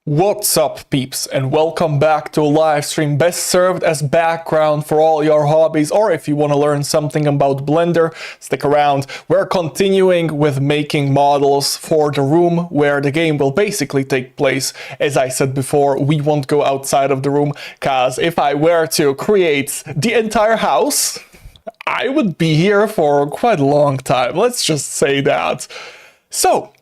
What's up, peeps, and welcome back to a live stream best served as background for all your hobbies, or if you want to learn something about Blender, stick around. We're continuing with making models for the room where the game will basically take place. As I said before, we won't go outside of the room, cause if I were to create the entire house, I would be here for quite a long time. Let's just say that. So,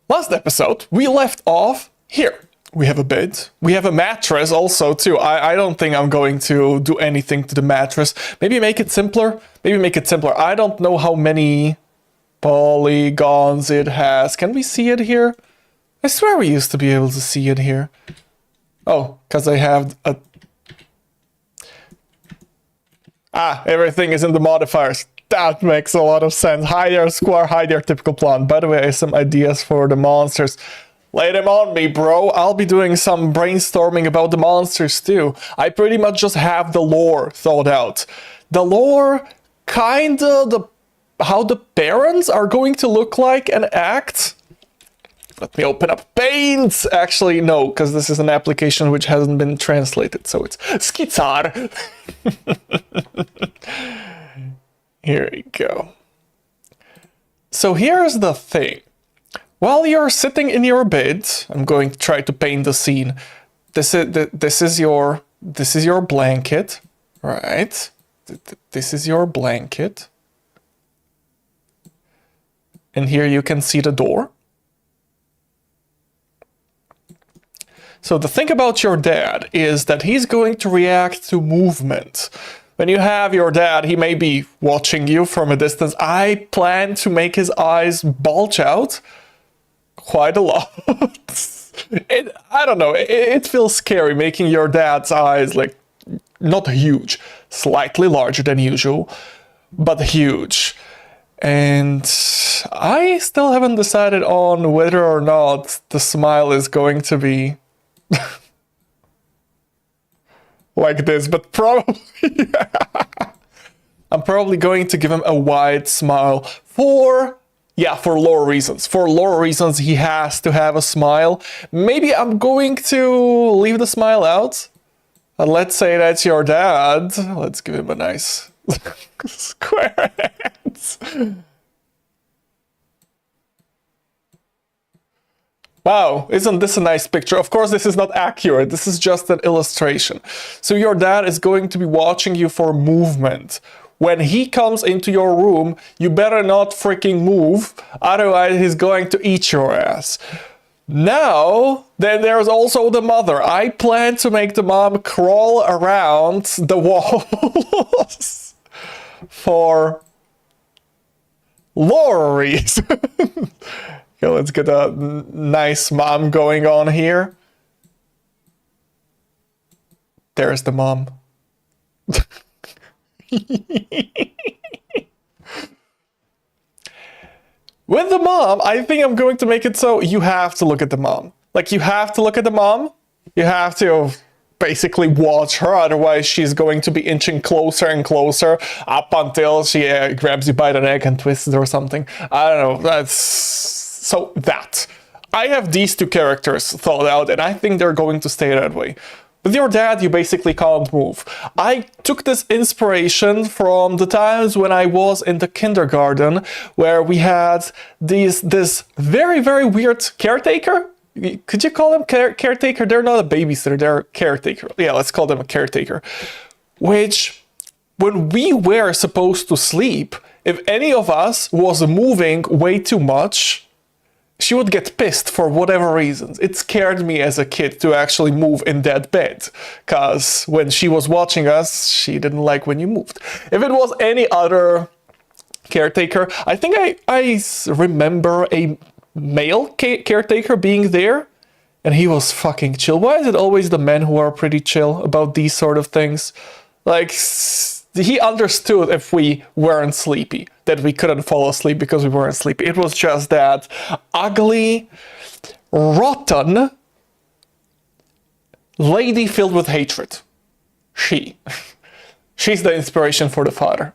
last episode, we left off here. We have a bed. We have a mattress also, too. I don't think I'm going to do anything to the mattress. Maybe make it simpler. Maybe make it simpler. I don't know how many polygons it has. Can we see it here? I swear we used to be able to see it here. Oh, because I have a... everything is in the modifiers. That makes a lot of sense. Hi there, square. Hi there, typical plan. By the way, I have some ideas for the monsters. Lay them on me, bro. I'll be doing some brainstorming about the monsters too. I pretty much just have the lore thought out. The lore, kinda how the parents are going to look like and act. Let me open up Paint. Actually, no, because this is an application which hasn't been translated, so it's Skitsar. Here we go. So here's the thing. While you're sitting in your bed, I'm going to try to paint the scene. This is your blanket, right? This is your blanket. And here you can see the door. So the thing about your dad is that he's going to react to movement. When you have your dad, he may be watching you from a distance. I plan to make his eyes bulge out quite a lot. I don't know, it feels scary making your dad's eyes like not huge, slightly larger than usual, but huge. And I still haven't decided on whether or not the smile is going to be like this, but probably I'm probably going to give him a wide smile for lore reasons. For lore reasons, he has to have a smile. Maybe I'm going to leave the smile out. And let's say that's your dad. Let's give him a nice square hands. Wow, isn't this a nice picture? Of course, this is not accurate. This is just an illustration. So your dad is going to be watching you for movement. When he comes into your room, you better not freaking move, otherwise he's going to eat your ass. Now, then there's also the mother. I plan to make the mom crawl around the walls for lore reasons. Okay, let's get a nice mom going on here. There's the mom. With the mom, I think I'm going to make it so you have to look at the mom. Like, you have to look at the mom. You have to basically watch her, otherwise she's going to be inching closer and closer up until she grabs you by the neck and twists it or something. I don't know, so that. I have these two characters thought out, and I think they're going to stay that way. With your dad, you basically can't move. I took this inspiration from the times when I was in the kindergarten, where we had this very, very weird caretaker. Could you call them caretaker? They're not a babysitter, they're a caretaker. Yeah, let's call them a caretaker. Which, when we were supposed to sleep, if any of us was moving way too much, she would get pissed for whatever reasons. It scared me as a kid to actually move in that bed, because when she was watching us, she didn't like when you moved. If it was any other caretaker, I think I remember a male caretaker being there, and he was fucking chill. Why is it always the men who are pretty chill about these sort of things? Like, he understood if we weren't sleepy, that we couldn't fall asleep because we weren't sleepy. It was just that ugly, rotten lady filled with hatred. She's the inspiration for the father.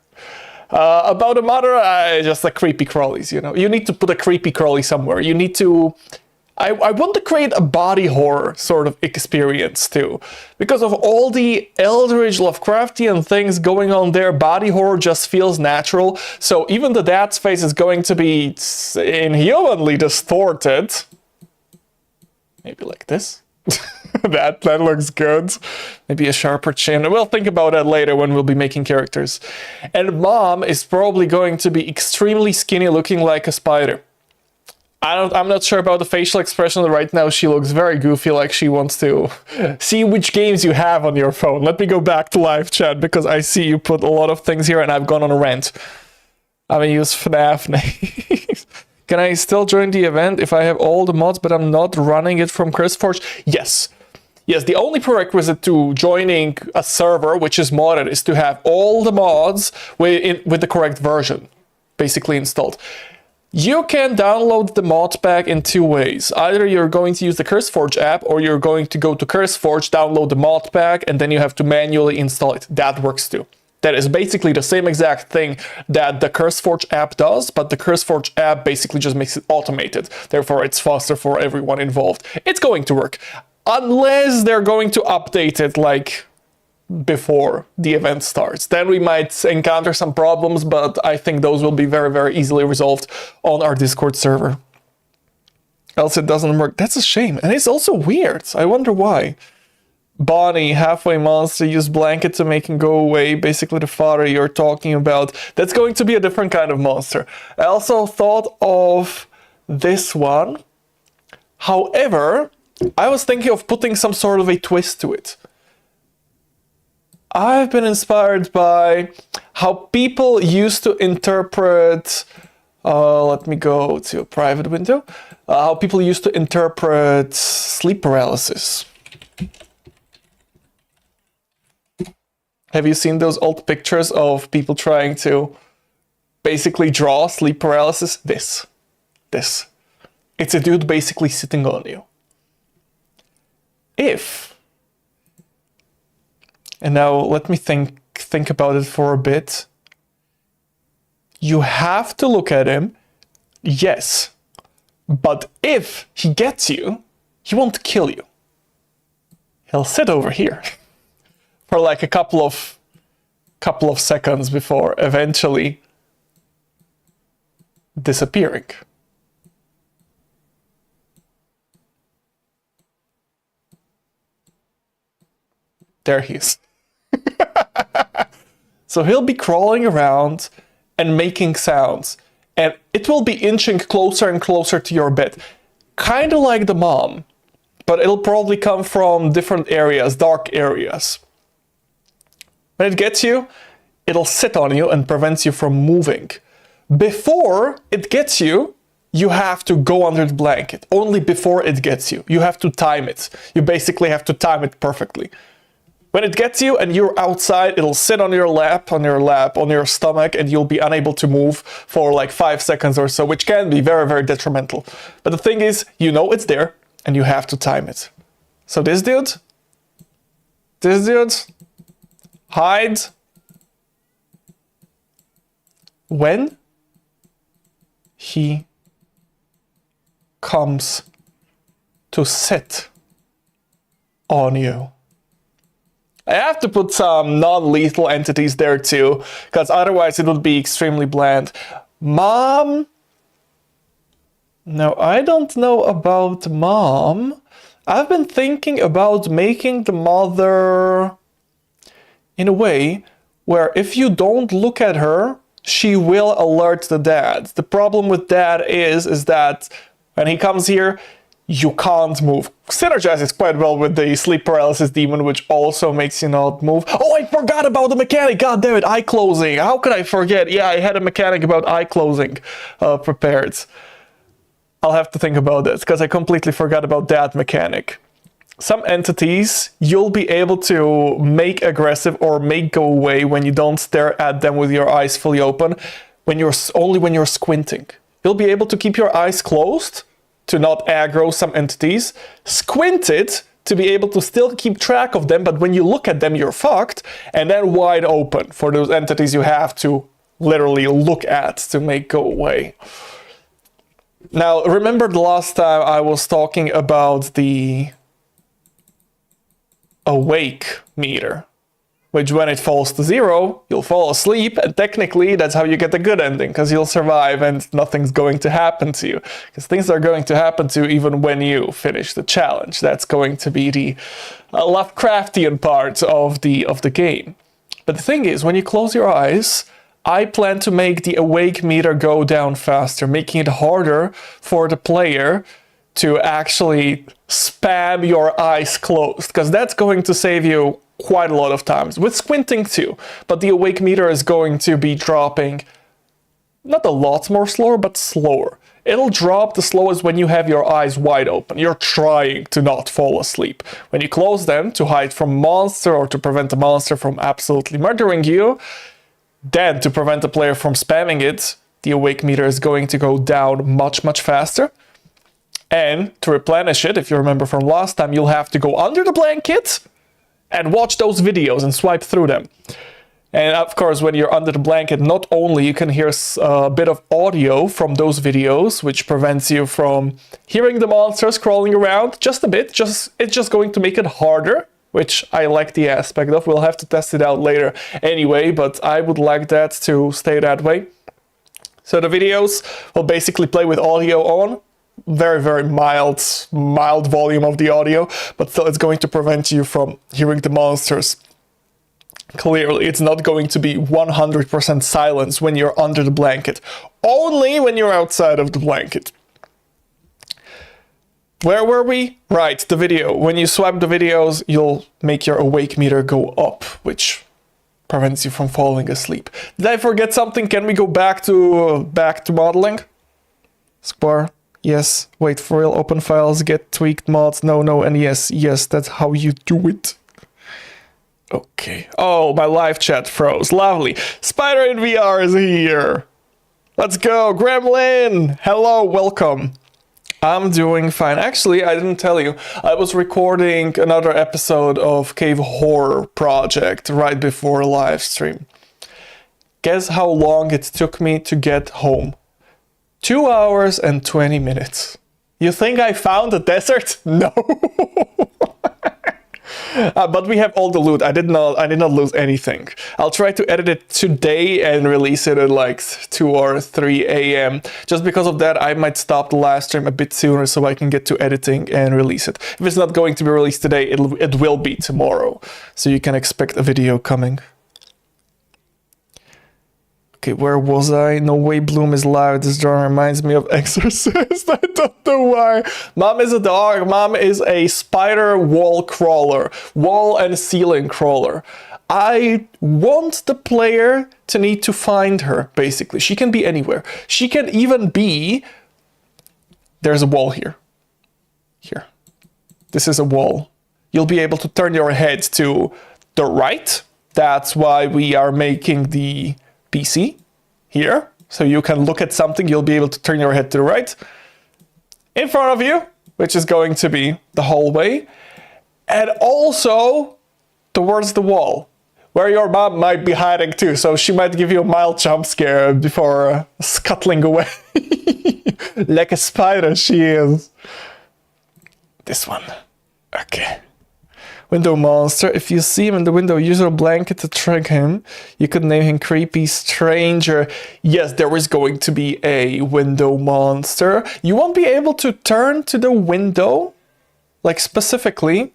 About the mother, just like creepy crawlies, you know. You need to put a creepy crawly somewhere. You need to I want to create a body horror sort of experience too. Because of all the Eldritch Lovecraftian things going on there, body horror just feels natural. So even the dad's face is going to be inhumanly distorted. Maybe like this. that looks good. Maybe a sharper chin. We'll think about that later when we'll be making characters. And mom is probably going to be extremely skinny, looking like a spider. I'm not sure about the facial expression right now. She looks very goofy, like she wants to see which games you have on your phone. Let me go back to live chat because I see you put a lot of things here and I've gone on a rant. I haven't used FNAF names. Can I still join the event if I have all the mods but I'm not running it from CurseForge? Yes. Yes, the only prerequisite to joining a server which is modded is to have all the mods with the correct version basically installed. You can download the mod pack in two ways. Either you're going to use the CurseForge app or you're going to go to CurseForge, download the mod pack, and then you have to manually install it. That works too. That is basically the same exact thing that the CurseForge app does, but the CurseForge app basically just makes it automated. Therefore, it's faster for everyone involved. It's going to work. Unless they're going to update it like before the event starts. Then we might encounter some problems, but I think those will be very, very easily resolved on our Discord server. Else it doesn't work. That's a shame. And it's also weird. I wonder why. Bonnie, halfway monster, use blanket to make him go away. Basically the father you're talking about. That's going to be a different kind of monster. I also thought of this one. However, I was thinking of putting some sort of a twist to it. I've been inspired by how people used to interpret, let me go to a private window, how people used to interpret sleep paralysis. Have you seen those old pictures of people trying to basically draw sleep paralysis? This. It's a dude basically sitting on you. And now let me think about it for a bit. You have to look at him, yes. But if he gets you, he won't kill you. He'll sit over here for like a couple of seconds before eventually disappearing. There he is. So he'll be crawling around and making sounds, and it will be inching closer and closer to your bed. Kind of like the mom, but it'll probably come from different areas, dark areas. When it gets you, it'll sit on you and prevents you from moving. Before it gets you, you have to go under the blanket. Only before it gets you. You have to time it. You basically have to time it perfectly. When it gets you and you're outside, it'll sit on your lap, on your stomach, and you'll be unable to move for like 5 seconds or so, which can be very, very detrimental. But the thing is, you know it's there, and you have to time it. So this dude, hide. When he comes to sit on you. I have to put some non-lethal entities there too, because otherwise it would be extremely bland. Mom? No, I don't know about mom. I've been thinking about making the mother in a way where if you don't look at her, she will alert the dad. The problem with dad is that when he comes here, you can't move. Synergizes quite well with the sleep paralysis demon, which also makes you not move. Oh, I forgot about the mechanic. God damn it, eye closing. How could I forget? Yeah, I had a mechanic about eye closing prepared. I'll have to think about this because I completely forgot about that mechanic. Some entities you'll be able to make aggressive or make go away when you don't stare at them with your eyes fully open, only when you're squinting. You'll be able to keep your eyes closed to not aggro some entities, squint it to be able to still keep track of them, but when you look at them, you're fucked, and then wide open for those entities you have to literally look at to make go away. Now, remember the last time I was talking about the awake meter, which when it falls to 0, you'll fall asleep, and technically that's how you get a good ending, because you'll survive and nothing's going to happen to you. Because things are going to happen to you even when you finish the challenge. That's going to be the Lovecraftian part of the game. But the thing is, when you close your eyes, I plan to make the awake meter go down faster, making it harder for the player to actually spam your eyes closed, because that's going to save you quite a lot of times, with squinting too. But the awake meter is going to be dropping not a lot more slower, but slower. It'll drop the slowest when you have your eyes wide open. You're trying to not fall asleep. When you close them to hide from a monster or to prevent the monster from absolutely murdering you, then to prevent the player from spamming it, the awake meter is going to go down much, much faster. And to replenish it, if you remember from last time, you'll have to go under the blanket and watch those videos and swipe through them. And of course, when you're under the blanket, not only you can hear a bit of audio from those videos, which prevents you from hearing the monsters crawling around just a bit. It's just going to make it harder, which I like the aspect of. We'll have to test it out later anyway, but I would like that to stay that way. So the videos will basically play with audio on. Very, very mild volume of the audio, but still it's going to prevent you from hearing the monsters clearly. It's not going to be 100% silence when you're under the blanket, only when you're outside of the blanket. Where were we? Right, the video. When you swipe the videos, you'll make your awake meter go up, which prevents you from falling asleep. Did I forget something? Can we go back to modeling? Square. Yes, wait for real, open files, get tweaked mods, no, and yes, that's how you do it. Okay. Oh, my live chat froze. Lovely. Spider in VR is here. Let's go. Gremlin. Hello, welcome. I'm doing fine. Actually, I didn't tell you. I was recording another episode of Cave Horror Project right before live stream. Guess how long it took me to get home? 2 hours and 20 minutes. You think I found the desert? No. But we have all the loot. I did not lose anything. I'll try to edit it today and release it at like 2 or 3 a.m. Just because of that, I might stop the live stream a bit sooner so I can get to editing and release it. If it's not going to be released today, it will be tomorrow. So you can expect a video coming. Okay, where was I? No way Bloom is loud. This drawing reminds me of Exorcist. I don't know why. Mom is a dog. Mom is a spider wall crawler. Wall and ceiling crawler. I want the player to need to find her, basically. She can be anywhere. She can even be... There's a wall here. Here. This is a wall. You'll be able to turn your head to the right. That's why we are making the PC here, so you can look at something, you'll be able to turn your head to the right. In front of you, which is going to be the hallway, and also towards the wall, where your mom might be hiding too, so she might give you a mild jump scare before scuttling away. Like a spider she is. This one. Okay. Window monster. If you see him in the window, use your blanket to trick him. You could name him Creepy Stranger. Yes, there is going to be a window monster. You won't be able to turn to the window, like specifically.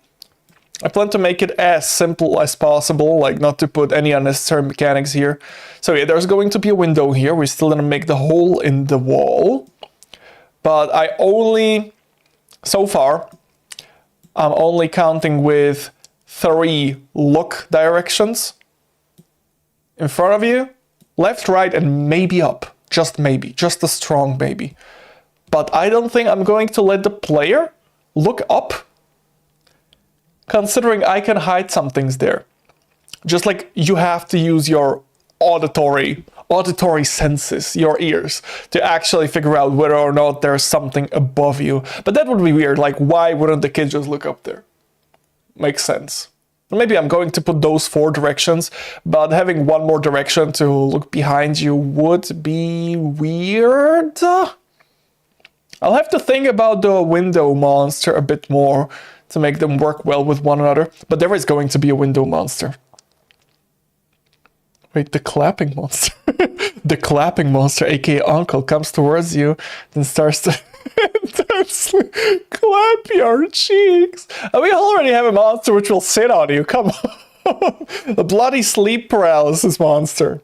I plan to make it as simple as possible, like not to put any unnecessary mechanics here. So yeah, there's going to be a window here. We're still gonna make the hole in the wall. But so far, I'm only counting with 3 look directions. In front of you, left, right, and maybe up. Just maybe, just a strong maybe. But I don't think I'm going to let the player look up, considering I can hide some things there. Just like you have to use your auditory senses, your ears, to actually figure out whether or not there's something above you. But that would be weird. Like, why wouldn't the kid just look up there? Makes sense. Maybe I'm going to put those 4 directions, but having one more direction to look behind you would be weird. I'll have to think about the window monster a bit more to make them work well with one another, but there is going to be a window monster. Wait, the clapping monster. The clapping monster, aka Uncle, comes towards you, then starts to intensely clap your cheeks. And we already have a monster which will sit on you, come on. A bloody sleep paralysis monster.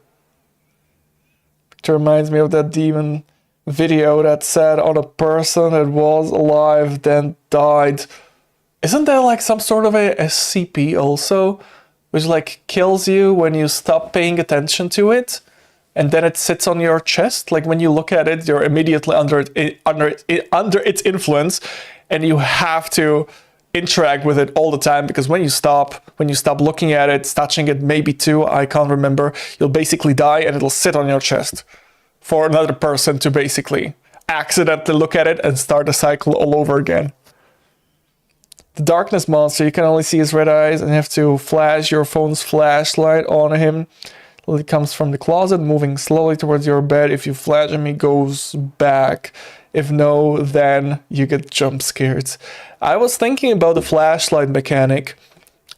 It reminds me of that demon video that said on a person that was alive then died. Isn't there like some sort of a SCP also, which like kills you when you stop paying attention to it, and then it sits on your chest? Like when you look at it, you're immediately under its influence, and you have to interact with it all the time, because when you stop looking at it, touching it, maybe too, I can't remember, you'll basically die, and it'll sit on your chest for another person to basically accidentally look at it and start the cycle all over again. The darkness monster, you can only see his red eyes and you have to flash your phone's flashlight on him. He comes from the closet, moving slowly towards your bed. If you flash him, he goes back. If no, then you get jump scared. I was thinking about the flashlight mechanic.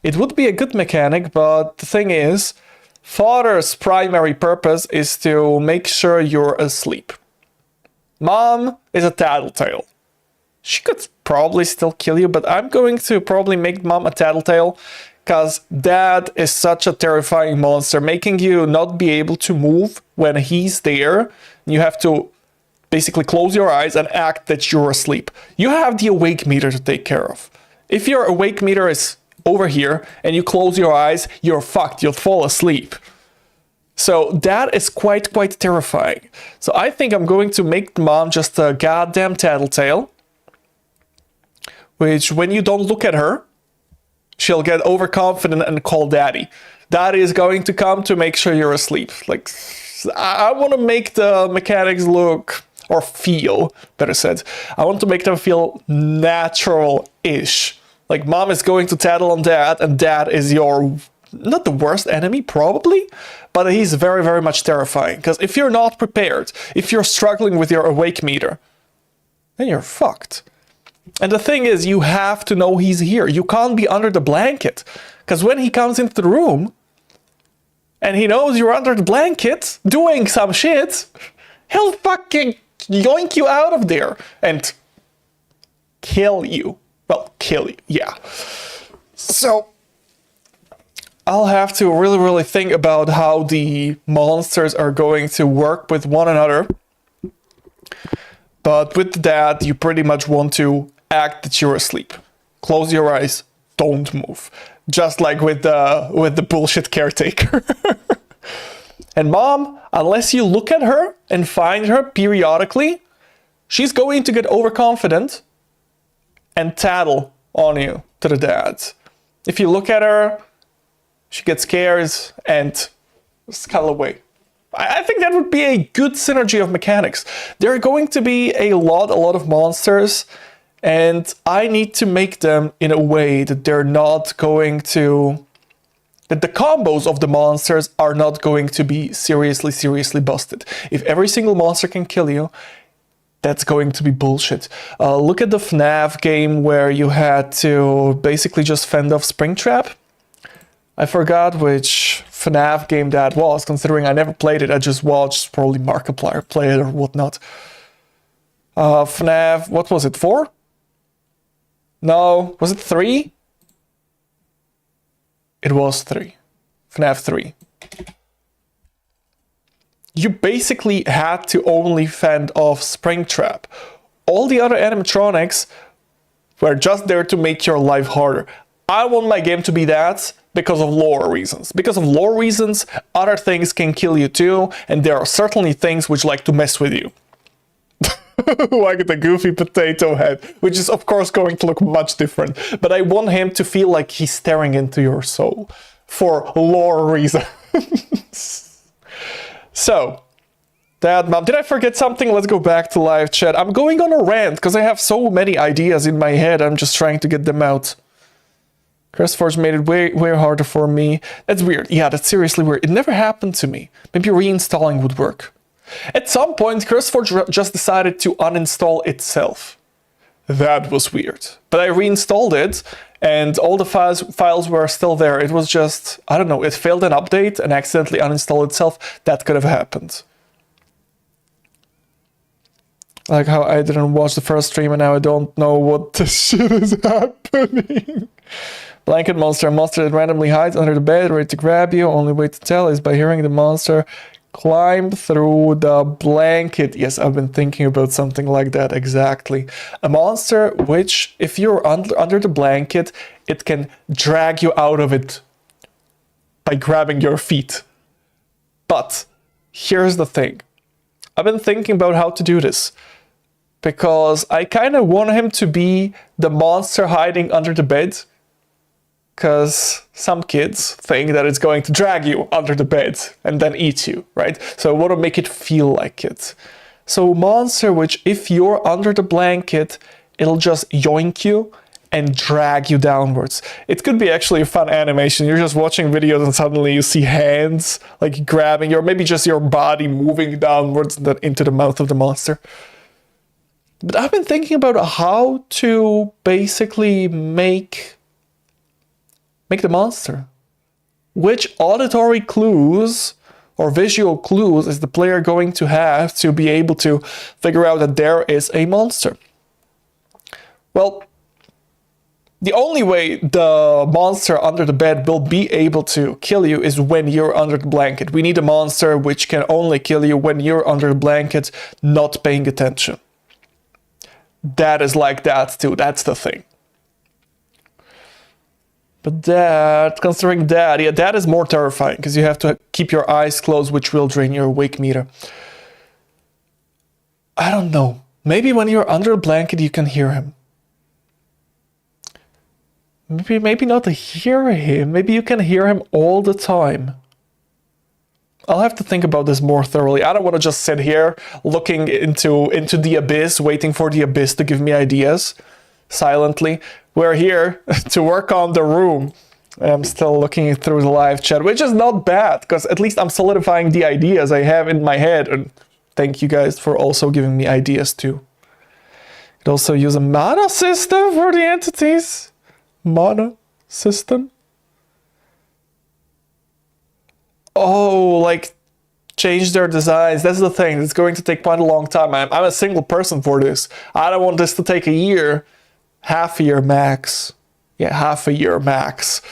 It would be a good mechanic, but the thing is, Father's primary purpose is to make sure you're asleep. Mom is a tattletale. She could probably still kill you, but I'm going to probably make Mom a tattletale, because Dad is such a terrifying monster, making you not be able to move when he's there. You have to basically close your eyes and act that you're asleep. You have the awake meter to take care of. If your awake meter is over here and you close your eyes, you're fucked. You'll fall asleep. So that is quite terrifying. So I think I'm going to make Mom just a goddamn tattletale, which when you don't look at her, she'll get overconfident and call Daddy. Daddy is going to come to make sure you're asleep. Like, I want to make the mechanics look, or feel, better said. I want to make them feel natural-ish. Like, Mom is going to tattle on Dad, and Dad is your, not the worst enemy, probably, but he's very much terrifying. Because if you're not prepared, if you're struggling with your awake meter, then you're fucked. And the thing is, you have to know he's here. You can't be under the blanket. Because when he comes into the room, and he knows you're under the blanket, doing some shit, he'll fucking yoink you out of there and kill you. Well, kill you, yeah. So, I'll have to really think about how the monsters are going to work with one another. But with that, you pretty much want to act that you're asleep. Close your eyes, don't move. Just like with the bullshit caretaker. And Mom, unless you look at her and find her periodically, she's going to get overconfident and tattle on you to the dads. If you look at her, she gets scared and scuttle away. I think that would be a good synergy of mechanics. There are going to be a lot of monsters, and I need to make them in a way that they're not going to... that the combos of the monsters are not going to be seriously busted. If every single monster can kill you, that's going to be bullshit. Look at the FNAF game where you had to basically just fend off Springtrap. I forgot which FNAF game that was, considering I never played it. I just watched probably Markiplier play it or whatnot. FNAF, what was it, 4? No, was it 3? It was 3. FNAF 3. You basically had to only fend off Springtrap. All the other animatronics were just there to make your life harder. I want my game to be that because of lore reasons. Because of lore reasons, other things can kill you too, and there are certainly things which like to mess with you. Like the goofy potato head, which is of course going to look much different. But I want him to feel like he's staring into your soul. For lore reasons. So, Dad, Mom, did I forget something? Let's go back to live chat. I'm going on a rant because I have so many ideas in my head. I'm just trying to get them out. CrestForge made it way harder for me. That's weird. Yeah, that's seriously weird. It never happened to me. Maybe reinstalling would work. At some point, CurseForge just decided to uninstall itself. That was weird. But I reinstalled it, and all the files were still there. It was just, I don't know, it failed an update and accidentally uninstalled itself. That could have happened. Like how I didn't watch the first stream and now I don't know what the shit is happening. Blanket monster, a monster that randomly hides under the bed, ready to grab you. Only way to tell is by hearing the monster climb through the blanket. Yes, I've been thinking about something like that, exactly. A monster which, if you're under the blanket, it can drag you out of it by grabbing your feet. But here's the thing. I've been thinking about how to do this, because I kind of want him to be the monster hiding under the bed, because some kids think that it's going to drag you under the bed and then eat you, right? So I want to make it feel like it. So monster which, if you're under the blanket, it'll just yoink you and drag you downwards. It could be actually a fun animation. You're just watching videos and suddenly you see hands like grabbing, or maybe just your body moving downwards and then into the mouth of the monster. But I've been thinking about how to basically make the monster. Which auditory clues or visual clues is the player going to have to be able to figure out that there is a monster? Well, the only way the monster under the bed will be able to kill you is when you're under the blanket. We need a monster which can only kill you when you're under the blanket, not paying attention. That is like that too, that's the thing. But that, considering that, yeah, that is more terrifying, because you have to keep your eyes closed, which will drain your awake meter. I don't know. Maybe when you're under a blanket, you can hear him. Maybe not to hear him. Maybe you can hear him all the time. I'll have to think about this more thoroughly. I don't want to just sit here looking into the abyss, waiting for the abyss to give me ideas silently. We're here to work on the room. I'm still looking through the live chat, which is not bad, because at least I'm solidifying the ideas I have in my head. And thank you guys for also giving me ideas too. You could also use a mana system for the entities. Mana system? Oh, like change their designs. That's the thing. It's going to take quite a long time. I'm a single person for this. I don't want this to take a year. Half a year max. Yeah, half a year max.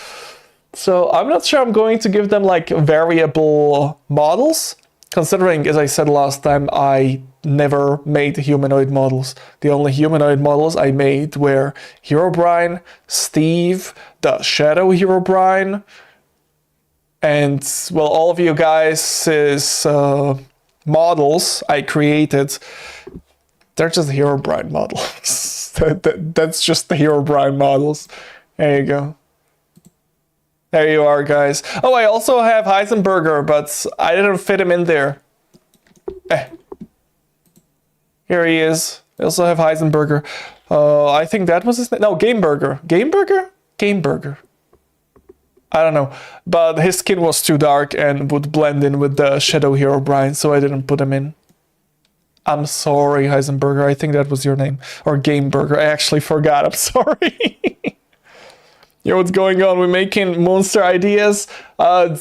So I'm not sure I'm going to give them like variable models, considering, as I said last time, I never made humanoid models. The only humanoid models I made were Herobrine, Steve, the Shadow Herobrine, and, well, all of you guys' models I created, they're just Herobrine models. That's just the Herobrine models. There you go. There you are, guys. Oh, I also have Heisenberger, but I didn't fit him in there. Here he is. I also have Heisenberger. I think that was his name. No, Gameburger. Gameburger? Gameburger. I don't know. But his skin was too dark and would blend in with the Shadow Herobrine, so I didn't put him in. I'm sorry, Heisenberger. I think that was your name. Or Gameburger. I actually forgot. I'm sorry. Yo, what's going on? We're making monster ideas.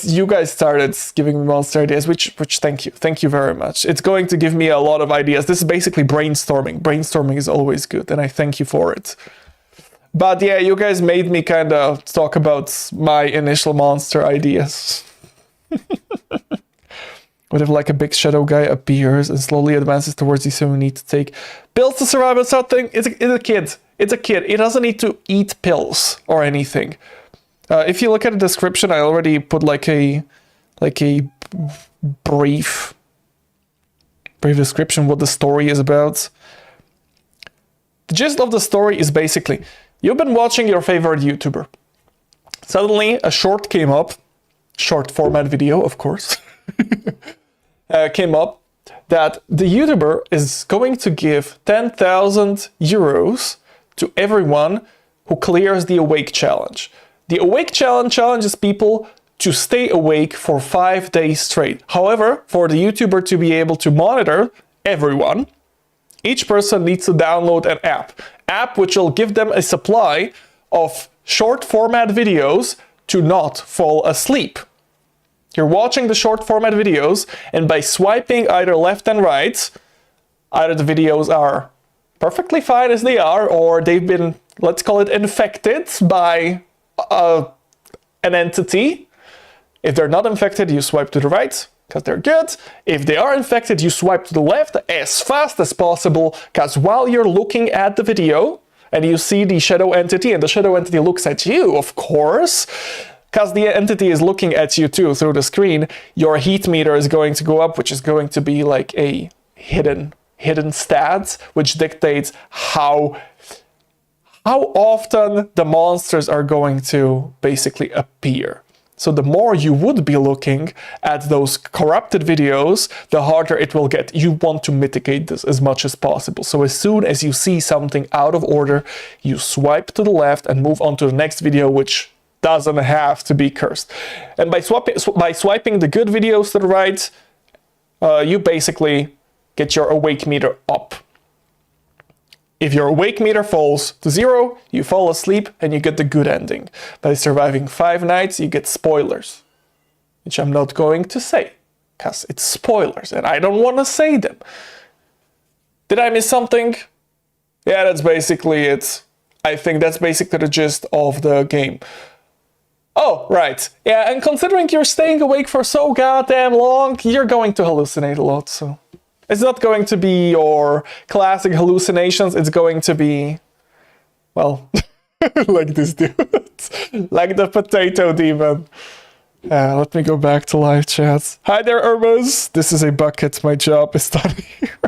You guys started giving me monster ideas, which thank you. Thank you very much. It's going to give me a lot of ideas. This is basically brainstorming. Brainstorming is always good, and I thank you for it. But yeah, you guys made me kind of talk about my initial monster ideas. What if like a big shadow guy appears and slowly advances towards you, so we need to take pills to survive? It's something. It's a kid. It's a kid. It doesn't need to eat pills or anything. If you look at the description, I already put like a brief description what the story is about. The gist of the story is basically, you've been watching your favorite YouTuber. Suddenly a short came up, short format video, of course, came up that the YouTuber is going to give 10,000 euros to everyone who clears the Awake Challenge. The Awake Challenge challenges people to stay awake for 5 days straight. However, for the YouTuber to be able to monitor everyone, each person needs to download an app which will give them a supply of short format videos to not fall asleep. You're watching the short format videos, and by swiping either left and right, either the videos are perfectly fine as they are, or they've been, let's call it, infected by an entity. If they're not infected, you swipe to the right, because they're good. If they are infected, you swipe to the left as fast as possible, because while you're looking at the video, and you see the shadow entity, and the shadow entity looks at you, of course, because the entity is looking at you too through the screen, your heat meter is going to go up, which is going to be like a hidden stats, which dictates how often the monsters are going to basically appear. So the more you would be looking at those corrupted videos, the harder it will get. You want to mitigate this as much as possible. So as soon as you see something out of order, you swipe to the left and move on to the next video, which doesn't have to be cursed. And by swiping the good videos to the right, you basically get your awake meter up. If your awake meter falls to 0, you fall asleep and you get the good ending. By surviving 5 nights, you get spoilers, which I'm not going to say, because it's spoilers and I don't want to say them. Did I miss something? Yeah, that's basically it. I think that's basically the gist of the game. Oh, right. Yeah, and considering you're staying awake for so goddamn long, you're going to hallucinate a lot, so... It's not going to be your classic hallucinations, it's going to be, well, like this dude, like the potato demon. Let me go back to live chats. Hi there, Urbas. This is a bucket, my job is done here.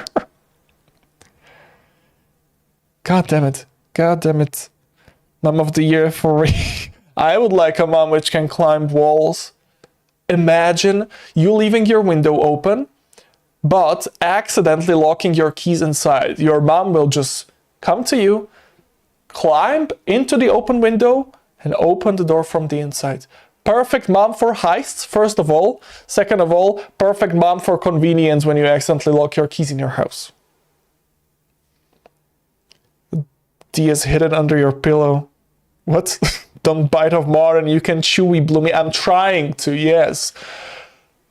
God damn it. God damn it. Mom of the year for me. I would like a mom which can climb walls. Imagine you leaving your window open, but accidentally locking your keys inside. Your mom will just come to you, climb into the open window, and open the door from the inside. Perfect mom for heists, first of all. Second of all, perfect mom for convenience when you accidentally lock your keys in your house. D is hidden under your pillow. What? Don't bite off more than you can chewy bloomy. I'm trying to, yes.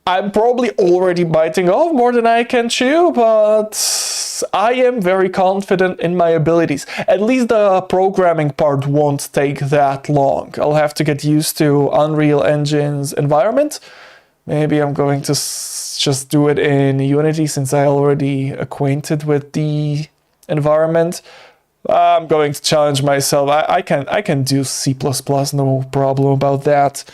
I'm probably already biting off more than I can chew, but I am very confident in my abilities. At least the programming part won't take that long. I'll have to get used to Unreal Engine's environment. Maybe I'm going to just do it in Unity since I'm already acquainted with the environment. I'm going to challenge myself. I can do C++, no problem about that.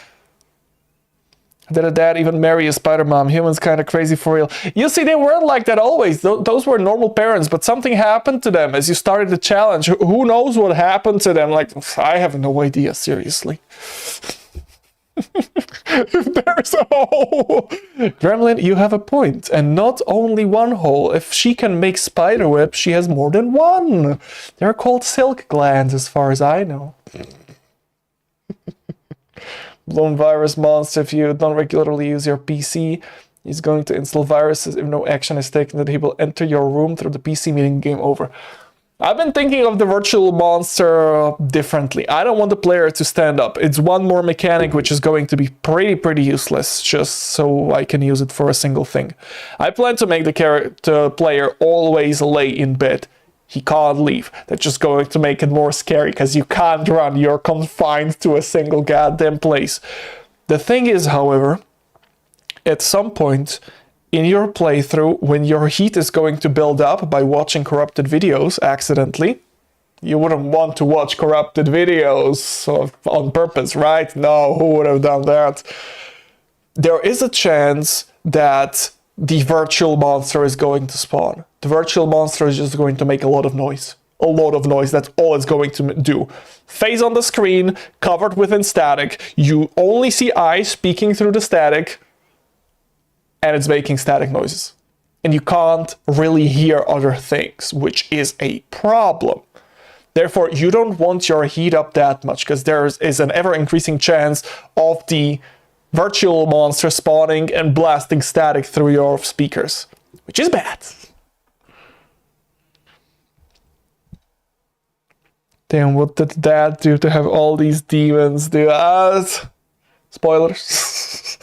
Did a dad even marry a spider mom? Humans kind of crazy for real. You see, they weren't like that always. Those were normal parents, but something happened to them as you started the challenge. Who knows what happened to them? Like, I have no idea, seriously. If there's a hole. Gremlin, you have a point. And not only one hole. If she can make spider web, she has more than one. They're called silk glands, as far as I know. Blown virus monster, if you don't regularly use your PC, he's going to install viruses. If no action is taken, that he will enter your room through the PC, meeting game over. I've been thinking of the virtual monster differently. I don't want the player to stand up. It's one more mechanic which is going to be pretty useless, just so I can use it for a single thing. I plan to make the player always lay in bed. He can't leave. That's just going to make it more scary, because you can't run. You're confined to a single goddamn place. The thing is, however, at some point in your playthrough, when your heat is going to build up by watching corrupted videos accidentally, you wouldn't want to watch corrupted videos on purpose, right? No, who would have done that? There is a chance that the virtual monster is going to spawn. The virtual monster is just going to make a lot of noise. A lot of noise, that's all it's going to do. Face on the screen, covered within static. You only see eyes peeking through the static, and it's making static noises. And you can't really hear other things, which is a problem. Therefore, you don't want your heat up that much, because there is an ever-increasing chance of the virtual monsters spawning and blasting static through your speakers, which is bad. Damn, what did Dad do to have all these demons do? Spoilers.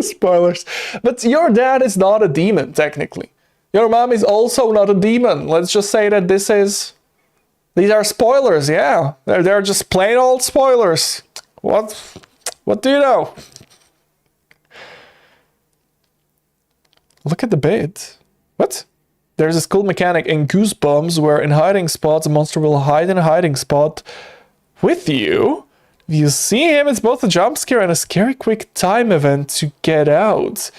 Spoilers. But your dad is not a demon, technically. Your mom is also not a demon. Let's just say that these are spoilers, yeah. They're just plain old spoilers. What do you know? Look at the bait. What? There's this cool mechanic in Goosebumps where in hiding spots, a monster will hide in a hiding spot with you. If you see him, it's both a jump scare and a scary quick time event to get out.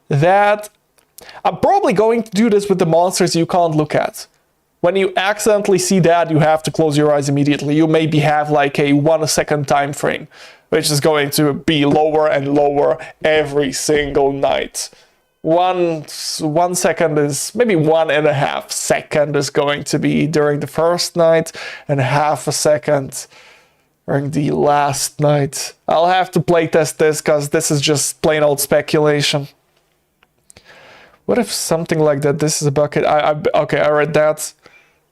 I'm probably going to do this with the monsters you can't look at. When you accidentally see that, you have to close your eyes immediately. You maybe have like a 1 second time frame, which is going to be lower and lower every single night. 1 second is maybe 1.5 seconds is going to be during the first night and half a second during the last night. I'll have to playtest this because this is just plain old speculation. What if something like that? This is a bucket. Okay, I read that.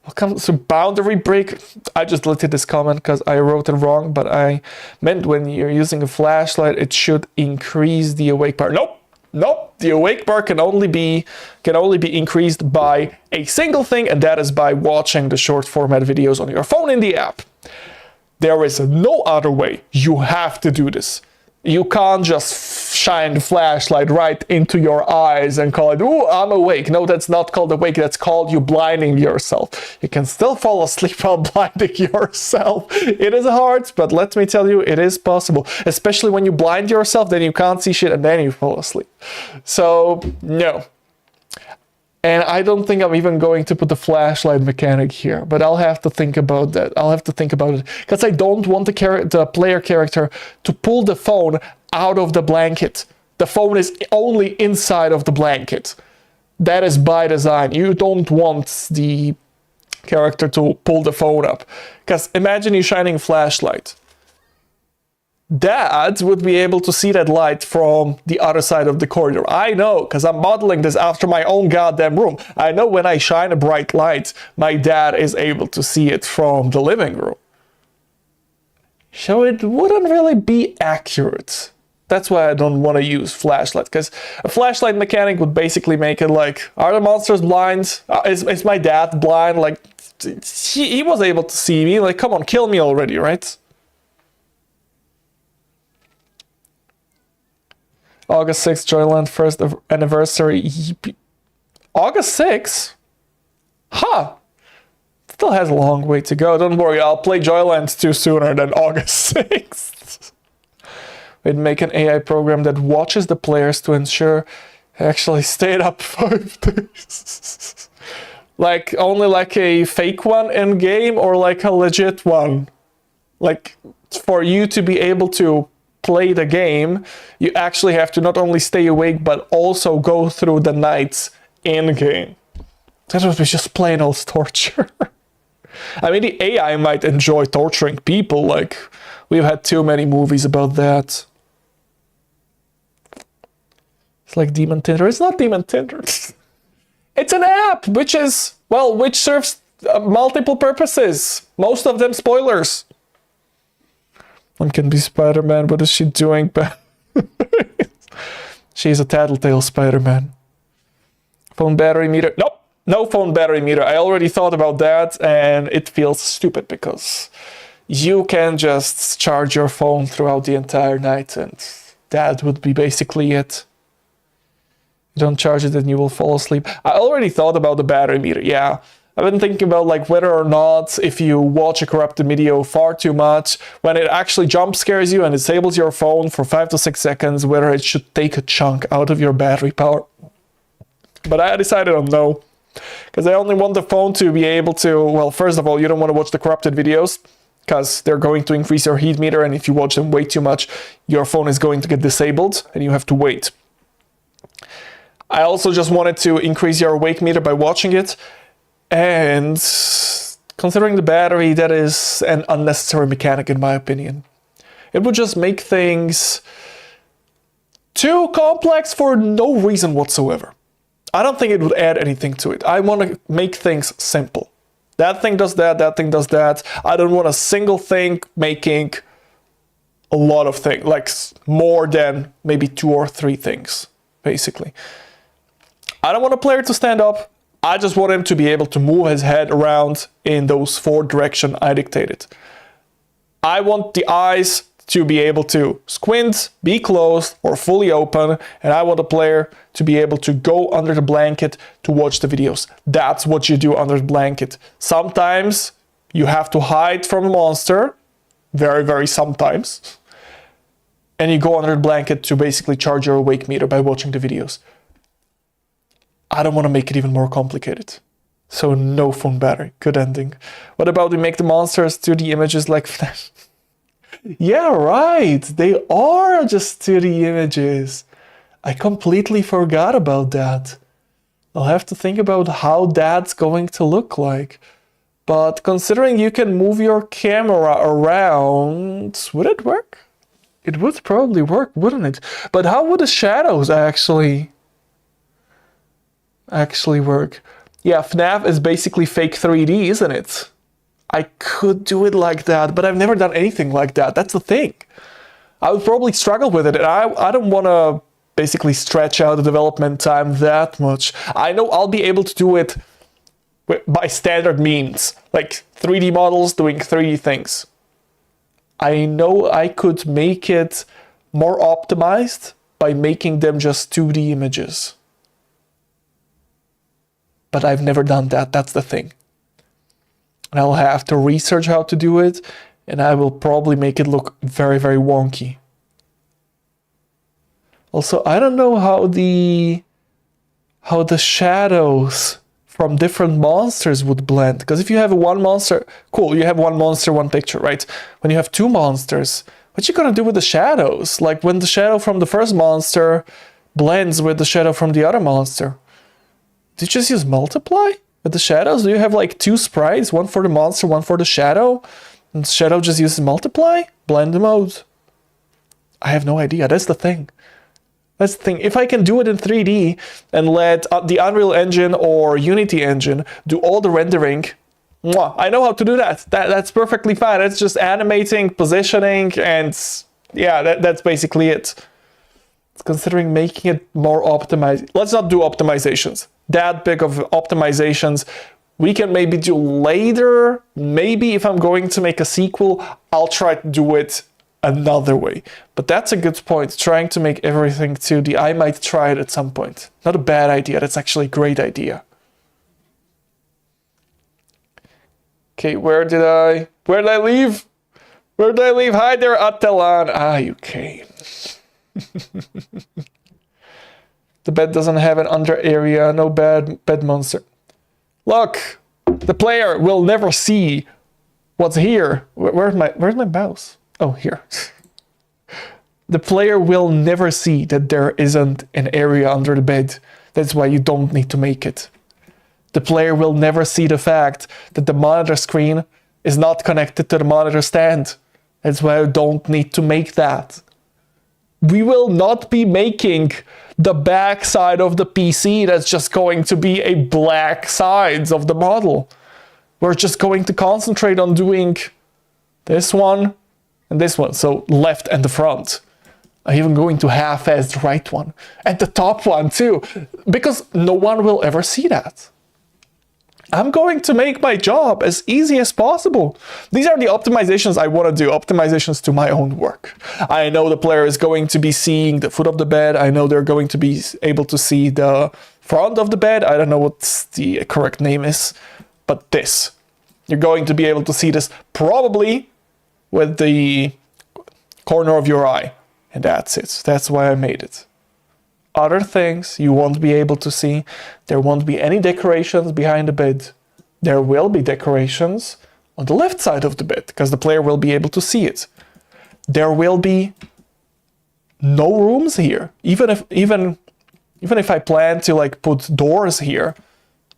Welcome to boundary break. I just deleted this comment because I wrote it wrong, but I meant when you're using a flashlight, it should increase the awake bar. Nope, the awake bar can only be increased by a single thing, and that is by watching the short format videos on your phone in the app. There is no other way. You have to do this. You can't just shine the flashlight right into your eyes and call it, "Ooh, I'm awake." No, that's not called awake. That's called you blinding yourself. You can still fall asleep while blinding yourself. It is hard, but let me tell you, it is possible. Especially when you blind yourself, then you can't see shit and then you fall asleep. So, no. And I don't think I'm even going to put the flashlight mechanic here, but I'll have to think about that. I'll have to think about it because I don't want the player character to pull the phone out of the blanket. The phone is only inside of the blanket. That is by design. You don't want the character to pull the phone up because imagine you shining a flashlight. Dad would be able to see that light from the other side of the corridor. I know, because I'm modeling this after my own goddamn room. I know when I shine a bright light, my dad is able to see it from the living room. So it wouldn't really be accurate. That's why I don't want to use flashlight, because a flashlight mechanic would basically make it like, are the monsters blind? Is my dad blind? Like, he was able to see me. Like, come on, kill me already, right? August 6th, Joyland first anniversary. August 6th? Huh. Still has a long way to go. Don't worry, I'll play Joyland 2 sooner than August 6th. We'd make an AI program that watches the players to ensure I actually stayed up 5 days. Like, only like a fake one in game or like a legit one? Like, for you to be able to play the game, you actually have to not only stay awake, but also go through the nights in-game. That would be just plain old torture. I mean, the AI might enjoy torturing people, like, we've had too many movies about that. It's like Demon Tinder. It's not Demon Tinder. It's an app, which serves multiple purposes. Most of them spoilers. One can be Spider-Man. What is she doing? She's a tattletale Spider-Man. Phone battery meter. Nope. No phone battery meter. I already thought about that and it feels stupid because you can just charge your phone throughout the entire night and that would be basically it. You don't charge it and you will fall asleep. I already thought about the battery meter. Yeah. I've been thinking about like whether or not if you watch a corrupted video far too much, when it actually jump scares you and disables your phone for 5 to 6 seconds, whether it should take a chunk out of your battery power. But I decided on no, because I only want the phone to be able to, well, first of all, you don't want to watch the corrupted videos because they're going to increase your heat meter, and if you watch them way too much, your phone is going to get disabled and you have to wait. I also just wanted to increase your awake meter by watching it. And considering the battery, that is an unnecessary mechanic in my opinion. It would just make things too complex for no reason whatsoever. I don't think it would add anything to it. I want to make things simple. That thing does that, that thing does that. I don't want a single thing making a lot of things, like more than maybe 2 or 3 things, basically. I don't want a player to stand up. I just want him to be able to move his head around in those 4 directions I dictated. I want the eyes to be able to squint, be closed, or fully open, and I want the player to be able to go under the blanket to watch the videos. That's what you do under the blanket. Sometimes you have to hide from a monster, very, very sometimes, and you go under the blanket to basically charge your awake meter by watching the videos. I don't want to make it even more complicated. So no phone battery, good ending. What about we make the monsters 2D images like Flash? Yeah, right. They are just 2D images. I completely forgot about that. I'll have to think about how that's going to look like. But considering you can move your camera around, would it work? It would probably work, wouldn't it? But how would the shadows actually work? Yeah, FNAF is basically fake 3D, isn't it? I could do it like that, but I've never done anything like that. That's the thing. I would probably struggle with it, and I don't want to basically stretch out the development time that much. I know I'll be able to do it by standard means, like 3D models doing 3D things. I know I could make it more optimized by making them just 2D images. But I've never done that, that's the thing. And I'll have to research how to do it, and I will probably make it look very, very wonky. Also, I don't know how the shadows from different monsters would blend. Because if you have one monster, cool, you have one monster, one picture, right? When you have 2 monsters, what you gonna do with the shadows? Like when the shadow from the first monster blends with the shadow from the other monster. Did you just use multiply with the shadows? Do you have like 2 sprites, one for the monster, one for the shadow? And the shadow just uses multiply? Blend mode? I have no idea. That's the thing. That's the thing. If I can do it in 3D and let the Unreal Engine or Unity engine do all the rendering, I know how to do that. That's perfectly fine. It's just animating, positioning, and yeah, that's basically it. It's considering making it more optimized. Let's not do optimizations. That big of optimizations we can maybe do later. Maybe if I'm going to make a sequel, I'll try to do it another way. But that's a good point, trying to make everything 2D. I might try it at some point. Not a bad idea, that's actually a great idea. Okay, where did I leave? Where did I leave? Hi there, Atalan. Ah, you came. The bed doesn't have an under area, no bed monster. Look, the player will never see what's here. Where's my mouse? Oh, here. The player will never see that there isn't an area under the bed. That's why you don't need to make it. The player will never see the fact that the monitor screen is not connected to the monitor stand. That's why you don't need to make that. We will not be making the back side of the PC that's just going to be a black sides of the model. We're just going to concentrate on doing this one and this one, so left and the front. I'm even going to half-ass the right one and the top one too, because no one will ever see that. I'm going to make my job as easy as possible. These are the optimizations I want to do, optimizations to my own work. I know the player is going to be seeing the foot of the bed. I know they're going to be able to see the front of the bed. I don't know what the correct name is, but this. You're going to be able to see this probably with the corner of your eye. And that's it. That's why I made it. Other things you won't be able to see. There won't be any decorations behind the bed. There will be decorations on the left side of the bed because the player will be able to see it. There will be no rooms here. Even if I plan to like put doors here,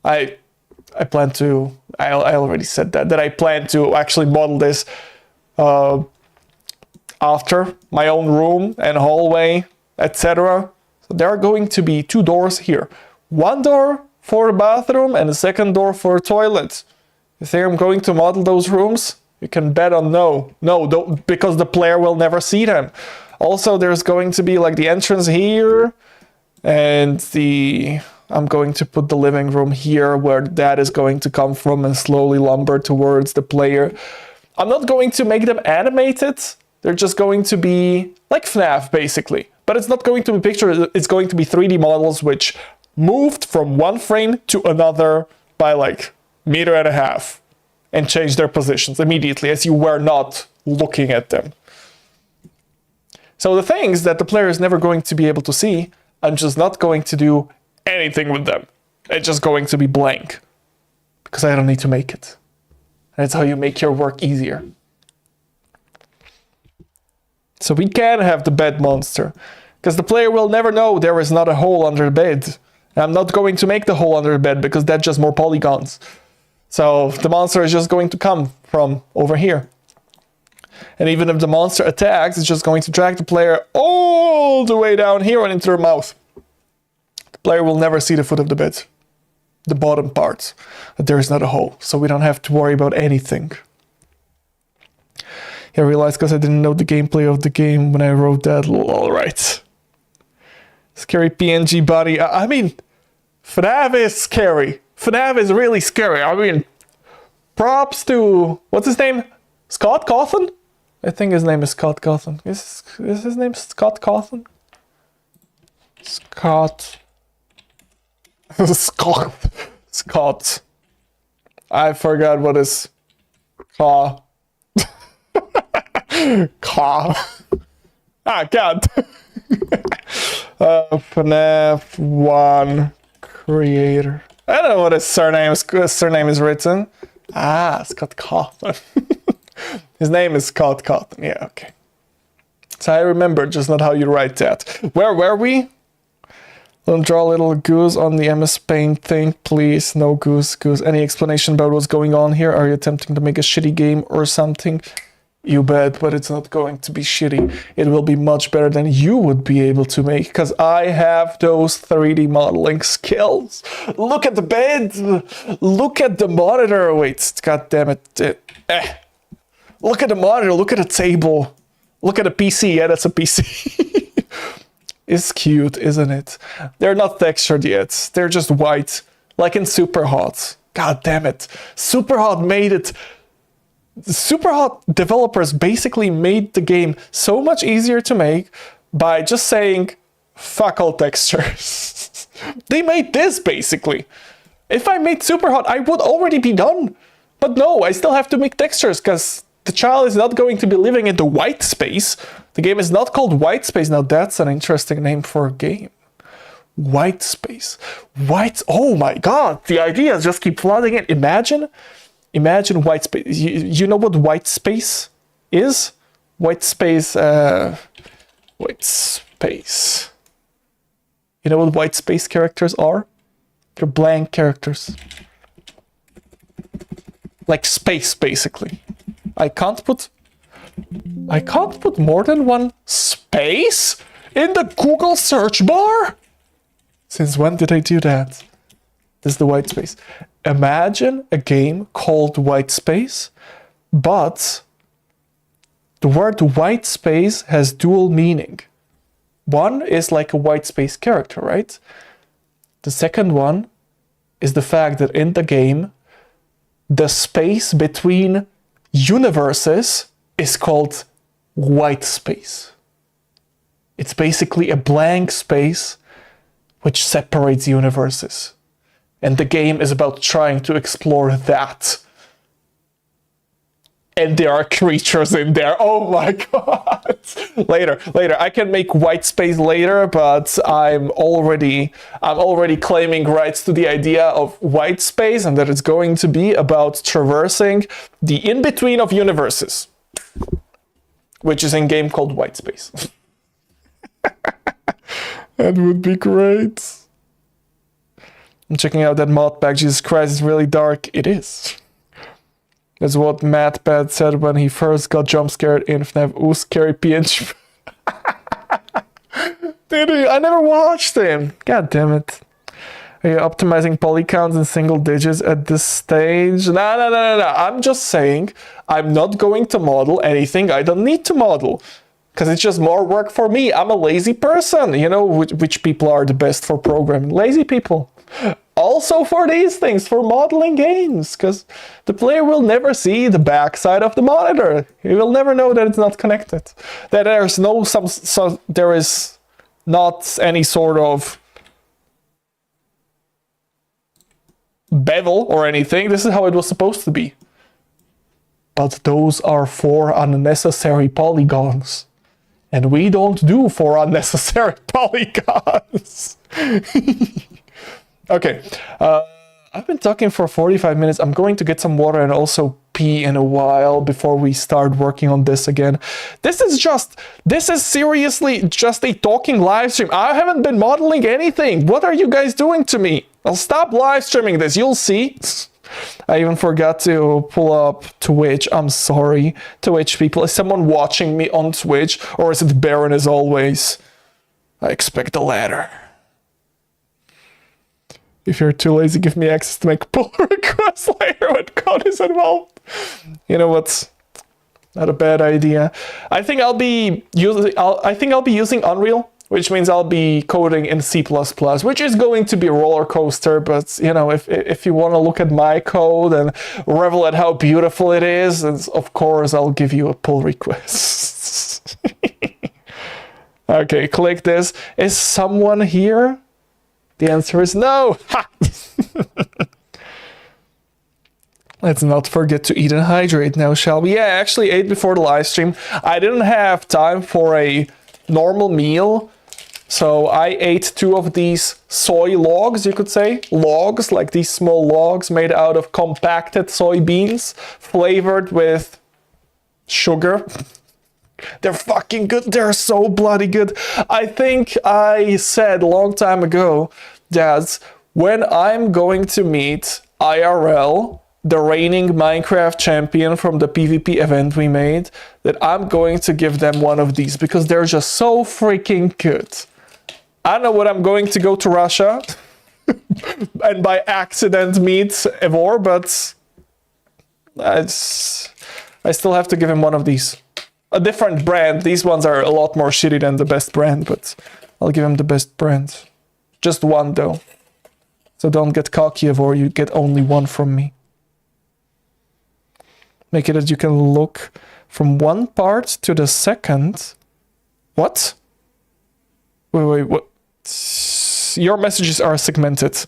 I plan to. I already said that I plan to actually model this after my own room and hallway. etc. So there are going to be 2 doors here. 1 door for the bathroom and a second door for a toilet. You think I'm going to model those rooms? You can bet on no. No, don't, because the player will never see them. Also, there's going to be like the entrance here, and I'm going to put the living room here where that is going to come from and slowly lumber towards the player. I'm not going to make them animated. They're just going to be like FNAF basically. But it's not going to be pictures, it's going to be 3D models which moved from one frame to another by like 1.5 meters and change their positions immediately as you were not looking at them. So the things that the player is never going to be able to see, I'm just not going to do anything with them. It's just going to be blank because I don't need to make it. That's how you make your work easier. So we can have the bed monster because the player will never know there is not a hole under the bed. I'm not going to make the hole under the bed because that's just more polygons. So the monster is just going to come from over here. And even if the monster attacks, it's just going to drag the player all the way down here and into their mouth. The player will never see the foot of the bed. The bottom part. There is not a hole, so we don't have to worry about anything. I realized because I didn't know the gameplay of the game when I wrote that. Alright. Scary PNG body. I mean, FNAF is scary. FNAF is really scary. I mean, props to... What's his name? Scott Cawthon? I think his name is Scott Cawthon. Is his name Scott Cawthon? Scott. Scott. I forgot what is Caw. Caw. Ah, God. FNAF 1 creator. I don't know what his surname is written. Ah, Scott Cawthon. His name is Scott Cawthon. Yeah, okay. So I remember, just not how you write that. Where were we? Don't draw a little goose on the MS Paint thing, please. No goose. Any explanation about what's going on here? Are you attempting to make a shitty game or something? You bet, but it's not going to be shitty. It will be much better than you would be able to make, because I have those 3D modeling skills. Look at the bed. Look at the monitor. Wait, god damn it. Look at the monitor. Look at the table. Look at the PC. Yeah, that's a PC. It's cute, isn't it? They're not textured yet. They're just white, like in Superhot. God damn it. Superhot made it. Superhot developers basically made the game so much easier to make by just saying, fuck all textures. They made this basically. If I made Superhot, I would already be done. But no, I still have to make textures because the child is not going to be living in the white space. The game is not called White Space. Now that's an interesting name for a game. White Space. Oh my god, the ideas just keep flooding in. Imagine white space. You know what white space is? White space. White space. You know what white space characters are? They're blank characters. Like space, basically. I can't put more than one space in the Google search bar? Since when did I do that? This is the white space. Imagine a game called White Space, but the word white space has dual meaning. One is like a white space character, right? The second one is the fact that in the game, the space between universes is called white space. It's basically a blank space which separates universes. And the game is about trying to explore that. And there are creatures in there. Oh my god. Later. I can make white space later, but I'm already claiming rights to the idea of white space and that it's going to be about traversing the in-between of universes. Which is in game called White Space. That would be great. I'm checking out that mod pack. Jesus Christ, it's really dark. It is. That's what MadPad said when he first got jump scared in FNAF. Ooh, scary PNG. Did he? I never watched him. God damn it. Are you optimizing poly counts in single digits at this stage? No. I'm just saying I'm not going to model anything I don't need to model. Because it's just more work for me. I'm a lazy person. You know which people are the best for programming? Lazy people. Also for these things, for modeling games. Because the player will never see the backside of the monitor. He will never know that it's not connected. That there's no there is not any sort of bevel or anything. This is how it was supposed to be. But those are 4 unnecessary polygons. And we don't do 4 unnecessary polygons. Okay. I've been talking for 45 minutes. I'm going to get some water and also pee in a while before we start working on this again. This is seriously just a talking live stream. I haven't been modeling anything. What are you guys doing to me? I'll stop live streaming this. You'll see. I even forgot to pull up Twitch. I'm sorry. Twitch people. Is someone watching me on Twitch? Or is it Baron as always? I expect the latter. If you're too lazy, give me access to make pull requests later when code is involved. You know what's not a bad idea. I think I'll be using Unreal, which means I'll be coding in C++, which is going to be a roller coaster. But you know, if you want to look at my code and revel at how beautiful it is, and of course I'll give you a pull request. Okay, click this. Is someone here? The answer is no. Ha! Let's not forget to eat and hydrate now, shall we? Yeah, I actually ate before the live stream. I didn't have time for a normal meal, so I ate 2 of these soy logs, you could say. Logs, like these small logs made out of compacted soybeans, flavored with sugar. They're fucking good. They're so bloody good. I think I said a long time ago that when I'm going to meet IRL, the reigning Minecraft champion from the PvP event we made, that I'm going to give them one of these because they're just so freaking good. I don't know what I'm going to go to Russia and by accident meet Evor, but I still have to give him one of these. A different brand. These ones are a lot more shitty than the best brand, but I'll give him the best brand. Just one though. So don't get cocky, or you get only one from me. Make it that you can look from one part to the second. What? Wait, what? Your messages are segmented.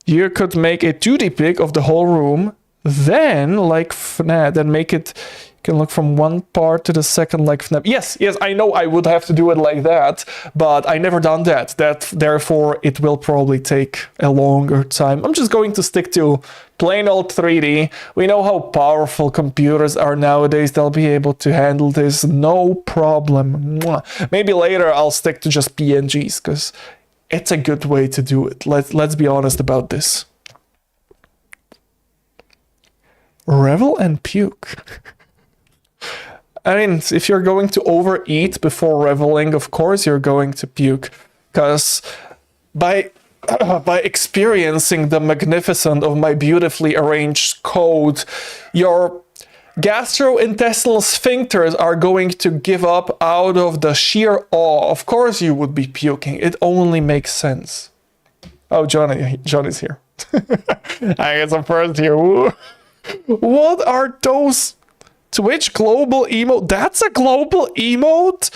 You could make a 2D pic of the whole room. Then, like FNAF, then make it, you can look from one part to the second like FNAF. Yes, I know I would have to do it like that, but I never done that. Therefore, it will probably take a longer time. I'm just going to stick to plain old 3D. We know how powerful computers are nowadays. They'll be able to handle this, no problem. Maybe later I'll stick to just PNGs, because it's a good way to do it. Let's be honest about this. Revel and puke. I mean, if you're going to overeat before reveling, of course you're going to puke. Because by experiencing the magnificence of my beautifully arranged code, your gastrointestinal sphincters are going to give up out of the sheer awe. Of course you would be puking. It only makes sense. Oh, Johnny's here. I guess I'm first here. Woo. What are those? Twitch global emote? That's a global emote?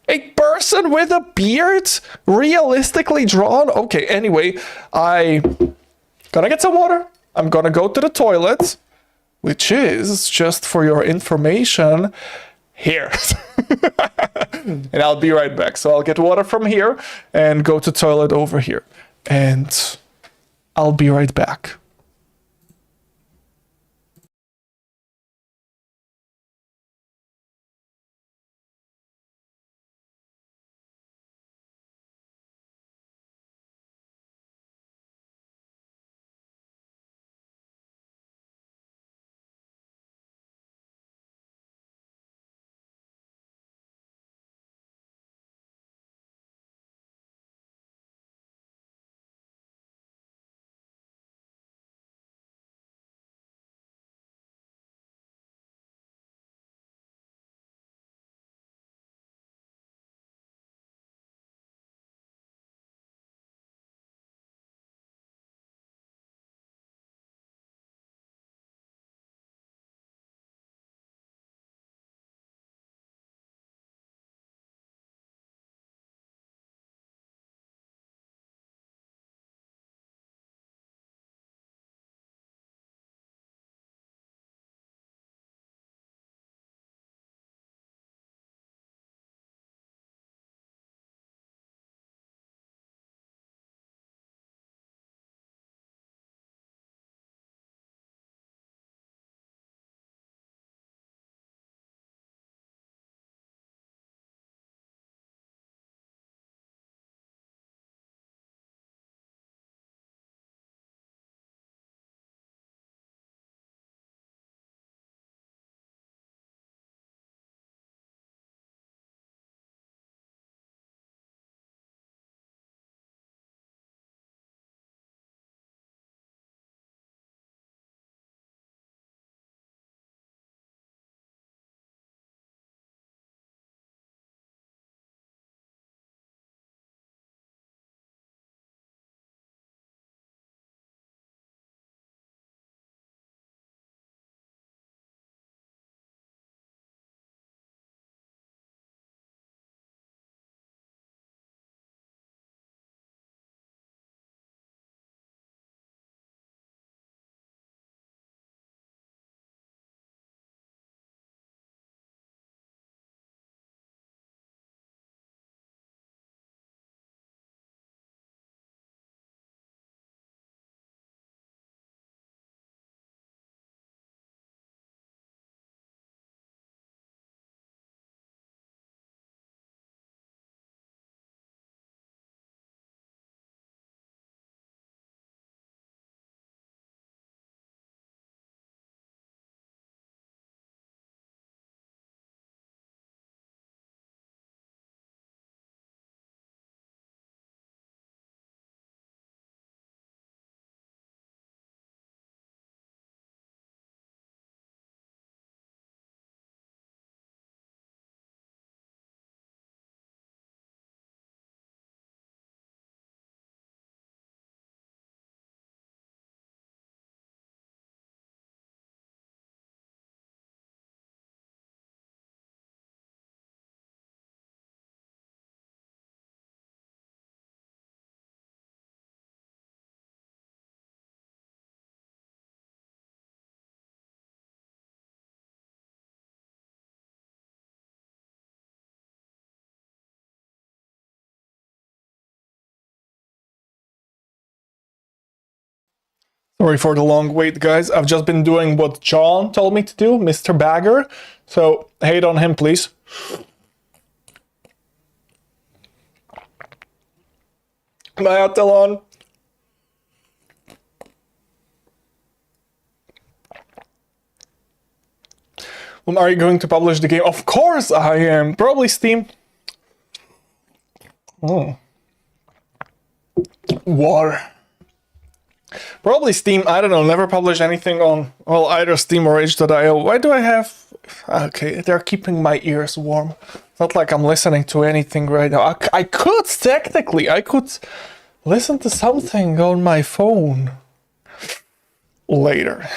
A person with a beard? Realistically drawn? Okay, anyway, I gonna get some water. I'm gonna go to the toilet, which is, just for your information, here. And I'll be right back. So I'll get water from here and go to toilet over here. And I'll be right back. Sorry for the long wait, guys. I've just been doing what John told me to do, Mr. Bagger. So hate on him, please. Bye, Talon. When are you going to publish the game? Of course I am. Probably Steam. Water. Probably Steam. I don't know. Never publish anything on, well, either Steam or itch.io. Why do I have... Okay, they're keeping my ears warm. It's not like I'm listening to anything right now. I could, technically, I could listen to something on my phone later.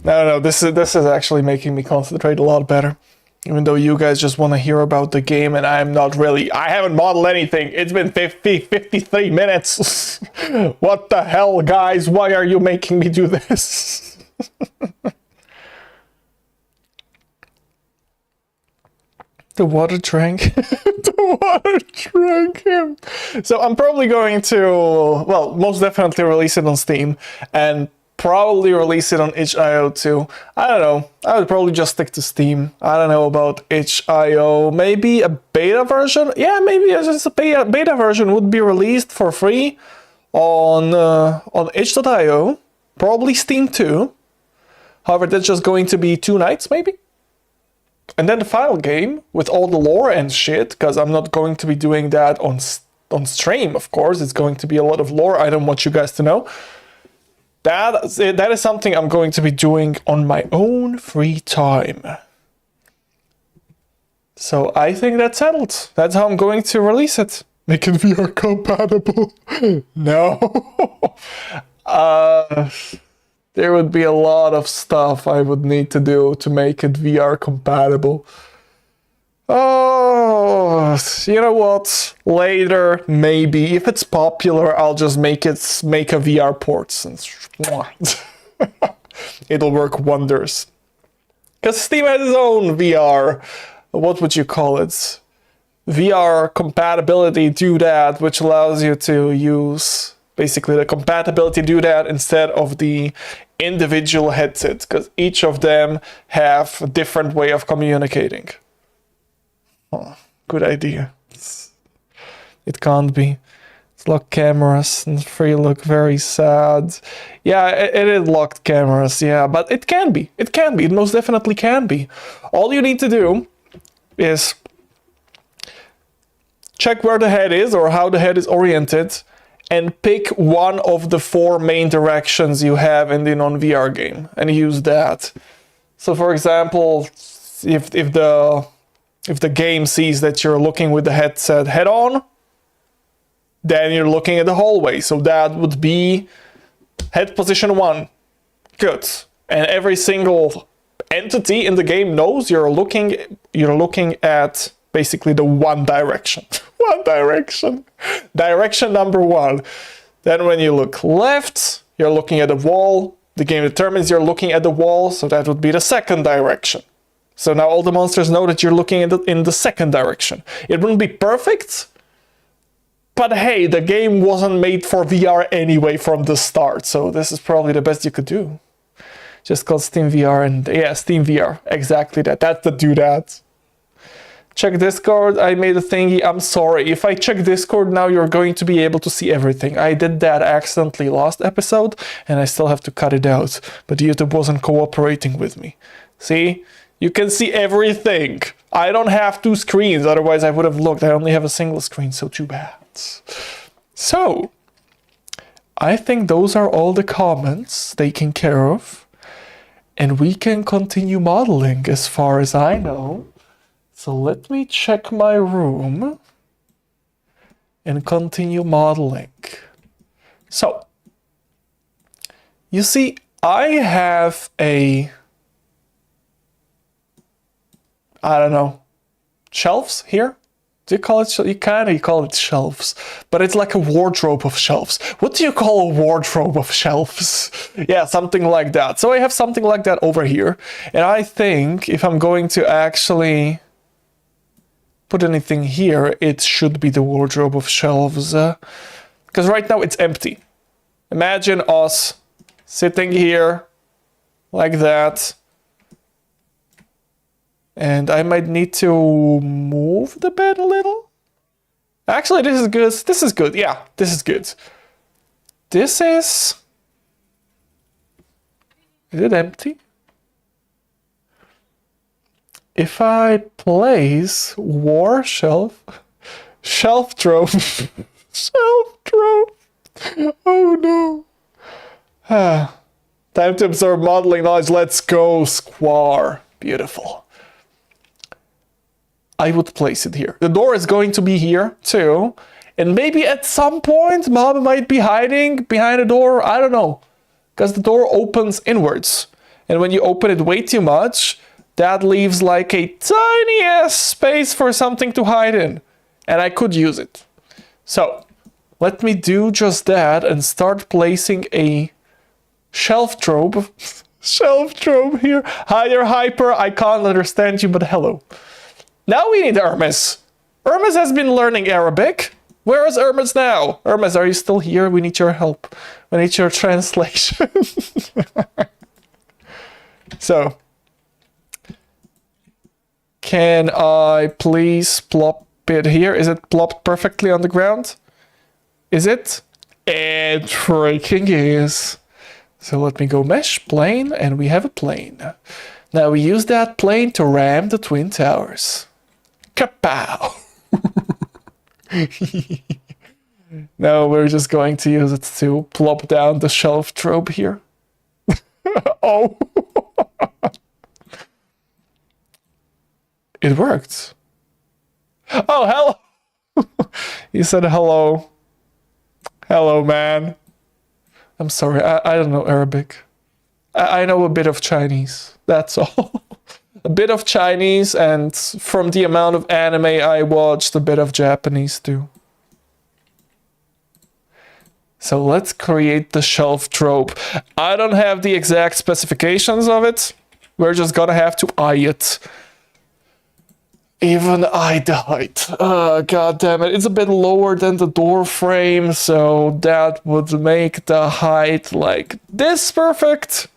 No, this is actually making me concentrate a lot better. Even though you guys just want to hear about the game and I'm not really... I haven't modeled anything. It's been 53 minutes. What the hell, guys? Why are you making me do this? The water drank. The water drank him. So I'm probably going to, well, most definitely release it on Steam and probably release it on itch.io too. I don't know. I would probably just stick to Steam. I don't know about itch.io. Maybe a beta version? Yeah, maybe just a beta version would be released for free on itch.io. Probably Steam too. However, that's just going to be 2 nights maybe. And then the final game with all the lore and shit, because I'm not going to be doing that on stream, of course. It's going to be a lot of lore. I don't want you guys to know. That is something I'm going to be doing on my own free time. So I think that's settled. That's how I'm going to release it. Make it VR compatible. No. There would be a lot of stuff I would need to do to make it VR compatible. Oh, you know what? Later, maybe. If it's popular, I'll just make a VR port. Since it'll work wonders. Because Steam has its own VR. What would you call it? VR compatibility doodad, which allows you to use basically the compatibility doodad instead of the individual headsets, because each of them have a different way of communicating. Oh, good idea. It can't be. It's locked cameras and free look very sad. Yeah, it is locked cameras, yeah, but it can be. It can be. It most definitely can be. All you need to do is check where the head is or how the head is oriented and pick one of the 4 main directions you have in the non-VR game and use that. So for example, if the game sees that you're looking with the headset head on, then you're looking at the hallway. So that would be head position 1. Good. And every single entity in the game knows you're looking at basically the one direction. One direction. Direction number 1. Then when you look left, you're looking at a wall. The game determines you're looking at the wall, so that would be the 2nd direction. So now all the monsters know that you're looking in the 2nd direction. It wouldn't be perfect, but hey, the game wasn't made for VR anyway from the start, so this is probably the best you could do. Just called Steam VR, and yeah, Steam VR, exactly that. That's the doodad. Check Discord, I made a thingy, I'm sorry. If I check Discord now, you're going to be able to see everything. I did that accidentally last episode, and I still have to cut it out. But YouTube wasn't cooperating with me. See? You can see everything. I don't have 2 screens, otherwise I would have looked. I only have a single screen, so too bad. So, I think those are all the comments taken care of. And we can continue modeling as far as I know. So let me check my room and continue modeling. So, you see, I have I don't know, shelves here? Do you call it, you call it shelves, but it's like a wardrobe of shelves. What do you call a wardrobe of shelves? Yeah, something like that. So I have something like that over here. And I think if I'm going to actually put anything here, it should be the wardrobe of shelves. Because right now it's empty. Imagine us sitting here like that. And I might need to move the bed a little. Actually, this is good. This is good. Yeah, this is good. This is it empty? If I place war shelf trove, shelf trove. Oh no. Time to absorb modeling knowledge. Let's go, Squar. Beautiful. I would place it here. The door is going to be here too. And maybe at some point, Mom might be hiding behind a door. I don't know. Because the door opens inwards. And when you open it way too much, that leaves like a tiny ass space for something to hide in. And I could use it. So let me do just that and start placing a shelf trope. Shelf trope here. Hi there, Hyper. I can't understand you, but hello. Now we need Hermes. Hermes has been learning Arabic. Where is Hermes now? Hermes, are you still here? We need your help. We need your translation. So, can I please plop it here? Is it plopped perfectly on the ground? Is it? It freaking is. So let me go mesh plane, and we have a plane. Now we use that plane to ram the Twin Towers. Kapow! Now we're just going to use it to plop down the shelf trope here. Oh! It worked. Oh, hello! You said hello. Hello, man. I'm sorry, I don't know Arabic. I know a bit of Chinese, that's all. A bit of Chinese, and from the amount of anime I watched, a bit of Japanese too. So let's create the shelf trope. I don't have the exact specifications of it. We're just gonna have to eye it. Even I died. God damn it. It's a bit lower than the door frame, so that would make the height like this perfect.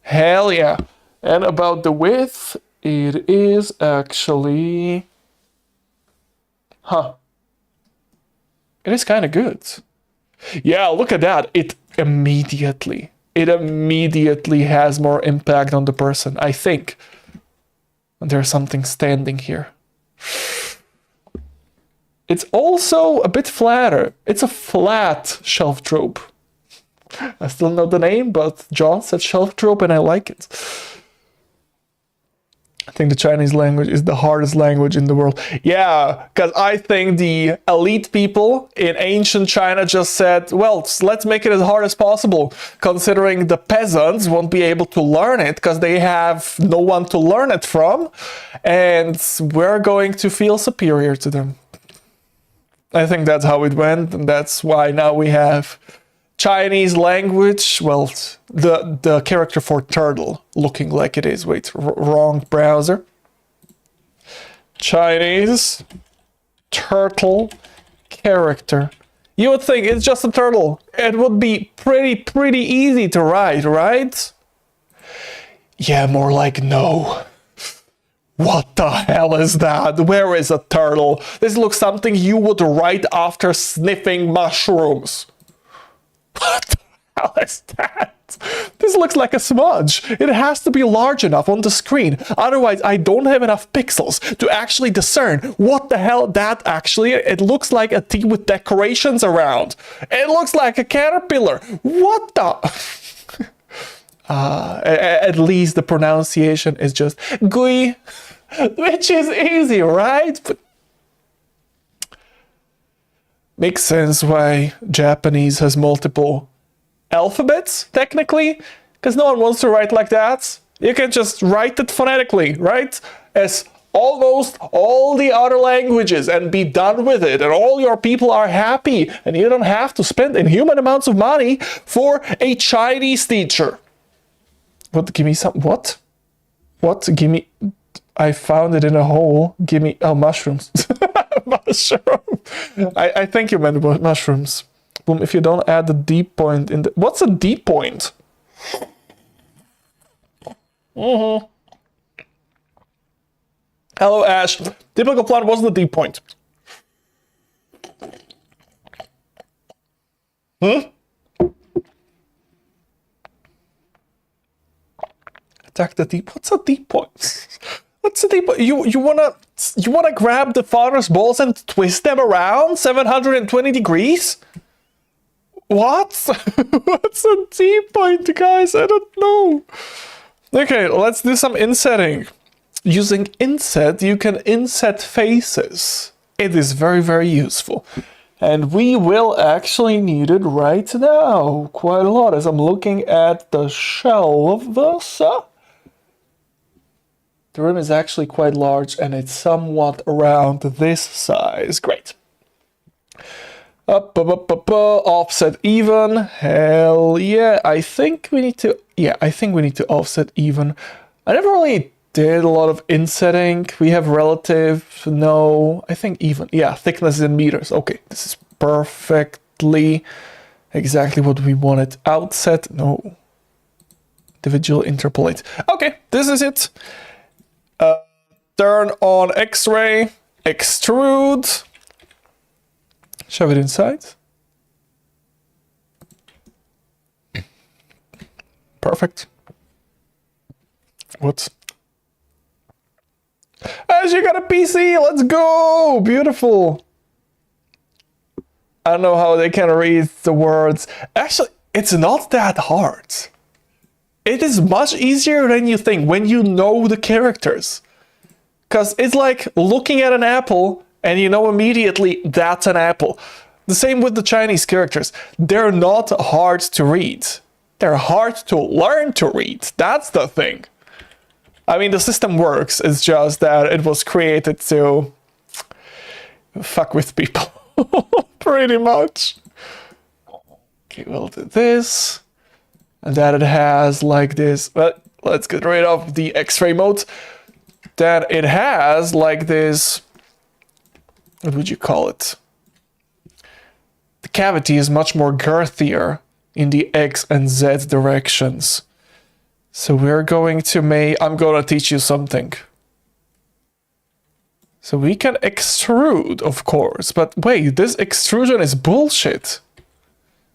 Hell yeah. And about the width, it is actually... Huh. It is kind of good. Yeah, look at that. It immediately has more impact on the person, I think. There's something standing here. It's also a bit flatter. It's a flat shelf trope. I still know the name, but John said shelf trope and I like it. I think the Chinese language is the hardest language in the world. Yeah, because I think the elite people in ancient China just said, well, let's make it as hard as possible, considering the peasants won't be able to learn it because they have no one to learn it from, and we're going to feel superior to them. I think that's how it went, and that's why now we have Chinese language, well, the character for turtle looking like it is. Wait, wrong browser. Chinese turtle character. You would think it's just a turtle. It would be pretty easy to write, right? Yeah, more like no. What the hell is that? Where is a turtle? This looks something you would write after sniffing mushrooms. What the hell is that? This looks like a smudge. It has to be large enough on the screen. Otherwise, I don't have enough pixels to actually discern what the hell that actually is. It looks like a tea with decorations around. It looks like a caterpillar. What the... at least the pronunciation is just gui, which is easy, right? But makes sense why Japanese has multiple alphabets, technically, because no one wants to write like that. You can just write it phonetically, right? As almost all the other languages and be done with it, and all your people are happy, and you don't have to spend inhuman amounts of money for a Chinese teacher. What? Give me some... What? What? Give me... I found it in a hole. Give me... Oh, mushrooms. Mushroom. I think you meant mushrooms. Boom, if you don't add the deep point in the... What's a deep point? Mm-hmm. Hello, Ash. Typical plan wasn't the deep point. Attack the deep. What's a deep point? What's a deep point? You wanna grab the father's balls and twist them around 720 degrees? What? What's a deep point, guys? I don't know. Okay, let's do some insetting. Using inset, you can inset faces. It is very, very useful. And we will actually need it right now. Quite a lot as I'm looking at the shelves. The room is actually quite large and it's somewhat around this size. Great. Up, offset even. Hell yeah. I think we need to offset even. I never really did a lot of insetting. We have relative, no, I think even. Yeah, thickness in meters. Okay, this is perfectly exactly what we wanted. Outset, no. Individual interpolate. Okay, this is it. Turn on X-ray, extrude. Shove it inside. Perfect. What? As you got a PC, let's go! Beautiful. I don't know how they can read the words. Actually, it's not that hard. It is much easier than you think when you know the characters. Because it's like looking at an apple and you know immediately that's an apple. The same with the Chinese characters. They're not hard to read. They're hard to learn to read. That's the thing. I mean, the system works. It's just that it was created to fuck with people. Pretty much. Okay, we'll do this. And then it has like this. But let's get rid of the X-ray mode. Then it has like this. What would you call it? The cavity is much more girthier in the X and Z directions. So we're going to make, I'm going to teach you something. So we can extrude, of course, but wait, this extrusion is bullshit.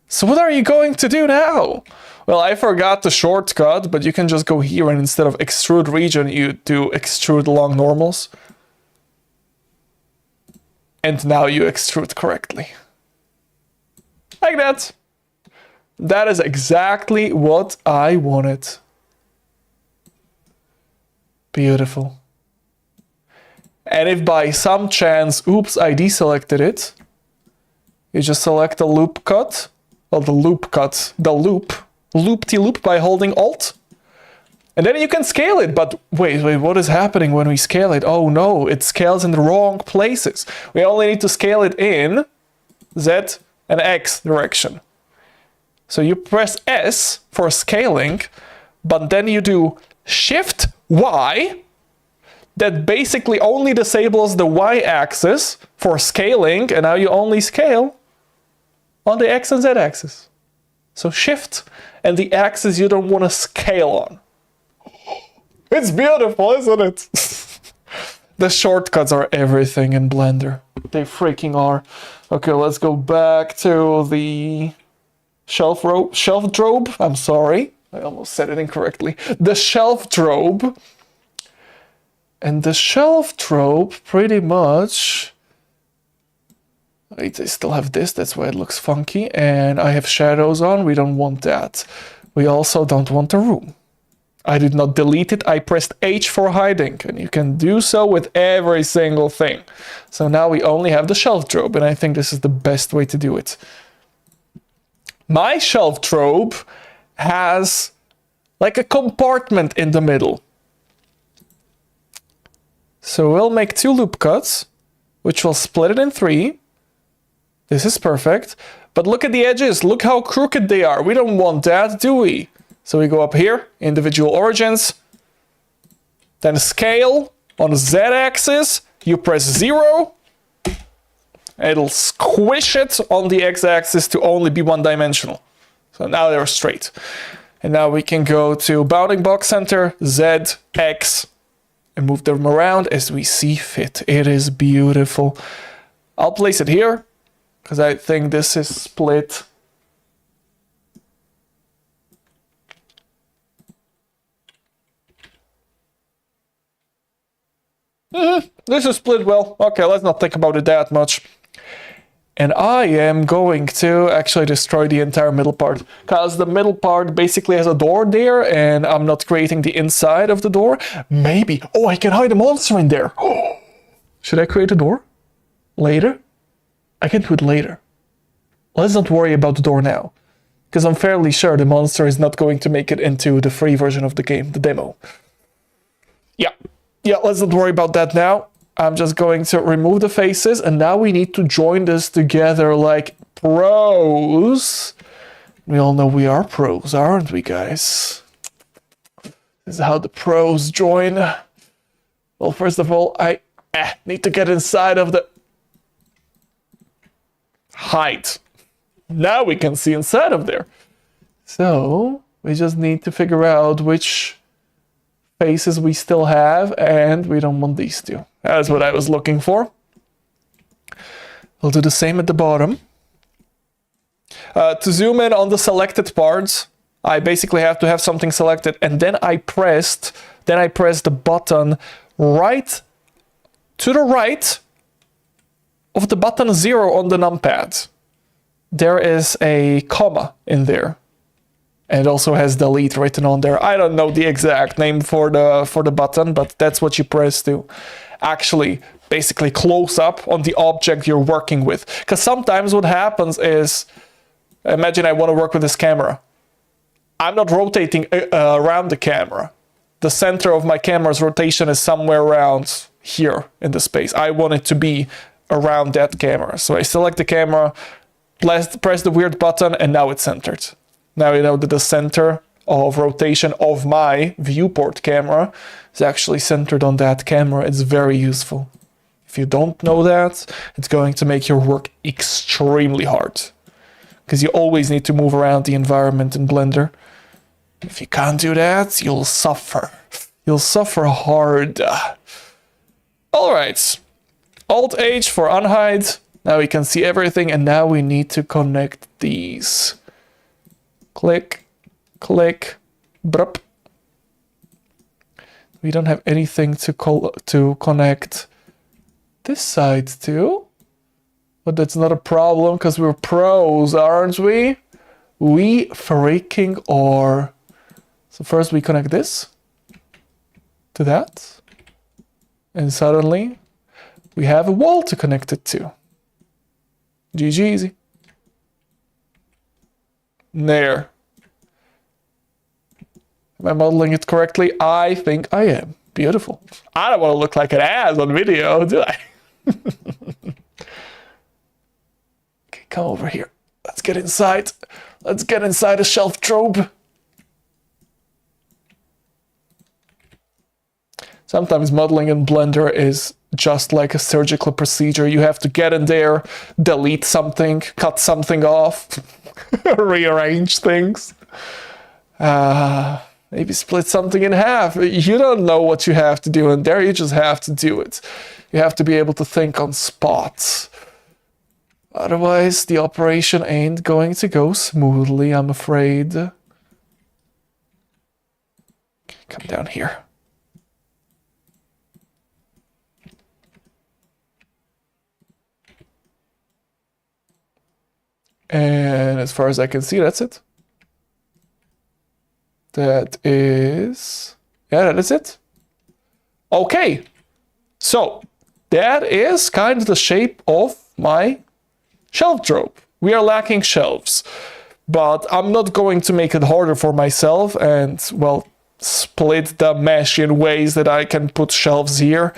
So what are you going to do now? Well, I forgot the shortcut, but you can just go here and instead of extrude region, you do extrude along normals. And now you extrude correctly. Like that. That is exactly what I wanted. Beautiful. And if by some chance, oops, I deselected it, you just select the loop cut, well, the loop cut, the loop-de-loop by holding Alt. And then you can scale it, but wait, what is happening when we scale it? Oh no, it scales in the wrong places. We only need to scale it in Z and X direction. So you press S for scaling, but then you do Shift Y. That basically only disables the Y-axis for scaling, and now you only scale on the X and Z axis. So Shift and the axis you don't want to scale on. It's beautiful, isn't it? The shortcuts are everything in Blender. They freaking are. Okay, let's go back to the shelf drobe. I'm sorry, I almost said it incorrectly. The shelf drobe. And the shelf drobe pretty much... Wait, I still have this, that's why it looks funky. And I have shadows on, we don't want that. We also don't want the room. I did not delete it, I pressed H for hiding. And you can do so with every single thing. So now we only have the shelf drobe, and I think this is the best way to do it. My shelf drobe has like a compartment in the middle. So we'll make 2 loop cuts, which will split it in 3. This is perfect. But look at the edges. Look how crooked they are. We don't want that, do we? So we go up here, individual origins. Then scale on the Z-axis. You press 0. It'll squish it on the x-axis to only be one-dimensional. So now they're straight. And now we can go to bounding box center, Z, X, and move them around as we see fit. It is beautiful. I'll place it here, because I think this is split. This is split well. Okay, let's not think about it that much. And I am going to actually destroy the entire middle part, because the middle part basically has a door there, and I'm not creating the inside of the door. Maybe. Oh, I can hide a monster in there. Should I create a door? Later? I can do it later. Let's not worry about the door now, because I'm fairly sure the monster is not going to make it into the free version of the game, the demo. Yeah, let's not worry about that now. I'm just going to remove the faces, and now we need to join this together like pros. We all know we are pros, aren't we, guys? This is how the pros join. Well, first of all, I need to get inside of the height. Now we can see inside of there. So we just need to figure out which faces we still have, and we don't want these two. That's what I was looking for. I'll do the same at the bottom. To zoom in on the selected parts, I basically have to have something selected, and then I press the button right to the right of the button 0 on the numpad. There is a comma in there. And it also has delete written on there. I don't know the exact name for the button, but that's what you press to actually basically close up on the object you're working with. Because sometimes what happens is, imagine I want to work with this camera. I'm not rotating around the camera. The center of my camera's rotation is somewhere around here in the space. I want it to be around that camera. So I select the camera, press the weird button, and now it's centered. Now you know that the center of rotation of my viewport camera is actually centered on that camera. It's very useful. If you don't know that, it's going to make your work extremely hard, because you always need to move around the environment in Blender. If you can't do that, you'll suffer. You'll suffer hard. All right. Alt-H for unhide. Now we can see everything, and now we need to connect these. Click, click, brup. We don't have anything to connect this side to, but that's not a problem because we're pros, aren't we? We freaking are. So first we connect this to that, and suddenly we have a wall to connect it to. GG easy. There. Am I modeling it correctly? I think I am. Beautiful. I don't want to look like an ass on video, do I? Okay, come over here. Let's get inside. Let's get inside a shelf drobe. Sometimes modeling in Blender is just like a surgical procedure. You have to get in there, delete something, cut something off, rearrange things. Maybe split something in half. You don't know what you have to do in there. You just have to do it. You have to be able to think on spots. Otherwise, the operation ain't going to go smoothly, I'm afraid. Come down here. And as far as I can see, that's it. That is it. Okay, so that is kind of the shape of my shelf drobe. We are lacking shelves, but I'm not going to make it harder for myself and, well, split the mesh in ways that I can put shelves here.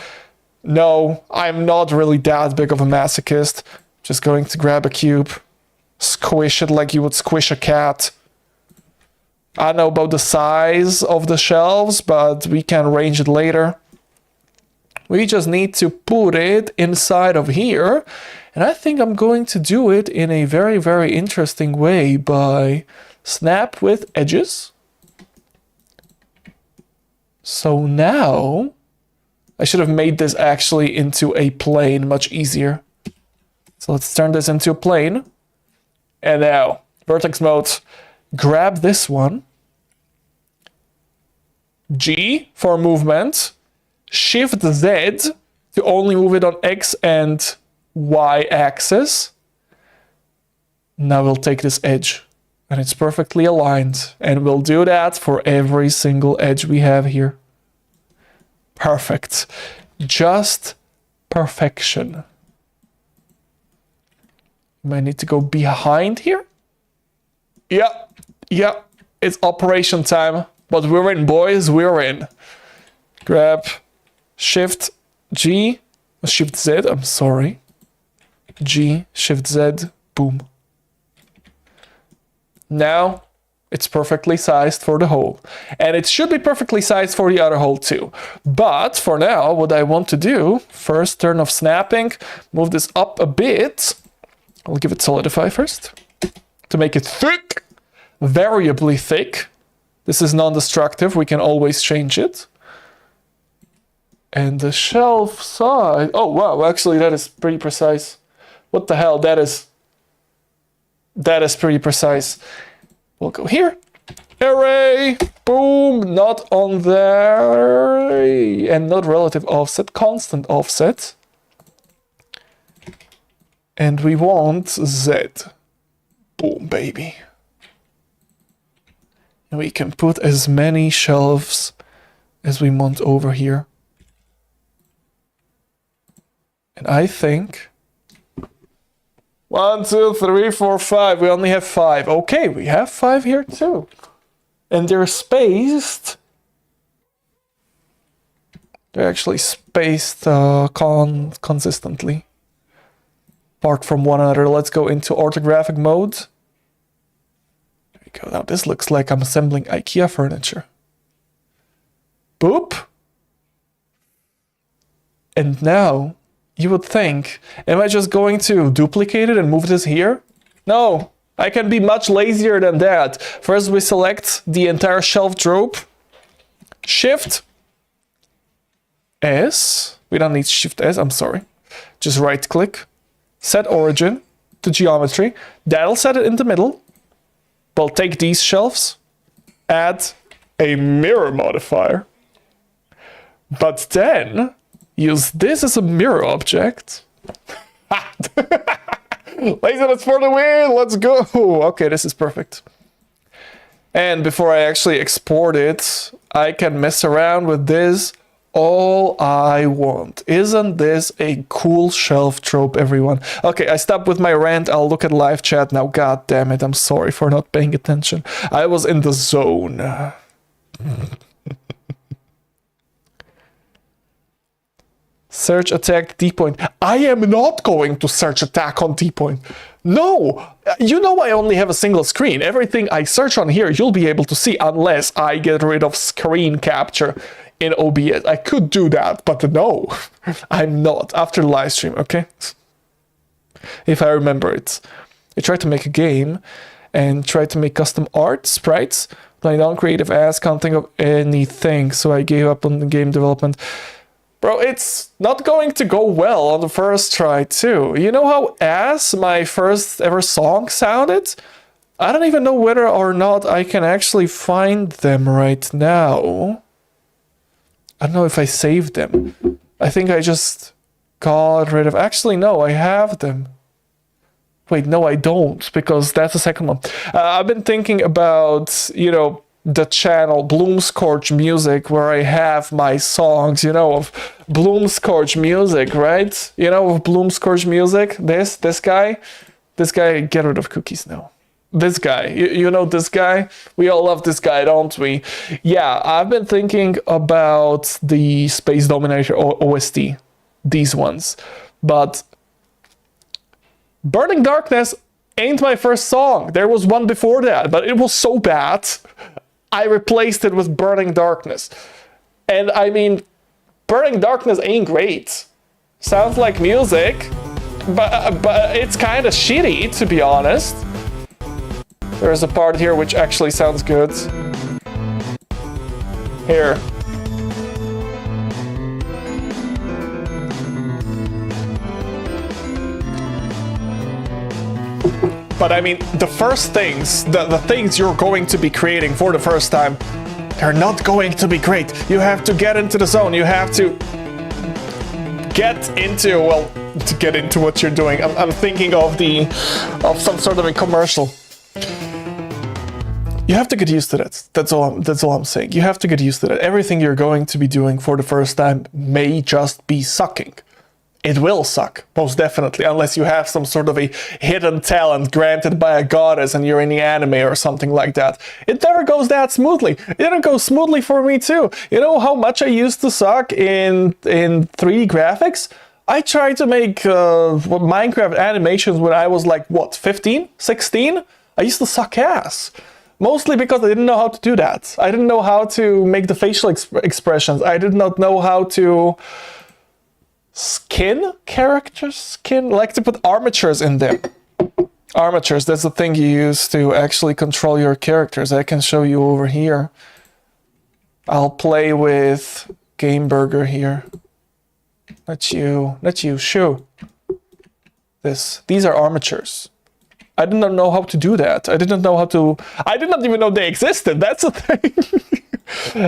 No, I'm not really that big of a masochist. Just going to grab a cube, squish it like you would squish a cat. I don't know about the size of the shelves, but we can arrange it later. We just need to put it inside of here. And I think I'm going to do it in a very, very interesting way by snap with edges. So now I should have made this actually into a plane much easier. So let's turn this into a plane. And now vertex mode, grab this one. G for movement. Shift Z to only move it on X and Y axis. Now we'll take this edge and it's perfectly aligned, and we'll do that for every single edge we have here. Perfect. Just perfection. Might need to go behind here. Yeah, it's operation time, but we're in, boys, we're in. Grab Shift G, Shift Z, I'm sorry. G, Shift Z, boom. Now it's perfectly sized for the hole. And it should be perfectly sized for the other hole too. But for now, what I want to do, first turn off snapping, move this up a bit. I'll give it solidify first to make it thick, variably thick. This is non-destructive, we can always change it. And the shelf size, oh wow, actually that is pretty precise. What the hell, that is pretty precise. We'll go here. Hooray! Boom! Not on there. And not relative offset, constant offset. And we want Z. Boom, baby. And we can put as many shelves as we want over here. And I think 1, 2, 3, 4, 5. We only have 5. Okay, we have 5 here too. And they're spaced. They're actually spaced consistently. Apart from one another. Let's go into orthographic mode. There we go. Now this looks like I'm assembling IKEA furniture. Boop. And now you would think, am I just going to duplicate it and move this here? No, I can be much lazier than that. First we select the entire shelf drop. Shift S. We don't need Shift S, I'm sorry. Just right click. Set origin to geometry. That'll set it in the middle. We'll take these shelves. Add a mirror modifier. But then use this as a mirror object. Laziness for the win, let's go. Okay, this is perfect. And before I actually export it, I can mess around with this all I want. Isn't this a cool shelf trope, everyone? Okay, I stopped with my rant. I'll look at live chat now. God damn it, I'm sorry for not paying attention. I was in the zone. Search attack D-point. I am not going to search attack on D-point. No, you know I only have a single screen. Everything I search on here, you'll be able to see unless I get rid of screen capture in OBS. I could do that, but no, I'm not. After the live stream, okay? If I remember it. I tried to make a game and tried to make custom art, sprites, but I don't creative ass, can't think of anything, so I gave up on the game development. Bro, it's not going to go well on the first try too. You know how ass my first ever song sounded? I don't even know whether or not I can actually find them right now. I don't know if I saved them. I think I just got rid of... Actually, no, I have them. Wait, no, I don't, because that's the second one. I've been thinking about, you know, the channel Bloomscorch Music, where I have my songs, you know, of Bloomscorch Music, right? You know, of Bloomscorch Music, this guy, get rid of cookies now. This guy, you know this guy? We all love this guy, don't we? Yeah, I've been thinking about the Space Dominator OST, these ones, but Burning Darkness ain't my first song. There was one before that, but it was so bad, I replaced it with Burning Darkness. And I mean, Burning Darkness ain't great. Sounds like music, but it's kind of shitty, to be honest. There's a part here which actually sounds good. Here. But I mean, the first things, the things you're going to be creating for the first time, they're not going to be great. You have to get into the zone. You have to get into, well, to get into what you're doing. I'm thinking of some sort of a commercial. You have to get used to that. That's all I'm saying. You have to get used to that. Everything you're going to be doing for the first time may just be sucking. It will suck, most definitely, unless you have some sort of a hidden talent granted by a goddess and you're in the anime or something like that. It never goes that smoothly. It didn't go smoothly for me too. You know how much I used to suck in 3D graphics? I tried to make Minecraft animations when I was like, what, 15, 16? I used to suck ass. Mostly because I didn't know how to do that. I didn't know how to make the facial expressions. I did not know how to skin characters, like to put armatures in there. Armatures, that's the thing you use to actually control your characters. I can show you over here. I'll play with Game Burger here. Not you, shoo. These are armatures. I did not know how to do that. I did not even know they existed. That's the thing.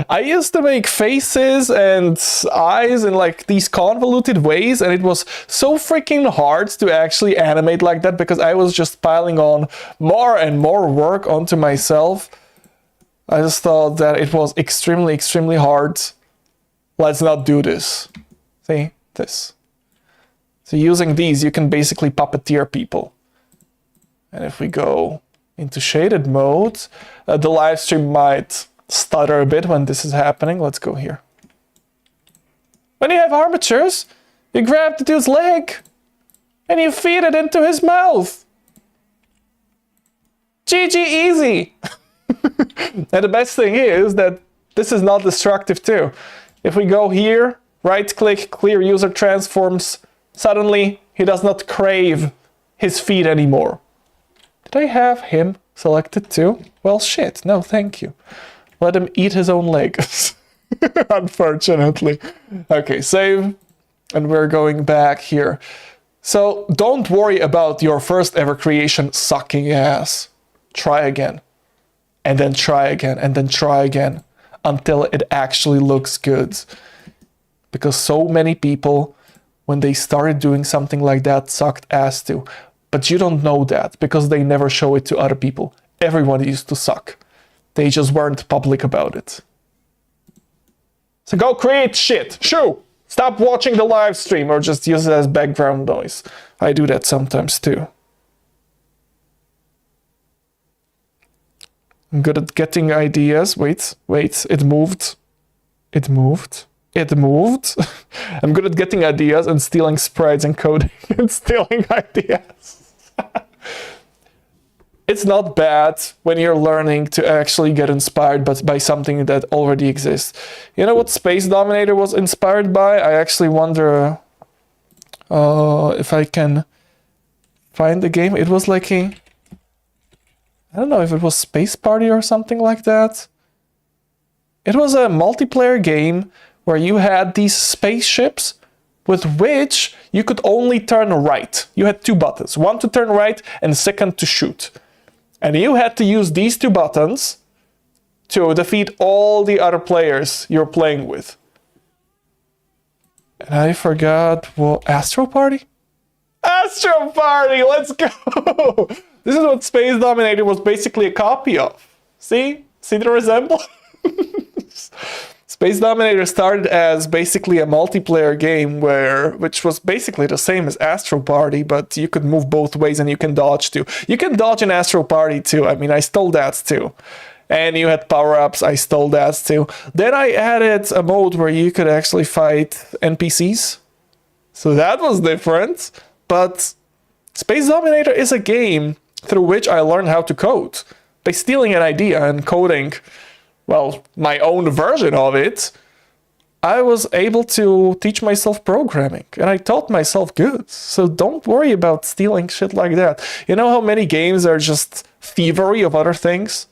I used to make faces and eyes in like these convoluted ways, and it was so freaking hard to actually animate like that because I was just piling on more and more work onto myself. I just thought that it was extremely, extremely hard. Let's not do this. See? This. So using these, you can basically puppeteer people. And if we go into shaded mode, the live stream might stutter a bit when this is happening. Let's go here. When you have armatures, you grab the dude's leg and you feed it into his mouth. GG easy. And the best thing is that this is not destructive too. If we go here, right click, clear user transforms, suddenly he does not crave his feed anymore. Did I have him selected too? Well, shit, no thank you. Let him eat his own leg. Unfortunately. Okay, save. And we're going back here. So don't worry about your first ever creation sucking ass. Try again. And then try again. And then try again. Until it actually looks good. Because so many people, when they started doing something like that, sucked ass too. But you don't know that because they never show it to other people. Everyone used to suck. They just weren't public about it. So go create shit. Shoo! Stop watching the live stream or just use it as background noise. I do that sometimes too. I'm good at getting ideas. Wait, it moved. It moved. I'm good at getting ideas and stealing sprites and coding and stealing ideas. It's not bad when you're learning to actually get inspired by something that already exists. You know what Space Dominator was inspired by? I actually wonder if I can find the game. It was like I don't know if it was Space Party or something like that. It was a multiplayer game where you had these spaceships with which you could only turn right. You had two buttons, one to turn right and second to shoot. And you had to use these two buttons to defeat all the other players you're playing with. And I forgot what... Astro Party? Astro Party! Let's go! This is what Space Dominator was basically a copy of. See? See the resemblance? Space Dominator started as basically a multiplayer game which was basically the same as Astro Party, but you could move both ways and you can dodge too. You can dodge in Astro Party too. I mean, I stole that too. And you had power-ups, I stole that too. Then I added a mode where you could actually fight NPCs. So that was different. But Space Dominator is a game through which I learned how to code. By stealing an idea and coding, well, my own version of it, I was able to teach myself programming, and I taught myself good. So don't worry about stealing shit like that. You know how many games are just thievery of other things?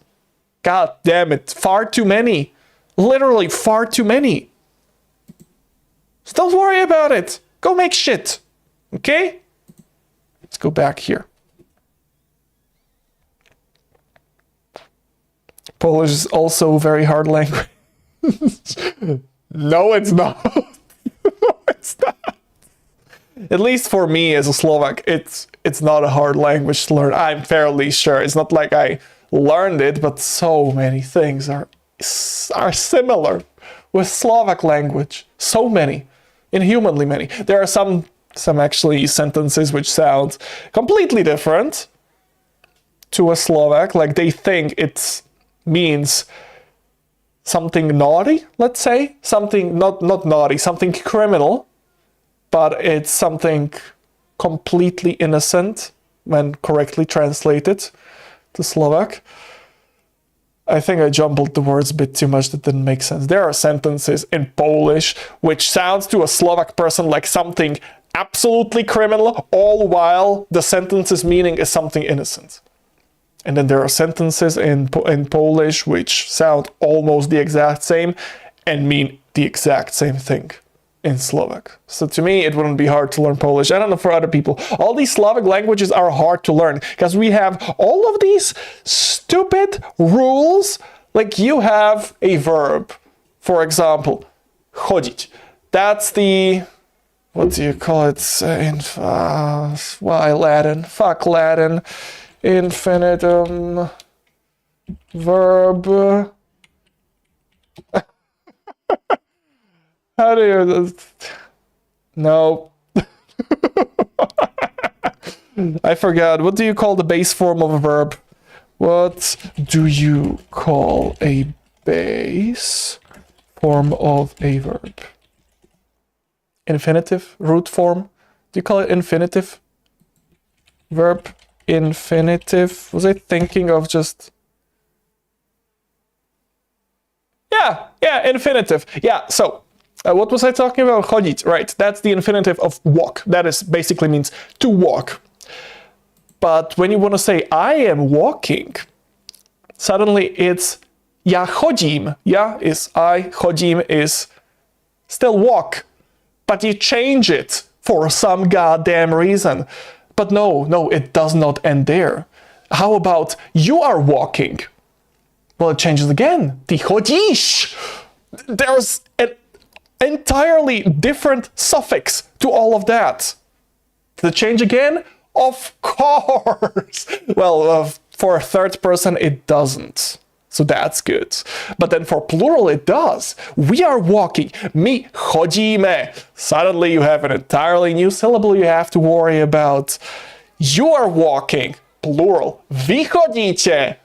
God damn it, far too many. Literally far too many. So don't worry about it. Go make shit. Okay? Let's go back here. Polish is also a very hard language. No, it's not. No, it's not. At least for me as a Slovak, it's not a hard language to learn. I'm fairly sure. It's not like I learned it, but so many things are similar with Slovak language. So many. Inhumanly many. There are some actually sentences which sound completely different to a Slovak. Like they think it means something naughty, let's say. Something not naughty, something criminal. But it's something completely innocent when correctly translated to Slovak. I think I jumbled the words a bit too much. That didn't make sense. There are sentences in Polish which sounds to a Slovak person like something absolutely criminal, all while the sentence's meaning is something innocent. And then there are sentences in Polish which sound almost the exact same and mean the exact same thing in Slovak. So to me, it wouldn't be hard to learn Polish. I don't know for other people. All these Slavic languages are hard to learn because we have all of these stupid rules. Like you have a verb, for example, chodzić. That's the, what do you call it in, why Latin? Fuck Latin. Infinitum verb. How do you... No. I forgot. What do you call the base form of a verb? What do you call a base form of a verb? Infinitive? Root form? Do you call it infinitive? Verb? Infinitive? Was I thinking of just... Yeah, infinitive. Yeah, so... what was I talking about? Chodzić, right? That's the infinitive of walk. That is basically means to walk. But when you want to say I am walking, suddenly it's ja chodzim. Ja is I, chodzim is still walk. But you change it for some goddamn reason. But no, it does not end there. How about you are walking? Well, it changes again. Ty chodzisz. There's an entirely different suffix to all of that. Did it change again? Of course! Well, for a third person, it doesn't. So that's good. But then for plural, it does. We are walking. My chodzimy. Suddenly you have an entirely new syllable you have to worry about. You are walking. Plural. Vy chodzicie.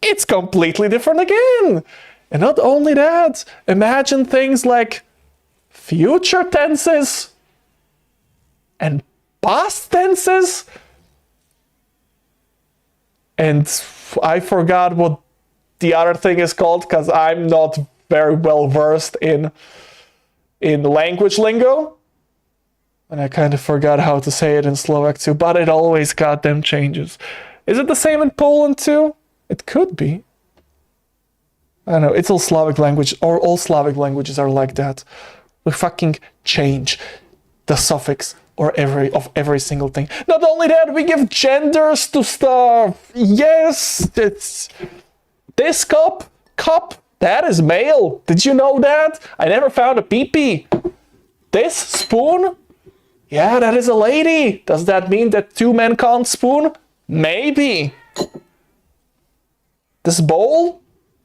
It's completely different again. And not only that, imagine things like future tenses and past tenses. And I forgot what the other thing is called because I'm not very well versed in language lingo. And I kind of forgot how to say it in Slovak too, but it always goddamn changes. Is it the same in Poland too? It could be. I don't know, it's all Slavic language, or all Slavic languages are like that. We fucking change the suffix of every single thing. Not only that, we give genders to stuff. Yes, it's this cup, that is male. Did you know that? I never found a pee-pee. This spoon? Yeah, that is a lady. Does that mean that two men can't spoon? Maybe. This bowl?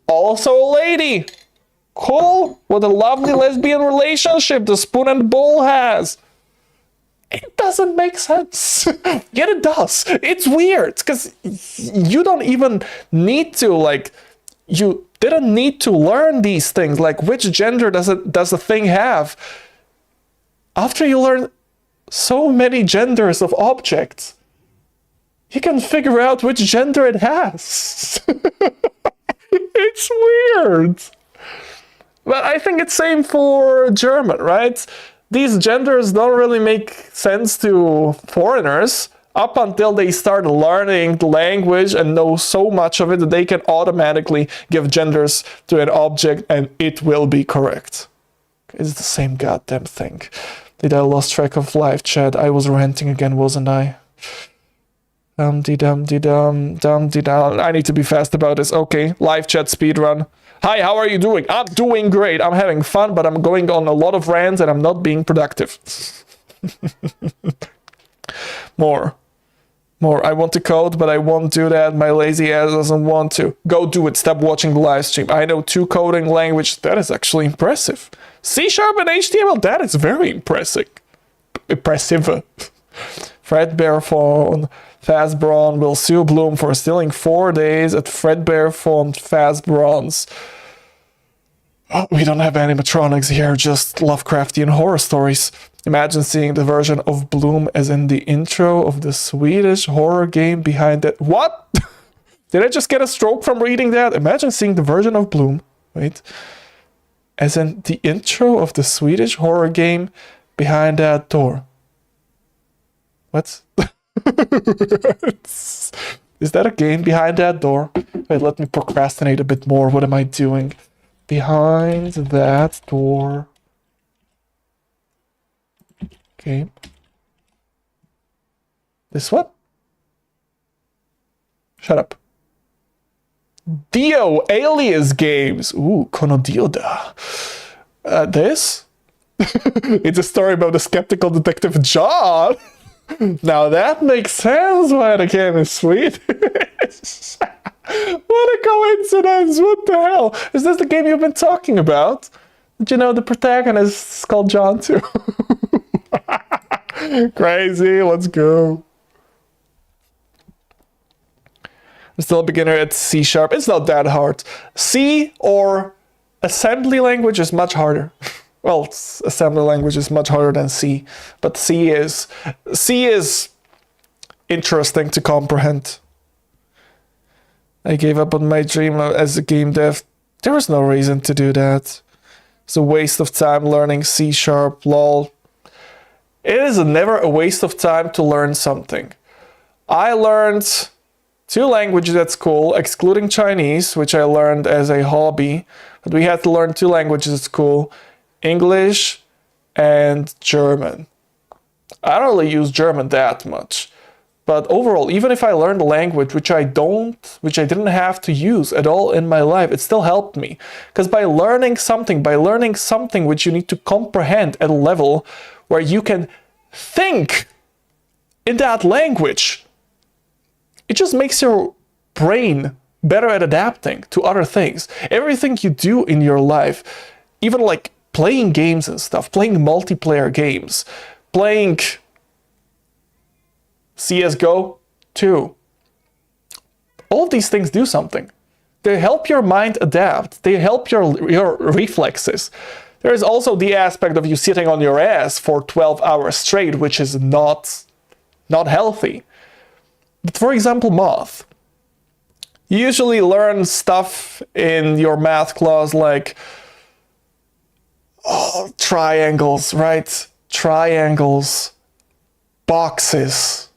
Also a lady. Cool. What a lovely lesbian relationship the spoon and bowl has. It doesn't make sense. Yet it does. It's weird because you don't even need to, like, you didn't need to learn these things. Like, which gender does the thing have? After you learn so many genders of objects, you can figure out which gender it has. It's weird. But I think it's same for German, right? These genders don't really make sense to foreigners up until they start learning the language and know so much of it that they can automatically give genders to an object and it will be correct. It's the same goddamn thing. Did I lost track of live chat? I was ranting again, wasn't I? Dum-de-dum-de-dum. I need to be fast about this. Okay, live chat speedrun. Hi, how are you doing? I'm doing great. I'm having fun, but I'm going on a lot of rants and I'm not being productive. More. I want to code, but I won't do that. My lazy ass doesn't want to. Go do it. Stop watching the live stream. I know 2 coding language. That is actually impressive. C# and HTML. That is very impressive. Fredbear phone. Fast Brawn will sue Bloom for stealing 4 days at Fredbear phone Fast Bronze. Oh, we don't have animatronics here, just Lovecraftian horror stories. Imagine seeing the version of Bloom as in the intro of the Swedish horror game behind it. What? Did I just get a stroke from reading that? Imagine seeing the version of Bloom, wait, as in the intro of the Swedish horror game behind that door. What? Is that a game behind that door? Wait, let me procrastinate a bit more. What am I doing? Behind that door. Okay. This one? Shut up. Dio Alias Games. Ooh, Konodioda. This? It's a story about the skeptical detective John. Now that makes sense why the game is sweet. What a coincidence! What the hell? Is this the game you've been talking about? Did you know the protagonist is called John too? Crazy, let's go. I'm still a beginner at C#. It's not that hard. C or assembly language is much harder. Well, assembly language is much harder than C, but C is interesting to comprehend. I gave up on my dream as a game dev. There was no reason to do that. It's a waste of time learning C#, lol. It is never a waste of time to learn something. I learned 2 languages at school, excluding Chinese, which I learned as a hobby, but we had to learn 2 languages at school. English and German. I don't really use German that much, but overall, even if I learned a language which I didn't have to use at all in my life, it still helped me. Because by learning something which you need to comprehend at a level where you can think in that language, it just makes your brain better at adapting to other things. Everything you do in your life, even like playing games and stuff, playing multiplayer games, playing CSGO 2. All of these things do something. They help your mind adapt. They help your reflexes. There is also the aspect of you sitting on your ass for 12 hours straight, which is not healthy. But for example, math. You usually learn stuff in your math class like triangles, right? Triangles, boxes,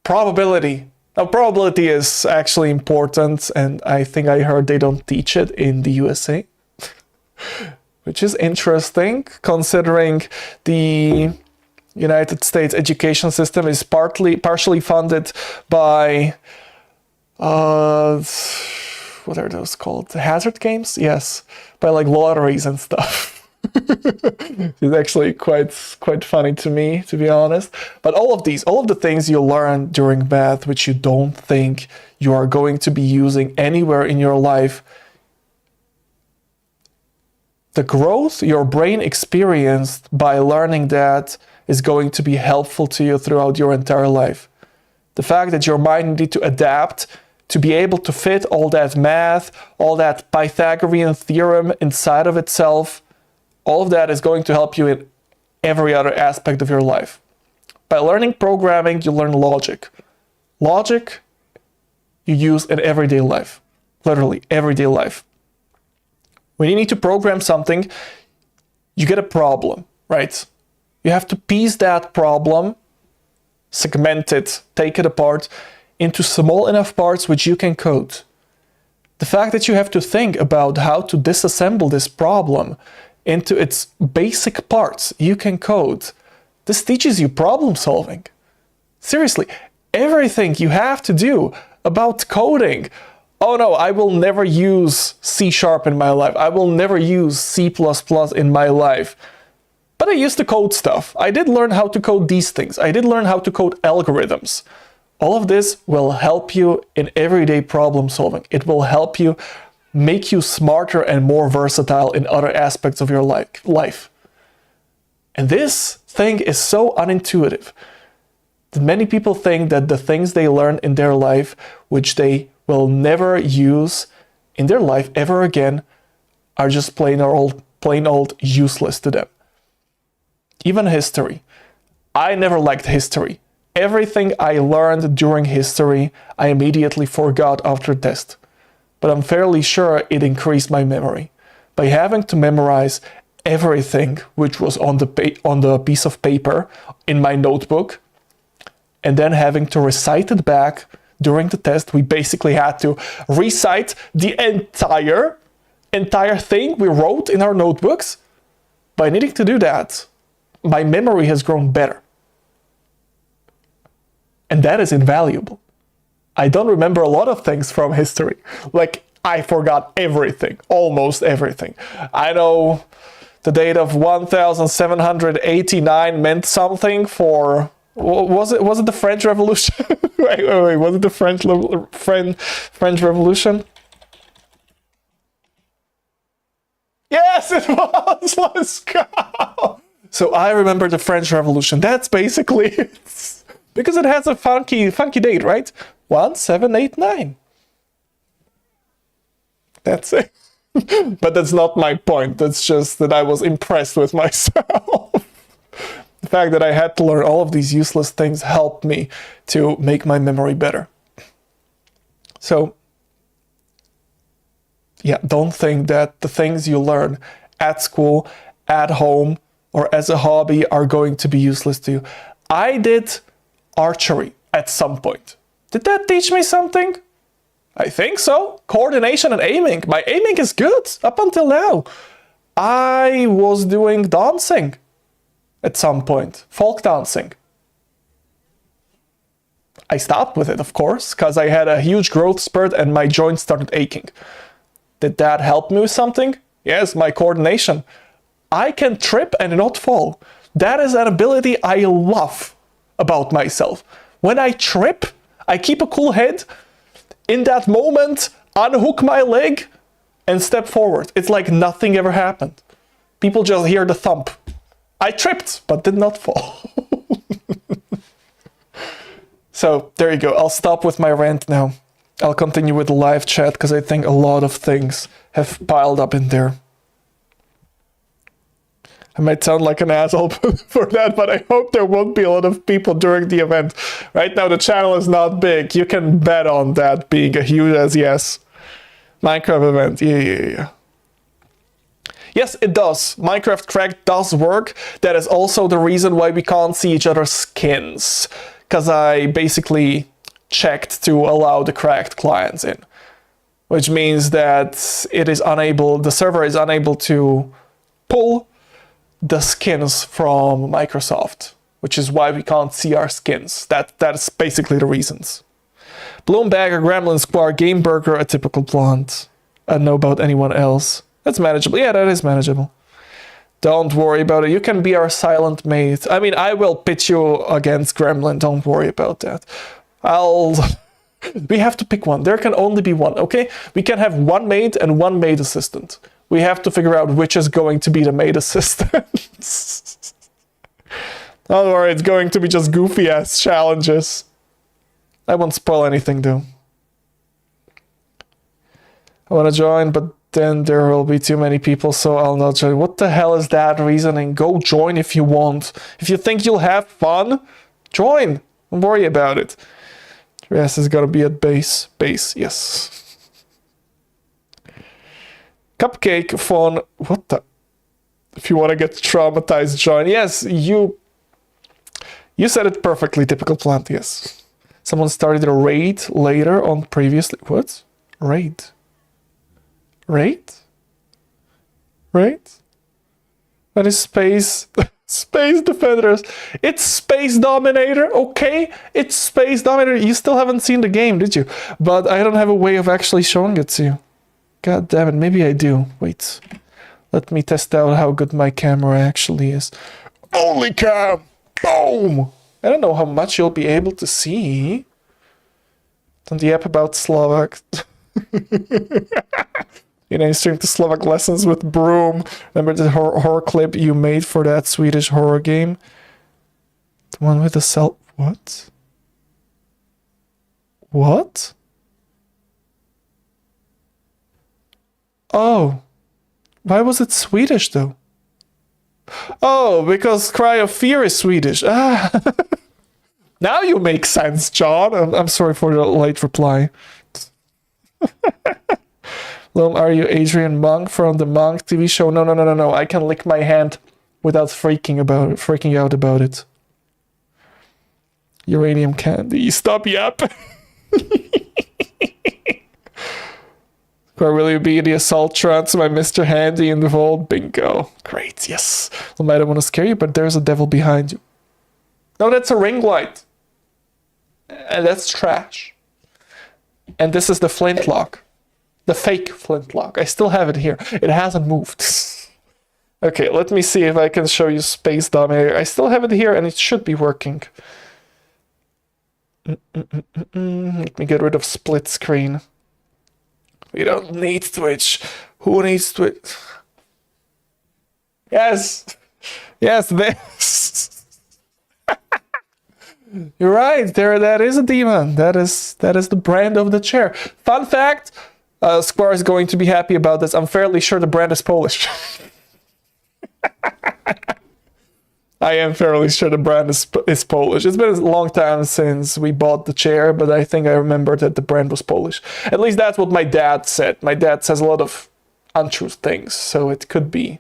probability. Now, probability is actually important, and I think I heard they don't teach it in the USA, which is interesting, considering the United States education system is partially funded by what are those called? Hazard games? Yes, by like lotteries and stuff. It's actually quite funny to me, to be honest. But all of the things you learn during math, which you don't think you are going to be using anywhere in your life, the growth your brain experienced by learning that is going to be helpful to you throughout your entire life. The fact that your mind needed to adapt to be able to fit all that math, all that Pythagorean theorem inside of itself, all of that is going to help you in every other aspect of your life. By learning programming, you learn logic. Logic you use in everyday life, literally everyday life. When you need to program something, you get a problem, right? You have to piece that problem, segment it, take it apart into small enough parts which you can code. The fact that you have to think about how to disassemble this problem into its basic parts you can code, this teaches you problem solving. Seriously, everything you have to do about coding. Oh no, I will never use C# in my life. I will never use C++ in my life. But I used to code stuff. I did learn how to code these things. I did learn how to code algorithms. All of this will help you in everyday problem solving. It will help you make you smarter and more versatile in other aspects of your life. And this thing is so unintuitive that many people think that the things they learn in their life, which they will never use in their life ever again, are just plain old useless to them. Even history. I never liked history. Everything I learned during history, I immediately forgot after test. But I'm fairly sure it increased my memory. By having to memorize everything which was on the piece of paper in my notebook, and then having to recite it back during the test, we basically had to recite the entire thing we wrote in our notebooks. By needing to do that, my memory has grown better. And that is invaluable. I don't remember a lot of things from history. Like, I forgot everything, almost everything. I know the date of 1789 meant something for, was it the French Revolution? wait, was it the French Revolution? Yes, it was! Let's go! So I remember the French Revolution. That's basically it. Because it has a funky date, right? 1789. That's it. But that's not my point. That's just that I was impressed with myself. The fact that I had to learn all of these useless things helped me to make my memory better. So, yeah, don't think that the things you learn at school, at home, or as a hobby are going to be useless to you. I did archery at some point. Did that teach me something? I think so. Coordination and aiming. My aiming is good up until now. I was doing dancing at some point, folk dancing. I stopped with it, of course, because I had a huge growth spurt and my joints started aching. Did that help me with something? Yes, my coordination. I can trip and not fall. That is an ability I love about myself. When I trip, I keep a cool head. In that moment, unhook my leg and step forward. It's like nothing ever happened. People just hear the thump. I tripped, but did not fall. So there you go. I'll stop with my rant now. I'll continue with the live chat because I think a lot of things have piled up in there. I might sound like an asshole for that, but I hope there won't be a lot of people during the event. Right now the channel is not big. You can bet on that being a huge as yes. Minecraft event, yeah. Yes, it does. Minecraft Cracked does work. That is also the reason why we can't see each other's skins. Because I basically checked to allow the Cracked clients in. Which means that it is unable, the server is unable to pull the skins from Microsoft, which is why we can't see our skins. That's basically the reasons. Bloombagger, Gremlin Square, Game Burger, a typical plant. I don't know about anyone else. That's manageable. Yeah, that is manageable. Don't worry about it. You can be our silent mate. I mean, I will pitch you against Gremlin. Don't worry about that. We have to pick one. There can only be one, okay? We can have one maid and one maid assistant. We have to figure out which is going to be the maid assistant. Don't worry, it's going to be just goofy-ass challenges. I won't spoil anything, though. I want to join, but then there will be too many people, so I'll not join. What the hell is that reasoning? Go join if you want. If you think you'll have fun, join. Don't worry about it. Yes, it's got to be at base. Base, yes. Cupcake phone. What the? If you want to get traumatized, join. Yes, you said it perfectly. Typical plant. Yes. Someone started a raid later on previously. What? Raid? Raid? Raid? That is space. Space Defenders. It's Space Dominator, okay? It's Space Dominator. You still haven't seen the game, did you? But I don't have a way of actually showing it to you. God damn it, maybe I do. Wait. Let me test out how good my camera actually is. Only cam! Boom! I don't know how much you'll be able to see. On the app about Slovak. You know, you stream to Slovak lessons with Broom. Remember the horror clip you made for that Swedish horror game? The one with the cell... What? What? Oh. Why was it Swedish, though? Oh, because Cry of Fear is Swedish. Ah. Now you make sense, John. I'm sorry for the late reply. Lom, are you Adrian Monk from the Monk TV show? No. I can lick my hand without freaking out about it. Uranium candy. Stop, yap. Where will you be? The assault trance, my Mr. Handy in the vault? Bingo. Great, yes. Lom, I don't want to scare you, but there's a devil behind you. No, that's a ring light. And that's trash. And this is the flintlock. The fake flintlock. I still have it here. It hasn't moved. Okay, let me see if I can show you Space Dominator. I still have it here and it should be working. Let me get rid of split screen. We don't need Twitch. Who needs Twitch? Yes. Yes, this. You're right. That is a demon. That is the brand of the chair. Fun fact. Square is going to be happy about this. I'm fairly sure the brand is Polish. I am fairly sure the brand is Polish. It's been a long time since we bought the chair, but I think I remember that the brand was Polish. At least that's what my dad said. My dad says a lot of untrue things, so it could be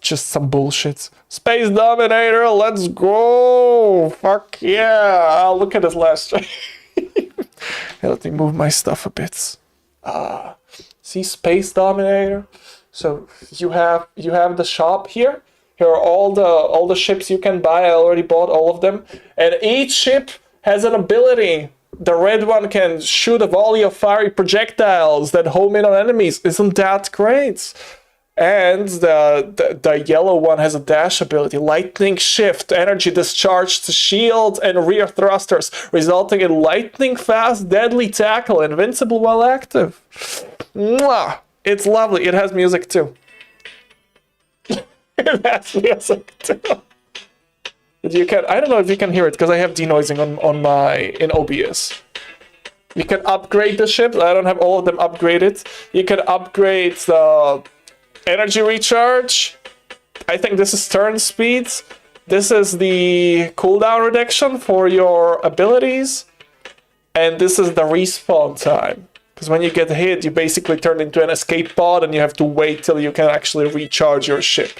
just some bullshit. Space Dominator, let's go! Fuck yeah! Oh, look at this last stream. Yeah, let me move my stuff a bit. See, Space Dominator. So you have the shop here. Here are all the ships you can buy. I already bought all of them, and each ship has an ability. The red one can shoot a volley of fiery projectiles that home in on enemies. Isn't that great? And the yellow one has a dash ability, lightning shift, energy discharge to shield and rear thrusters, resulting in lightning fast, deadly tackle, invincible while active. Mwah! It's lovely. It has music too. It has music too. I don't know if you can hear it because I have denoising in OBS. You can upgrade the ships. I don't have all of them upgraded. You can upgrade the energy recharge. I think this is turn speeds. This is the cooldown reduction for your abilities. And this is the respawn time. Because when you get hit, you basically turn into an escape pod and you have to wait till you can actually recharge your ship.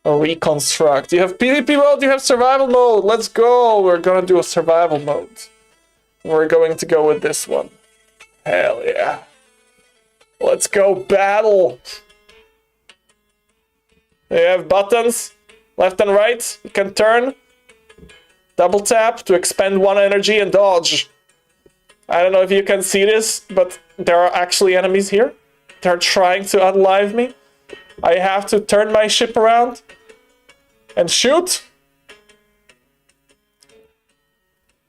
Or reconstruct. You have PvP mode, you have survival mode. Let's go. We're gonna do a survival mode. We're going to go with this one. Hell yeah. Let's go battle. You have buttons, left and right. You can turn, double tap to expend one energy and dodge. I don't know if you can see this, but there are actually enemies here. They're trying to unlive me. I have to turn my ship around and shoot.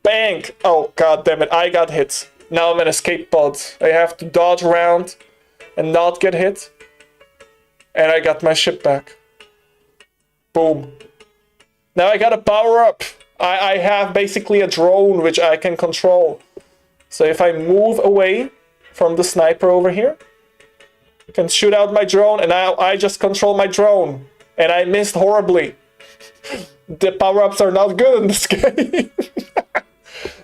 Bang! Oh, god damn it, I got hit. Now I'm an escape pod. I have to dodge around and not get hit. And I got my ship back. Boom. Now I got a power up. I have basically a drone which I can control. So if I move away from the sniper over here, I can shoot out my drone, and now I just control my drone. And I missed horribly. The power-ups are not good in this game.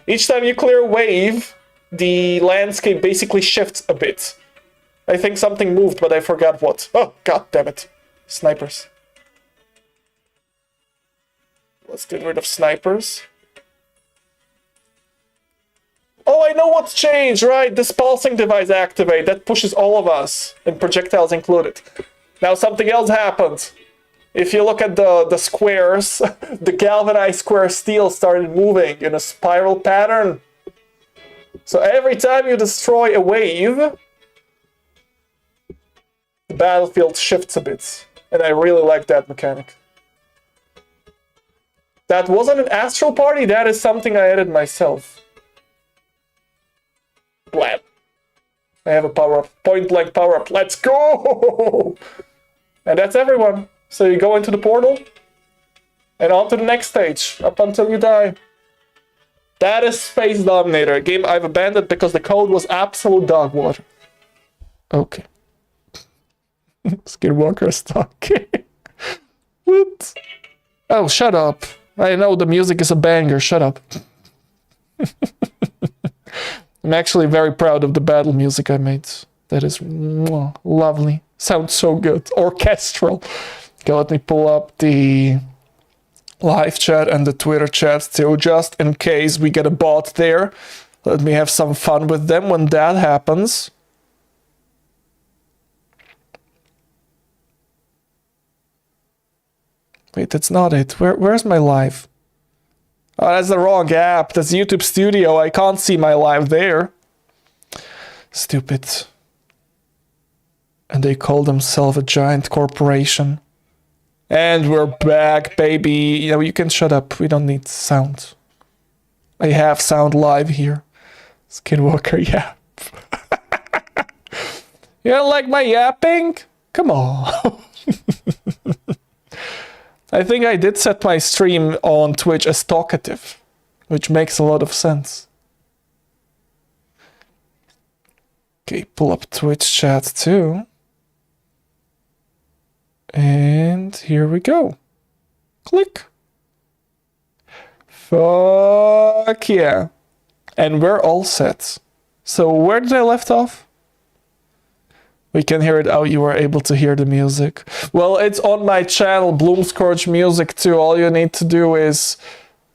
Each time you clear a wave, the landscape basically shifts a bit. I think something moved, but I forgot what. Oh, god damn it. Snipers. Let's get rid of snipers. Oh, I know what's changed, right? This pulsing device activate. That pushes all of us, and projectiles included. Now something else happened. If you look at the squares, the galvanized square steel started moving in a spiral pattern. So every time you destroy a wave, the battlefield shifts a bit. And I really like that mechanic. That wasn't an Astral Party, that is something I added myself. Blam. I have a power-up. Point-blank power-up. Let's go! And that's everyone. So you go into the portal, and on to the next stage, up until you die. That is Space Dominator, a game I've abandoned because the code was absolute dog water. Okay. Skinwalker's talking. What? Oh, shut up. I know the music is a banger, shut up. I'm actually very proud of the battle music I made. That is lovely. Sounds so good. Orchestral. Okay, let me pull up the live chat and the Twitter chat too, just in case we get a bot there. Let me have some fun with them when that happens. Wait, that's not it. Where's my live? Oh, that's the wrong app. That's YouTube Studio. I can't see my live there. Stupid. And they call themselves a giant corporation. And we're back, baby. You know, you can shut up. We don't need sound. I have sound live here. Skinwalker yap. You don't like my yapping? Come on. I think I did set my stream on Twitch as talkative, which makes a lot of sense. Okay, pull up Twitch chat too. And here we go. Click. Fuck yeah. And we're all set. So where did I left off? We can hear it out. You were able to hear the music. Well, it's on my channel, Bloomscorch Music too. All you need to do is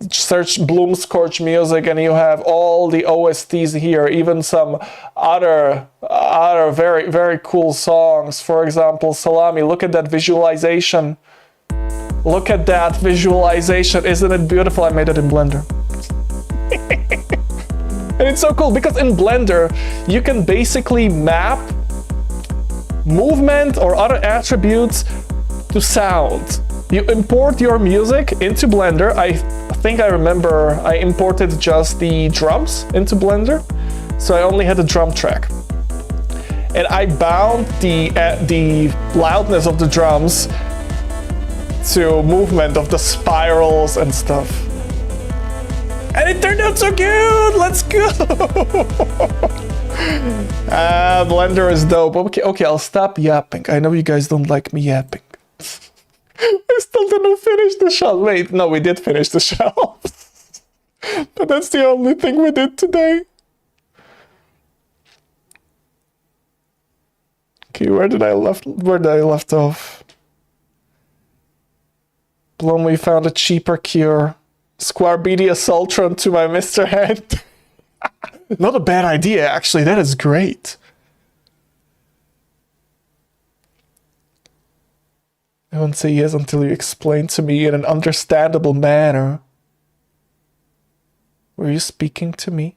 search Bloomscorch Music and you have all the OSTs here, even some other very, very cool songs. For example, Salami, look at that visualization. Look at that visualization. Isn't it beautiful? I made it in Blender. And it's so cool because in Blender, you can basically map movement or other attributes to sound. You import your music into Blender. I think I remember I imported just the drums into Blender, so I only had the drum track. And I bound the loudness of the drums to movement of the spirals and stuff. And it turned out so good! Let's go! Blender is dope. Okay, I'll stop yapping. I know you guys don't like me yapping. I still didn't finish the shelf. Wait, no, we did finish the shelf. But that's the only thing we did today. Okay, where did I left off? Bloom, we found a cheaper cure. Squarbedia Sultron to my Mr. Hand. Not a bad idea, actually. That is great. I won't say yes until you explain to me in an understandable manner. Were you speaking to me?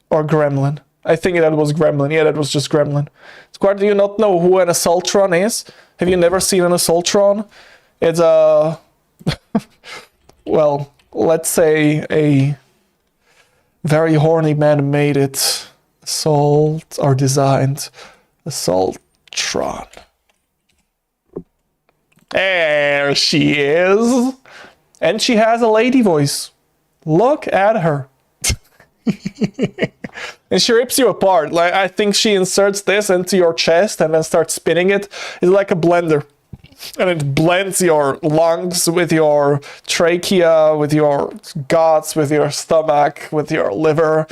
Or Gremlin? I think that was Gremlin. Yeah, that was just Gremlin. Squad, do you not know who an Assaultron is? Have you never seen an Assaultron? It's a... well, let's say a very horny man made it. Assault, or designed Assaultron. There she is. And she has a lady voice. Look at her. And she rips you apart. Like, I think she inserts this into your chest and then starts spinning it. It's like a blender. And it blends your lungs with your trachea, with your guts, with your stomach, with your liver.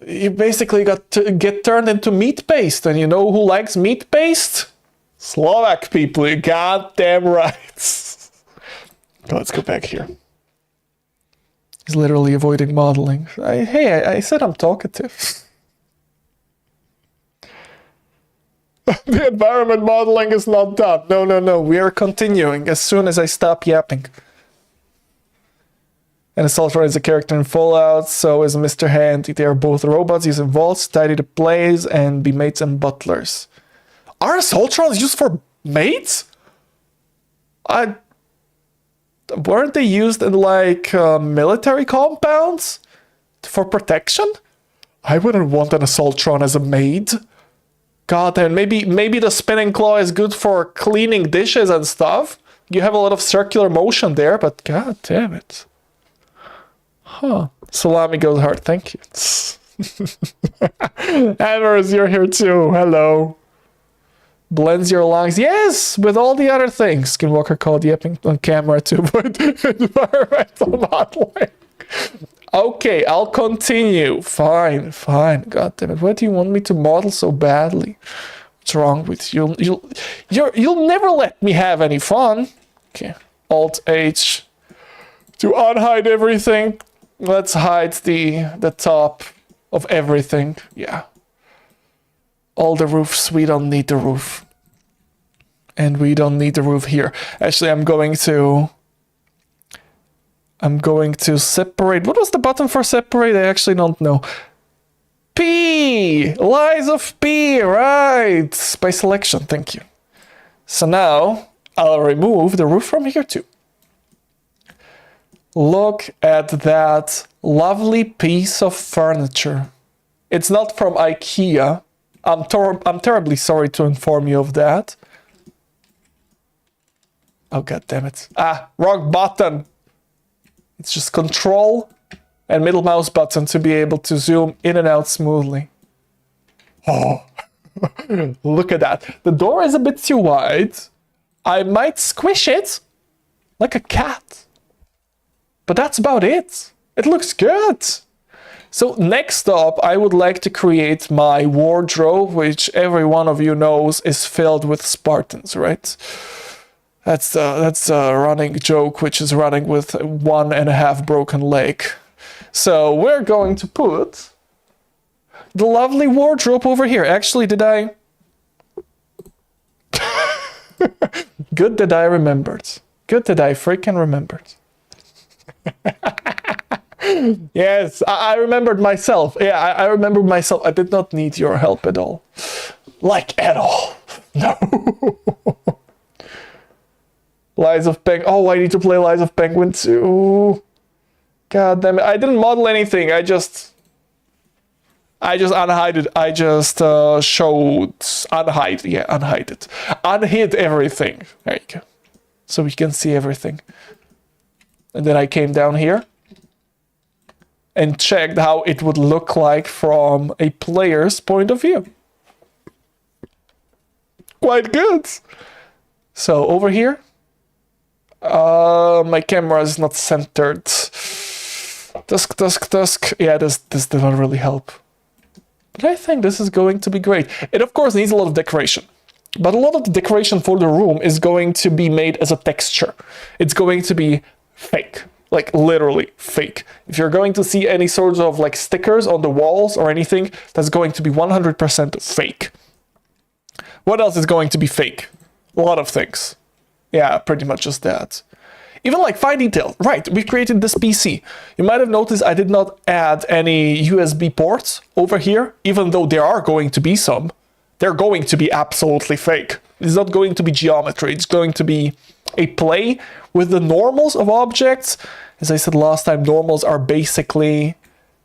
You basically got to get turned into meat paste, and you know who likes meat paste? Slovak people, you goddamn right. Let's go back here. He's literally avoiding modeling. I said I'm talkative. The environment modeling is not done. No. We are continuing as soon as I stop yapping. And Assaultron is a character in Fallout, so is Mr. Handy. They are both robots using vaults, tidy the place, and be mates and butlers. Are Assaultrons used for mates? Weren't they used in like military compounds for protection? I wouldn't want an Assaultron as a maid. God damn, maybe the spinning claw is good for cleaning dishes and stuff. You have a lot of circular motion there, but god damn it. Huh. Salami goes hard, thank you. Hammers, you're here too. Hello. Blends your lungs. Yes, with all the other things. Skinwalker called yapping on camera to avoid environmental modeling. Okay, I'll continue. Fine. God damn it. Why do you want me to model so badly? What's wrong with you? You'll never let me have any fun. Okay. Alt H to unhide everything. Let's hide the top of everything. Yeah. All the roofs, we don't need the roof. And we don't need the roof here. Actually, I'm going to separate. What was the button for separate? I actually don't know. P! Lies of P, right. By selection, thank you. So now, I'll remove the roof from here too. Look at that lovely piece of furniture. It's not from IKEA. I'm terribly sorry to inform you of that. Oh, god damn it. Wrong button. It's just control and middle mouse button to be able to zoom in and out smoothly. Oh, look at that. The door is a bit too wide. I might squish it like a cat. But that's about it. It looks good. So next up, I would like to create my wardrobe, which every one of you knows is filled with Spartans, right? That's a running joke, which is running with 1.5 broken leg. So we're going to put the lovely wardrobe over here. Actually, did I? Good that I remembered. Good that I freaking remembered. Yes, I remembered myself. Yeah, I remembered myself. I did not need your help at all. Like, at all. No. Lies of Penguin. Oh, I need to play Lies of Penguin too. God damn it. I didn't model anything. I just unhide it. I just showed unhide. Yeah, unhide it. Unhid everything. There you go. So we can see everything. And then I came down here and checked how it would look like from a player's point of view. Quite good. So over here, my camera is not centered. Dusk. Yeah, this did not really help. But I think this is going to be great. It of course needs a lot of decoration. But a lot of the decoration for the room is going to be made as a texture. It's going to be fake. Like literally fake. If you're going to see any sorts of like stickers on the walls or anything, that's going to be 100% fake. What else is going to be fake? A lot of things. Yeah, pretty much just that. Even like fine detail. Right, we created this PC. You might have noticed I did not add any USB ports over here, even though there are going to be some. They're going to be absolutely fake. It's not going to be geometry. It's going to be a play with the normals of objects. As I said last time, normals are basically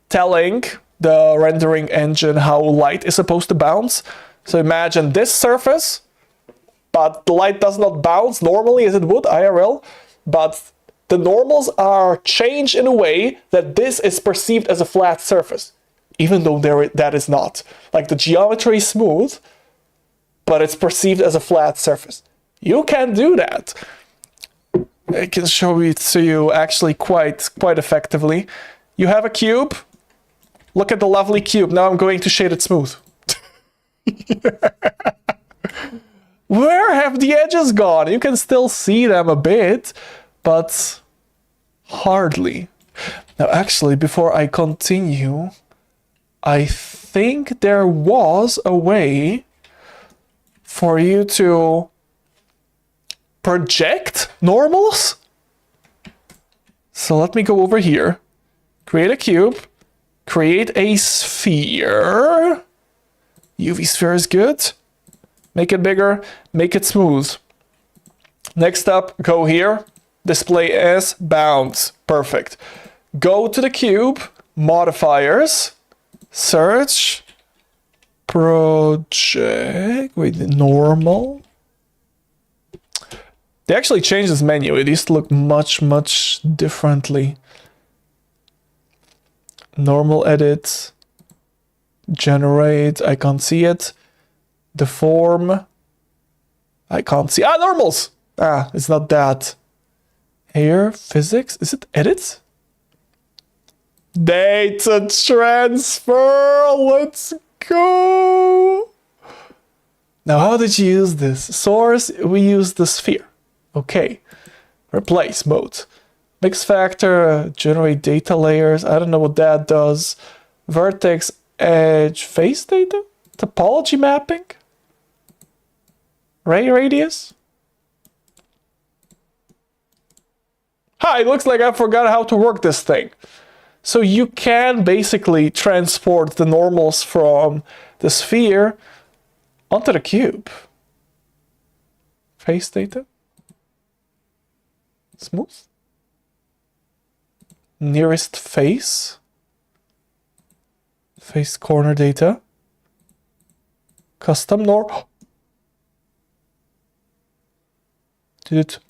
telling the rendering engine how light is supposed to bounce. So imagine this surface, but the light does not bounce normally as it would IRL, but the normals are changed in a way that this is perceived as a flat surface, even though that is not. Like the geometry is smooth, but it's perceived as a flat surface. You can do that. I can show it to you actually quite effectively. You have a cube, Look at the lovely cube. Now I'm going to shade it smooth. Where have the edges gone? You can still see them a bit, but hardly. Now, actually, before I continue, I think there was a way for you to project normals. So let me go over here, create a cube, create a sphere. UV sphere is good. Make it bigger, make it smooth. Next up, go here, display as bounds. Perfect. Go to the cube, modifiers, search, project, wait, normal. They actually changed this menu. It used to look much differently. Normal edit, generate, I can't see it. Deform, I can't see. Normals! It's not that. Here, physics, is it edit? Data transfer, let's go! Now, how did you use this? Source, we use the sphere. Okay. Replace mode. Mix factor, generate data layers. I don't know what that does. Vertex, edge, face data? Topology mapping? Ray radius? It looks like I forgot how to work this thing. So you can basically transport the normals from the sphere onto the cube. Face data? Smooth? Nearest face? Face corner data? Custom norm? It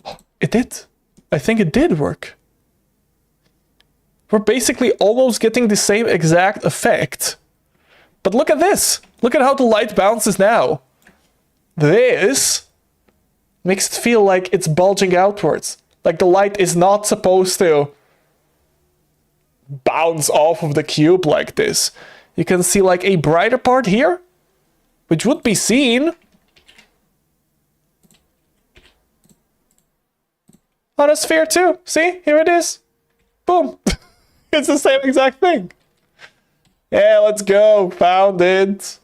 did. I think it did work. We're basically almost getting the same exact effect. But look at this. Look at how the light bounces now. This makes it feel like it's bulging outwards. Like the light is not supposed to bounce off of the cube like this. You can see like a brighter part here, which would be seen on a sphere too. See, here it is. Boom. It's the same exact thing. Yeah, let's go. Found it.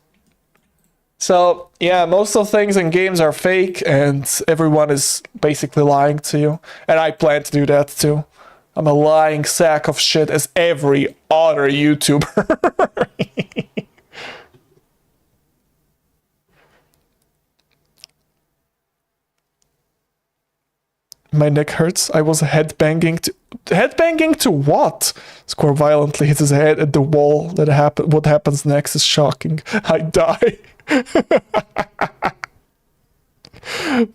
So, yeah, most of the things in games are fake and everyone is basically lying to you. And I plan to do that too. I'm a lying sack of shit as every other YouTuber. My neck hurts. I was headbanging to... Headbanging to what? Score violently hits his head at the wall. What happens next is shocking. I die.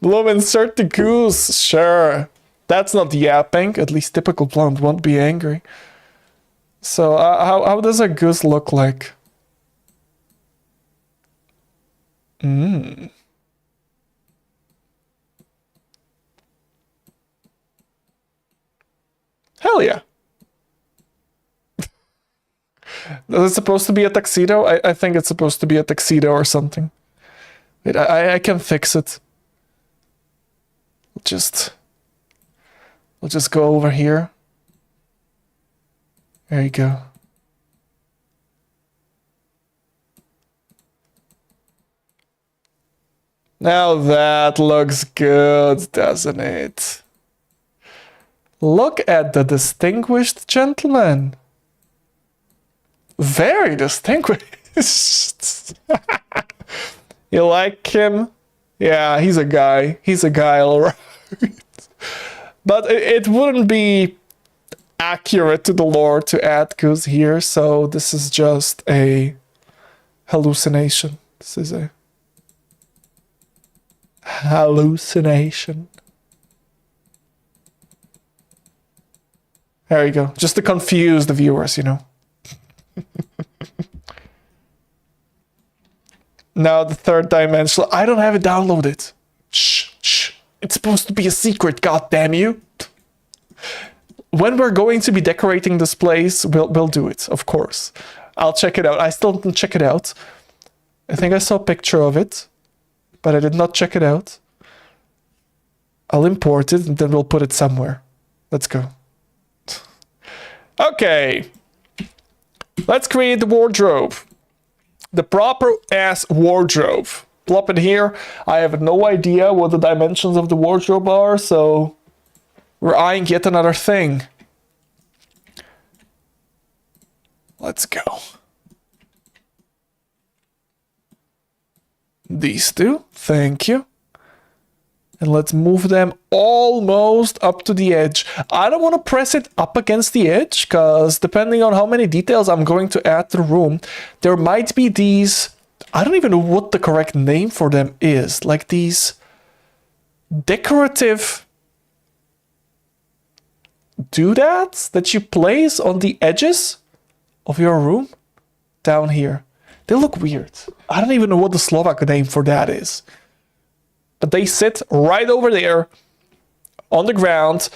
Bloom, insert the goose. Sure. That's not yapping. At least typical blonde won't be angry. So, how does a goose look like? Hell yeah. Is it supposed to be a tuxedo? I think it's supposed to be a tuxedo or something. Wait, I can fix it. We'll just go over here. There you go. Now that looks good, doesn't it? Look at the distinguished gentleman. Very distinguished. You like him? Yeah, he's a guy. He's a guy, all right. But it wouldn't be accurate to the lore to add goose here, so this is just a hallucination. This is a hallucination. There you go. Just to confuse the viewers, you know. Now the third dimensional. I don't have it downloaded. Shh, shh. It's supposed to be a secret, god damn you. When we're going to be decorating this place, we'll do it, of course. I'll check it out. I still didn't check it out. I think I saw a picture of it, but I did not check it out. I'll import it and then we'll put it somewhere. Let's go. Okay. Let's create the wardrobe. The proper ass wardrobe. Plop it here. I have no idea what the dimensions of the wardrobe are, so we're eyeing yet another thing. Let's go. These two, thank you. And let's move them almost up to the edge. I don't want to press it up against the edge, because depending on how many details I'm going to add to the room, there might be these, I don't even know what the correct name for them is, like these decorative doodads that you place on the edges of your room down here. They look weird. I don't even know what the Slovak name for that is. But they sit right over there on the ground,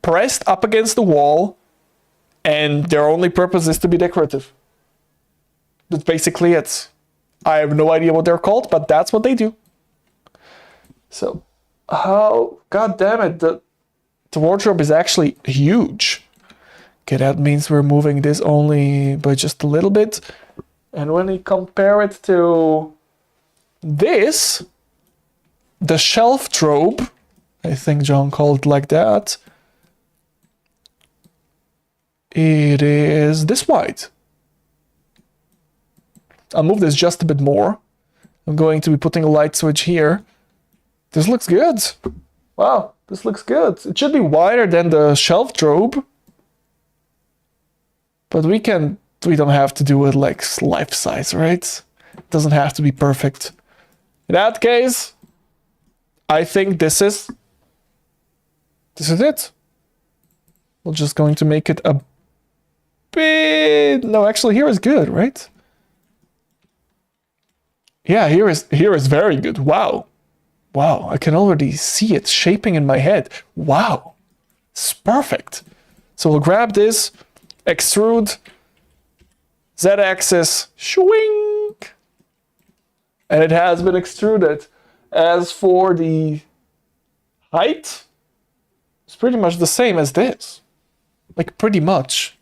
pressed up against the wall, and their only purpose is to be decorative. That's basically it. I have no idea what they're called, but that's what they do. So, god damn it, the wardrobe is actually huge. Okay, that means we're moving this only by just a little bit. And when we compare it to this, the shelf trope, I think John called it like that, it is this wide. I'll move this just a bit more. I'm going to be putting a light switch here. This looks good. Wow, this looks good. It should be wider than the shelf trope. But we don't have to do it like life size, right? It doesn't have to be perfect. In that case, I think this is it. We're just going to make it a bit, no, actually here is good, right? Yeah, here is very good. Wow. Wow, I can already see it shaping in my head. Wow. It's perfect. So we'll grab this, extrude, Z-axis, swing, and it has been extruded. As for the height, it's pretty much the same as this. Like, pretty much.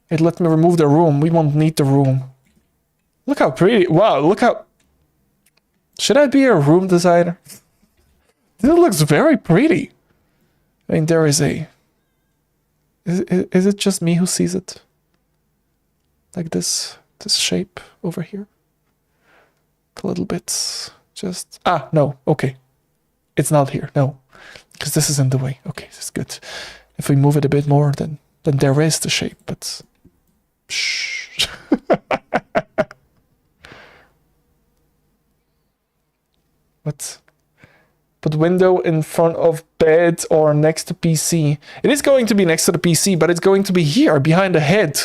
It let me remove the room. We won't need the room. Look how pretty. Wow, look how... Should I be a room designer? This looks very pretty. I mean, there is a... Is it just me who sees it? Like this shape over here? A little bit... Just, no, okay. It's not here, no. Because this is in the way. Okay, that's good. If we move it a bit more, then there is the shape, but... Shh. What? Put window in front of bed or next to PC. It is going to be next to the PC, but it's going to be here, behind the head.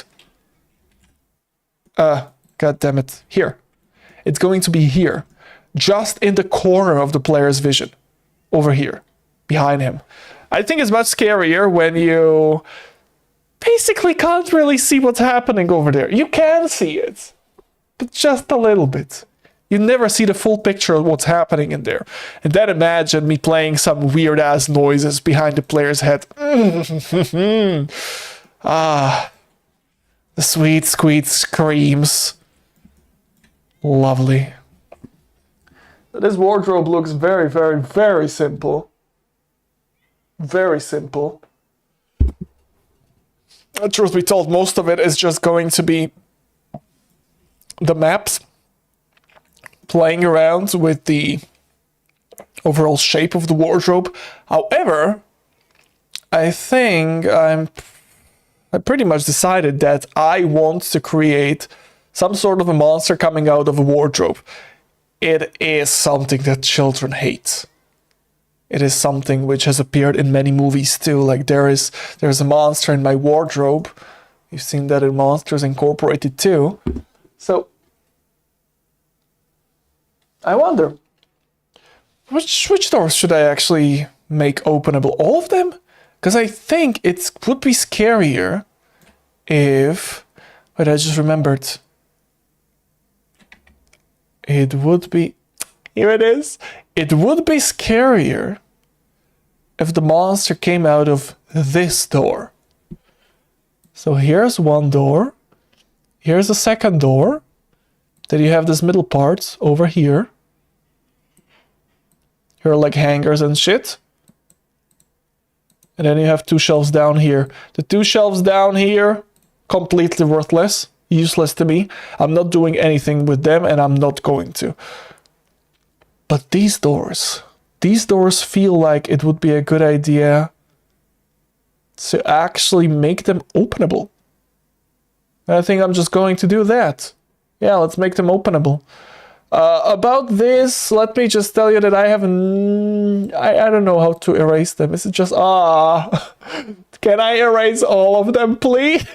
God damn it. Here. It's going to be here. Just in the corner of the player's vision. Over here. Behind him. I think it's much scarier when you basically can't really see what's happening over there. You can see it. But just a little bit. You never see the full picture of what's happening in there. And then imagine me playing some weird ass noises behind the player's head. The sweet, sweet screams. Lovely. This wardrobe looks very, very, very simple. Very simple. Truth be told, most of it is just going to be the maps, playing around with the overall shape of the wardrobe. However, I think I pretty much decided that I want to create some sort of a monster coming out of a wardrobe. It is something that children hate. It is something which has appeared in many movies too. Like there's a monster in my wardrobe. You've seen that in Monsters Incorporated too. So I wonder, which doors should I actually make openable? All of them? Because I think it would be scarier if... Wait, I just remembered. it would be... Here it is. It would be scarier if the monster came out of this door. So here's one door. Here's a second door. Then you have this middle part over here. Here are like hangers and shit. And then you have 2 shelves down here. The 2 shelves down here, completely worthless. Useless to me. I'm not doing anything with them and I'm not going to. But these doors feel like it would be a good idea to actually make them openable. And I think I'm just going to do that. Yeah, let's make them openable. About this, let me just tell you that I haven't... I don't know how to erase them. Is it just... Can I erase all of them, please?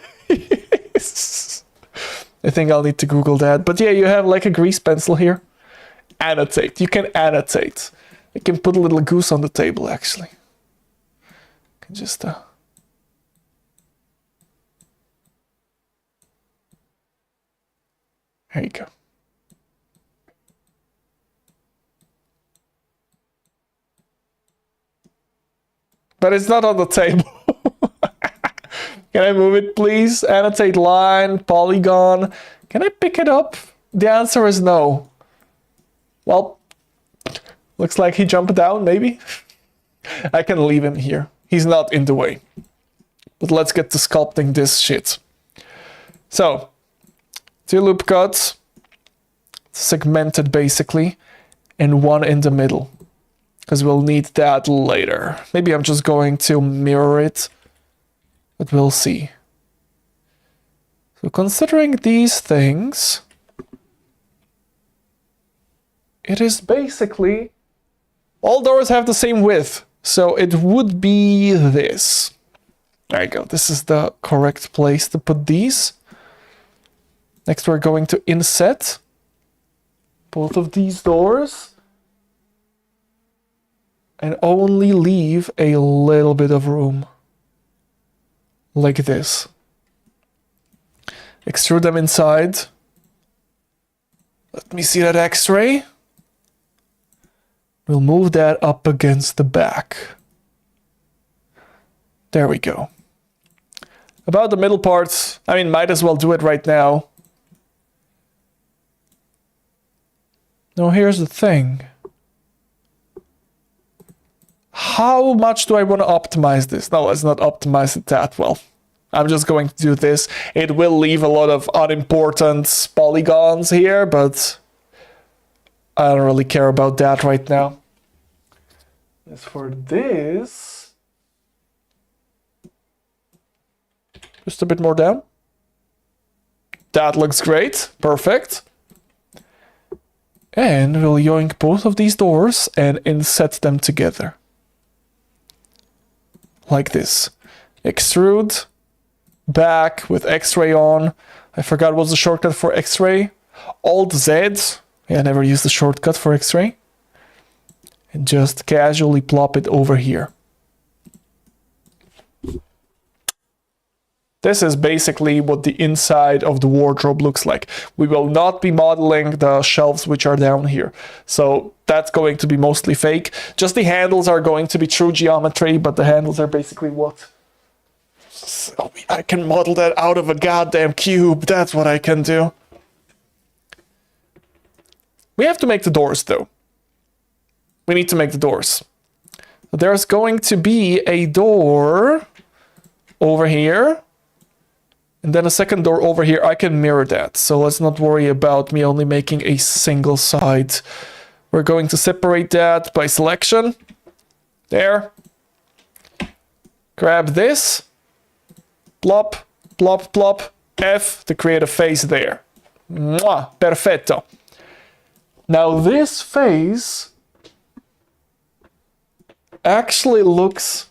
I think I'll need to Google that. But yeah, you have like a grease pencil here. Annotate. You can annotate. You can put a little goose on the table, actually. You can just... There you go. But it's not on the table. Can I move it, please? Annotate line, polygon. Can I pick it up? The answer is no. Well, looks like he jumped down, maybe. I can leave him here. He's not in the way. But let's get to sculpting this shit. So, 2 loop cuts, segmented basically, and 1 in the middle. Because we'll need that later. Maybe I'm just going to mirror it. But we'll see. So considering these things, it is basically... all doors have the same width. So it would be this. There you go. This is the correct place to put these. Next we're going to inset both of these doors. And only leave a little bit of room. Like this. Extrude them inside. Let me see that X-ray. We'll move that up against the back. There we go. About the middle parts, I mean, might as well do it right now. Now here's the thing. How much do I want to optimize this? No, let's not optimize it that well. I'm just going to do this. It will leave a lot of unimportant polygons here, but I don't really care about that right now. As for this, just a bit more down. That looks great. Perfect. And we'll yoink both of these doors and inset them together. Like this. Extrude. Back with X-ray on. I forgot what's the shortcut for X-ray. Alt-Z. Yeah, I never used the shortcut for X-ray. And just casually plop it over here. This is basically what the inside of the wardrobe looks like. We will not be modeling the shelves which are down here. So that's going to be mostly fake. Just the handles are going to be true geometry, but the handles are basically what? So I can model that out of a goddamn cube. That's what I can do. We have to make the doors though. We need to make the doors. There's going to be a door over here. And then a second door over here. I can mirror that. So let's not worry about me only making a single side. We're going to separate that by selection. There. Grab this. Plop, plop, plop. F to create a face there. Mwah, perfetto. Now this face actually looks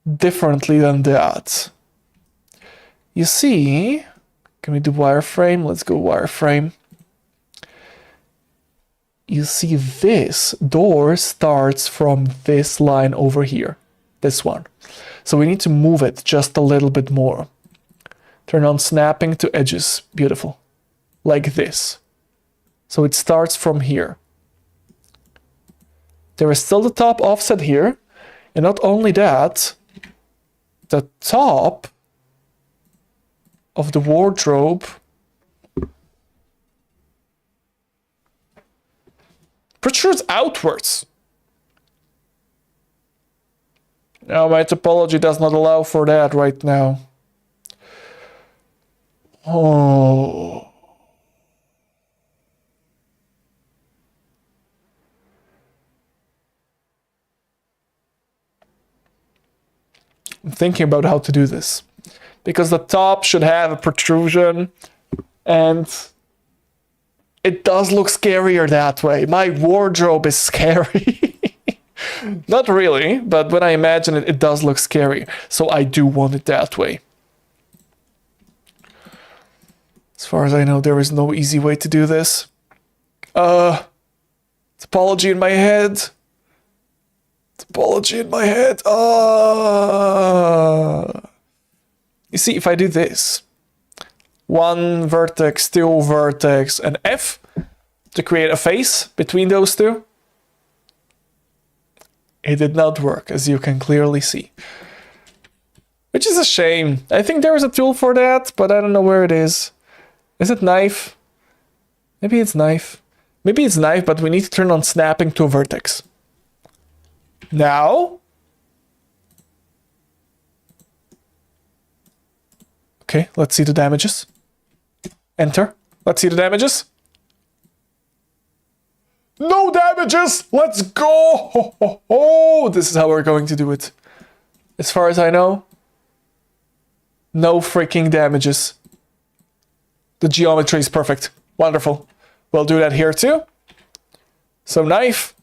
differently than that. You see, can we do wireframe? Let's go wireframe. You see this door starts from this line over here, this one. So we need to move it just a little bit more. Turn on snapping to edges, beautiful, like this. So it starts from here. There is still the top offset here. And not only that, the top of the wardrobe protrudes outwards. Now my topology does not allow for that right now. Oh. I'm thinking about how to do this. Because the top should have a protrusion, and it does look scarier that way. My wardrobe is scary. Not really, but when I imagine it, it does look scary. So I do want it that way. As far as I know, there is no easy way to do this. Topology in my head. Topology in my head. You see, if I do this, 1 vertex, 2 vertex, and F to create a face between those two, it did not work, as you can clearly see. Which is a shame. I think there is a tool for that, but I don't know where it is. Is it knife? Maybe it's knife. Maybe it's knife, but we need to turn on snapping to a vertex. Now. Okay, let's see the damages. Enter. Let's see the damages. No damages! Let's go! Oh, this is how we're going to do it. As far as I know, no freaking damages. The geometry is perfect. Wonderful. We'll do that here too. So knife.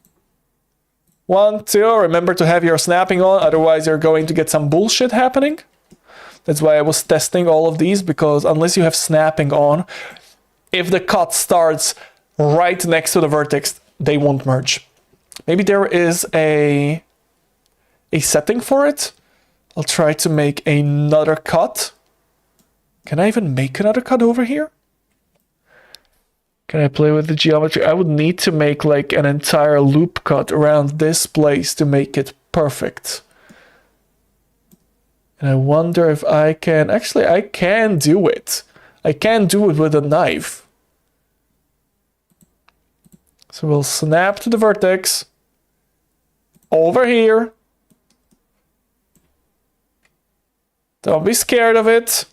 1, 2. Remember to have your snapping on, otherwise you're going to get some bullshit happening. That's why I was testing all of these, because unless you have snapping on, if the cut starts right next to the vertex, they won't merge. Maybe there is a setting for it. I'll try to make another cut. Can I even make another cut over here? Can I play with the geometry? I would need to make like an entire loop cut around this place to make it perfect. And I wonder if I can... Actually, I can do it. I can do it with a knife. So we'll snap to the vertex. Over here. Don't be scared of it.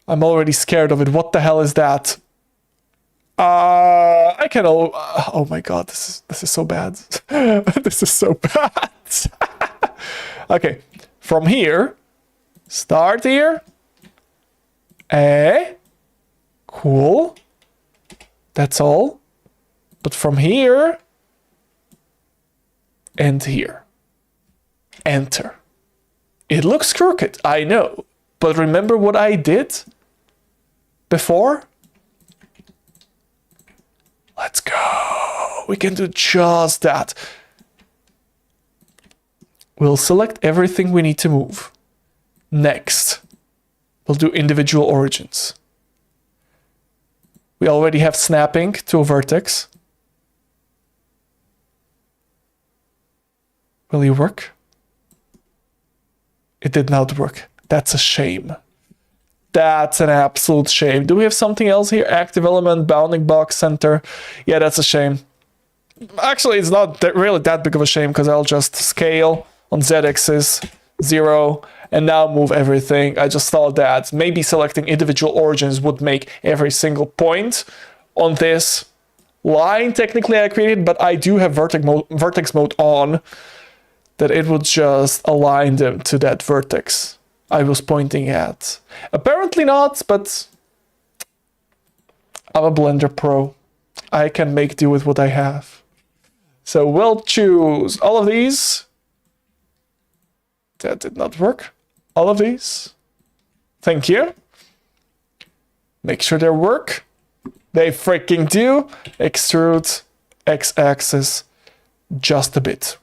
I'm already scared of it. What the hell is that? I can... Oh my god, this is so bad. This is so bad. Okay, from here, start here. Cool. That's all. But from here, and here. Enter. It looks crooked, I know. But remember what I did before? Let's go. We can do just that. We'll select everything we need to move. Next, we'll do individual origins. We already have snapping to a vertex. Will you work? It did not work. That's a shame. That's an absolute shame. Do we have something else here? Active element, bounding box, center. Yeah, that's a shame. Actually, it's not really that big of a shame, because I'll just scale on z-axis 0 and now move everything. I just thought that maybe selecting individual origins would make every single point on this line technically I created, but I do have vertex mode on, that it would just align them to that vertex I was pointing at. Apparently not, but I'm a Blender pro. I can make do with what I have. So we'll choose all of these. That did not work. All of these. Thank you. Make sure they work. They freaking do. Extrude x-axis just a bit.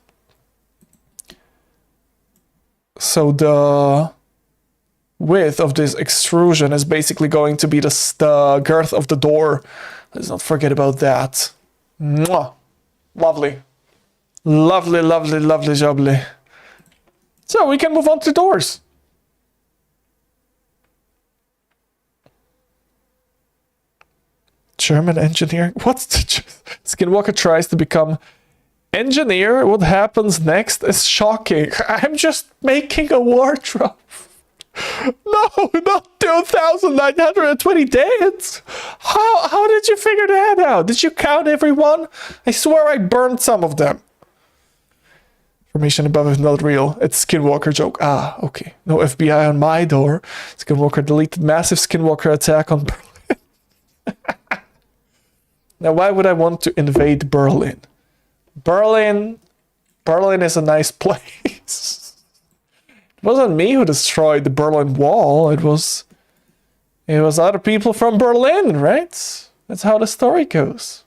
So the width of this extrusion is basically going to be the girth of the door Let's not forget about that. Mwah. Lovely. Lovely, lovely, lovely, jubbly. So we can move on to doors. German engineering. What's the Skinwalker tries to become engineer? What happens next is shocking. I'm just making a wardrobe. No, not 2,920 days. How did you figure that out? Did you count everyone? I swear I burned some of them. Information above is not real. It's Skinwalker joke. Ah, okay. No FBI on my door. Skinwalker deleted massive Skinwalker attack on Berlin. Now, why would I want to invade Berlin? Berlin is a nice place. It wasn't me who destroyed the Berlin Wall. It was other people from Berlin, right? That's how the story goes.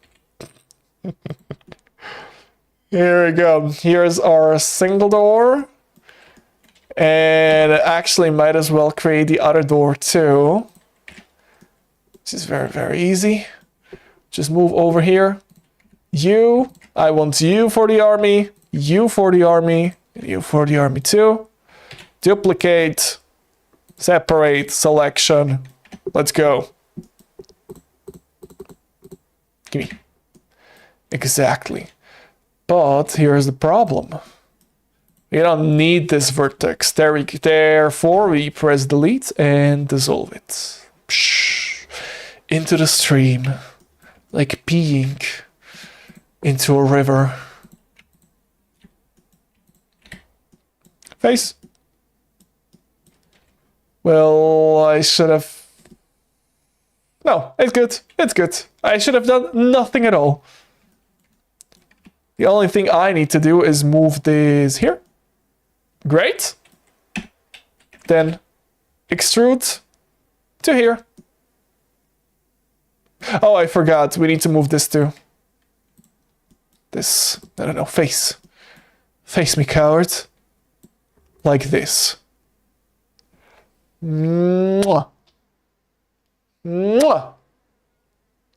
Here we go. Here's our single door. And actually might as well create the other door too. This is very, very easy. Just move over here. I want you for the army, you for the army, and you for the army too. Duplicate, separate, selection. Let's go. Gimme. Exactly. But here's the problem. We don't need this vertex. Therefore, we press delete and dissolve it. Psh, into the stream. Like peeing into a river. Face. Well, I should have... No, it's good. It's good. I should have done nothing at all. The only thing I need to do is move this here. Great. Then extrude to here. Oh, I forgot. We need to move this too. This, I don't know, face. Face me, coward. Like this. Mwah. Mwah.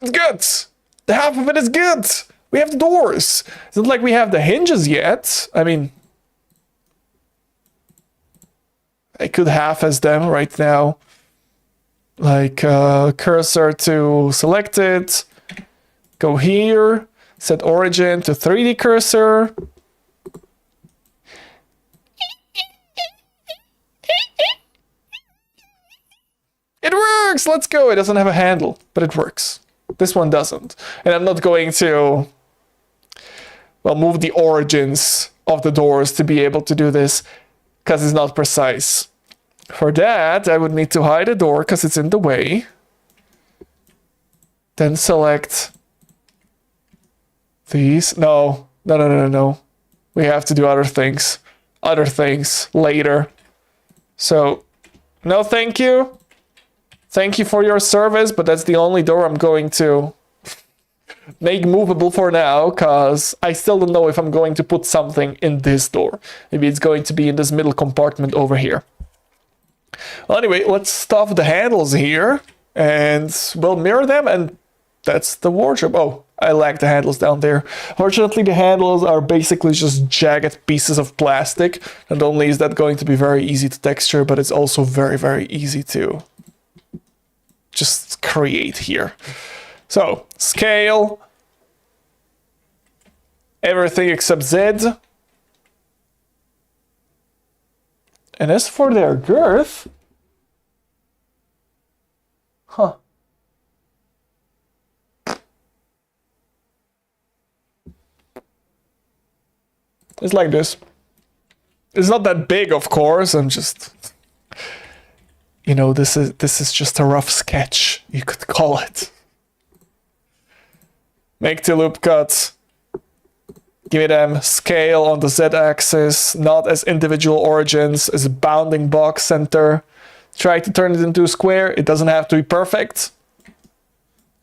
Good. The half of it is good. We have the doors. It's not like we have the hinges yet. I mean, I could half-as them right now. Like cursor to select it. Go here. Set origin to 3D cursor. It works! Let's go! It doesn't have a handle, but it works. This one doesn't. And I'm not going to, well, move the origins of the doors to be able to do this, because it's not precise. For that, I would need to hide a door because it's in the way. Then select these. No. We have to do other things. Other things later. So, no thank you. Thank you for your service, but that's the only door I'm going to make movable for now, because I still don't know if I'm going to put something in this door. Maybe it's going to be in this middle compartment over here. Well, anyway, let's stuff the handles here, and we'll mirror them, and that's the wardrobe. Oh, I like the handles down there. Fortunately, the handles are basically just jagged pieces of plastic. Not only is that going to be very easy to texture, but it's also very, very easy to just create here. So, scale. Everything except Z. And as for their girth... Huh. It's like this. It's not that big, of course. I'm just... You know, this is just a rough sketch, you could call it. Make the loop cuts. Give them scale on the Z-axis, not as individual origins, as a bounding box center. Try to turn it into a square. It doesn't have to be perfect.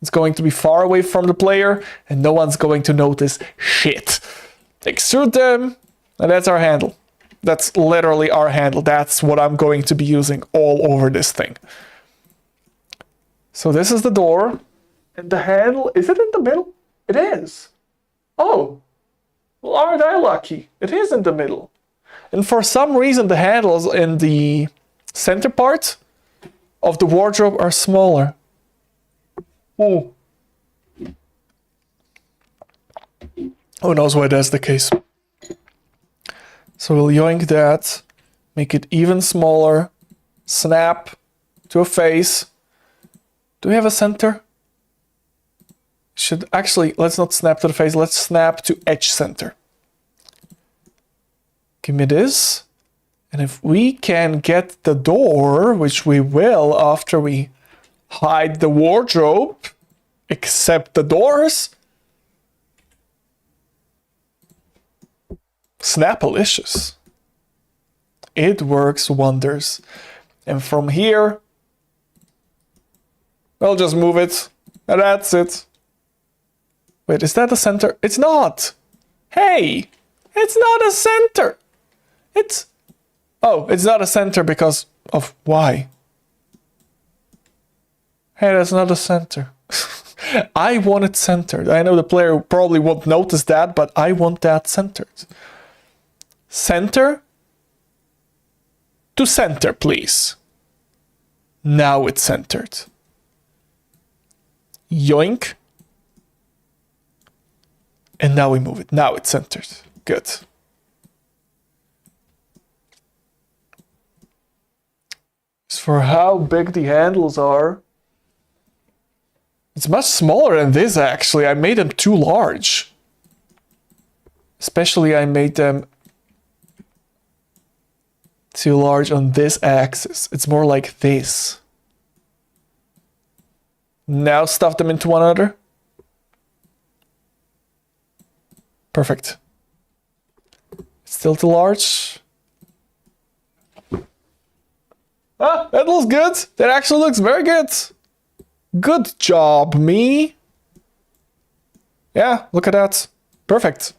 It's going to be far away from the player, and no one's going to notice shit. Extrude them, and that's our handle. That's literally our handle. That's what I'm going to be using all over this thing. So this is the door. And the handle, is it in the middle? It is. Oh, well, aren't I lucky? It is in the middle. And for some reason, the handles in the center part of the wardrobe are smaller. Oh. Who knows why that's the case? So we'll yoink that, make it even smaller, snap to a face. Do we have a center? Should actually, let's not snap to the face, let's snap to edge center. Give me this. And if we can get the door, which we will after we hide the wardrobe, except the doors. Snapalicious. It works wonders. And from here, I'll just move it. And that's it. Wait, is that the center? It's not. Hey, it's not a center. It's... Oh, it's not a center because of why? Hey, that's not a center. I want it centered. I know the player probably won't notice that, but I want that centered. Center to center, please. Now it's centered. Yoink. And now we move it. Now it's centered. Good. As for how big the handles are, it's much smaller than this actually. I made them too large. Especially I made them too large on this axis. It's more like this. Now stuff them into one another. Perfect. Still too large. Ah, that looks good. That actually looks very good. Good job, me. Yeah, look at that. Perfect.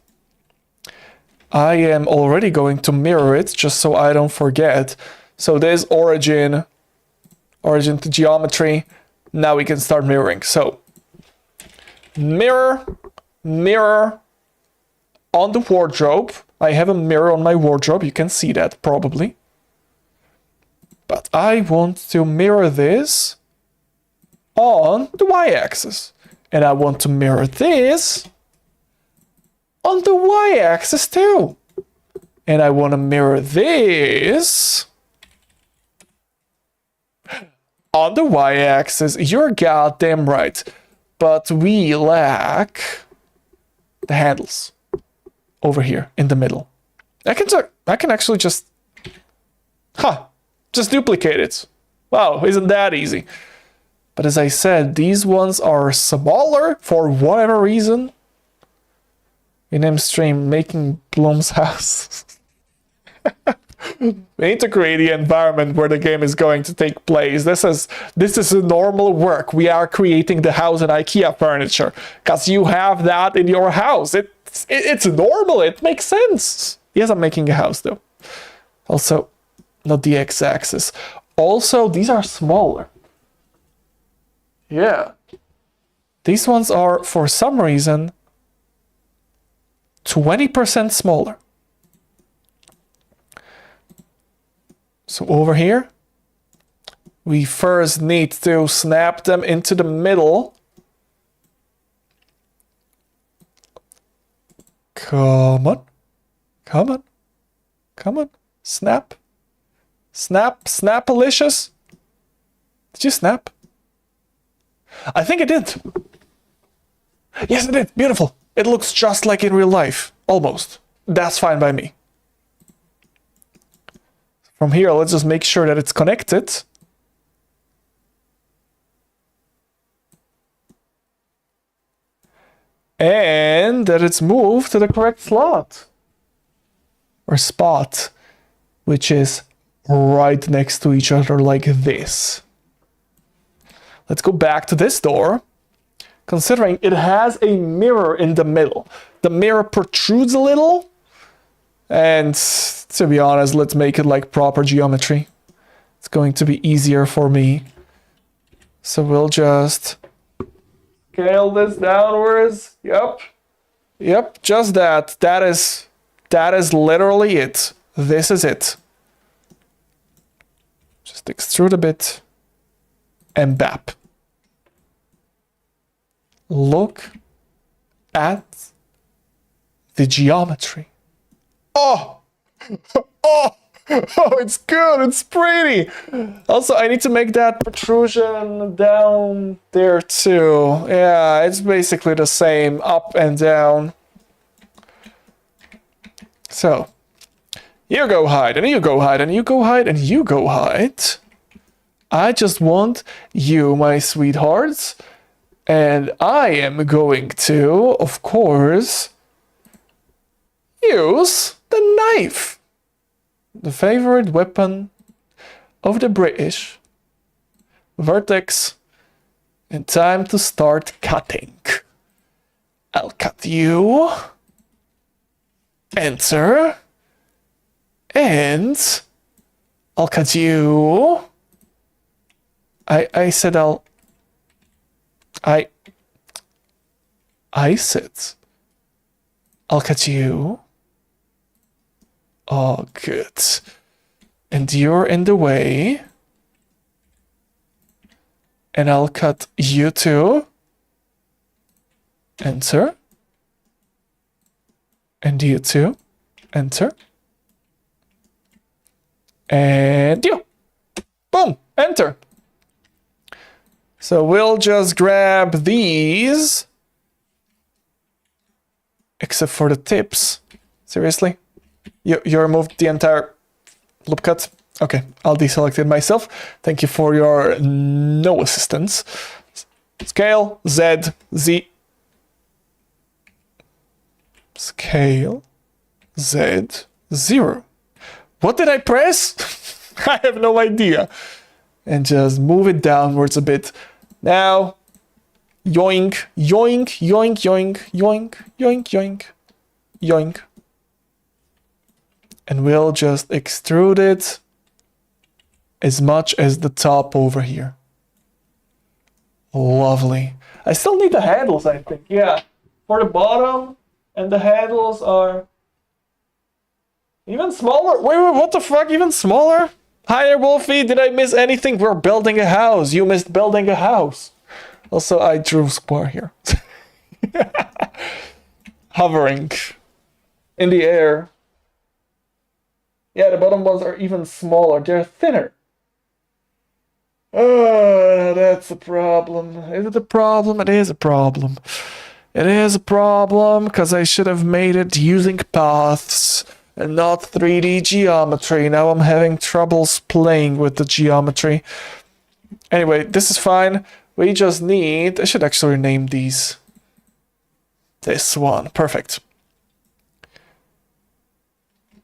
I am already going to mirror it just so I don't forget. So there's origin to geometry. Now we can start mirroring. So mirror, mirror on the wardrobe. I have a mirror on my wardrobe. You can see that probably. But I want to mirror this on the y-axis. And I want to mirror this on the y-axis too. And I want to mirror this on the y-axis. You're goddamn right. But we lack the handles over here in the middle. I can actually just... Just duplicate it. Wow, isn't that easy? But as I said, these ones are smaller for whatever reason. In M-Stream, making Bloom's house. We need to create the environment where the game is going to take place. This is a normal work. We are creating the house in IKEA furniture. Because you have that in your house. It's normal, it makes sense. Yes, I'm making a house though. Also, not the x-axis. Also, these are smaller. Yeah. These ones are, for some reason, 20% smaller. So over here, we first need to snap them into the middle. Come on. Come on. Come on. Snap. Snap. Snapalicious. Did you snap? I think it did. Yes, it did. Beautiful. It looks just like in real life. Almost. That's fine by me. From here, let's just make sure that it's connected. And that it's moved to the correct slot. Or spot. Which is right next to each other like this. Let's go back to this door. Considering it has a mirror in the middle. The mirror protrudes a little. And to be honest, let's make it like proper geometry. It's going to be easier for me. So we'll just Scale this downwards. Yep. Yep, just that. That is literally it. This is it. Just extrude a bit. And bap. Look at the geometry. Oh! Oh! Oh, it's good, it's pretty. Also, I need to make that protrusion down there too. Yeah, it's basically the same, up and down. So, you go hide, and you go hide, and you go hide, and you go hide. I just want you, my sweethearts. And I am going to, of course, use the knife. The favorite weapon of the British. Vertex. And time to start cutting. I'll cut you. Enter. And I'll cut you. I said I'll... I said I'll cut you. Oh, good. And you're in the way. And I'll cut you too. Enter. And you too. Enter. And you. Boom. Enter. So we'll just grab these. Except for the tips. Seriously? You removed the entire loop cut? Okay, I'll deselect it myself. Thank you for your no assistance. Scale, Z, Z. Scale, Z, 0. What did I press? I have no idea. And just move it downwards a bit. Now, yoink, yoink, yoink, yoink, yoink, yoink, yoink, yoink. And we'll just extrude it as much as the top over here. Lovely. I still need the handles, I think. Yeah, for the bottom, and the handles are even smaller. Wait, what the fuck? Even smaller? Hi there, Wolfie. Did I miss anything? We're building a house. You missed building a house. Also, I drew square here. Hovering in the air. Yeah, the bottom ones are even smaller. They're thinner. Oh, that's a problem. Is it a problem? It is a problem. It is a problem because I should have made it using paths and not 3D geometry. Now I'm having troubles playing with the geometry. Anyway, this is fine. We just need... I should actually rename these. This one. Perfect.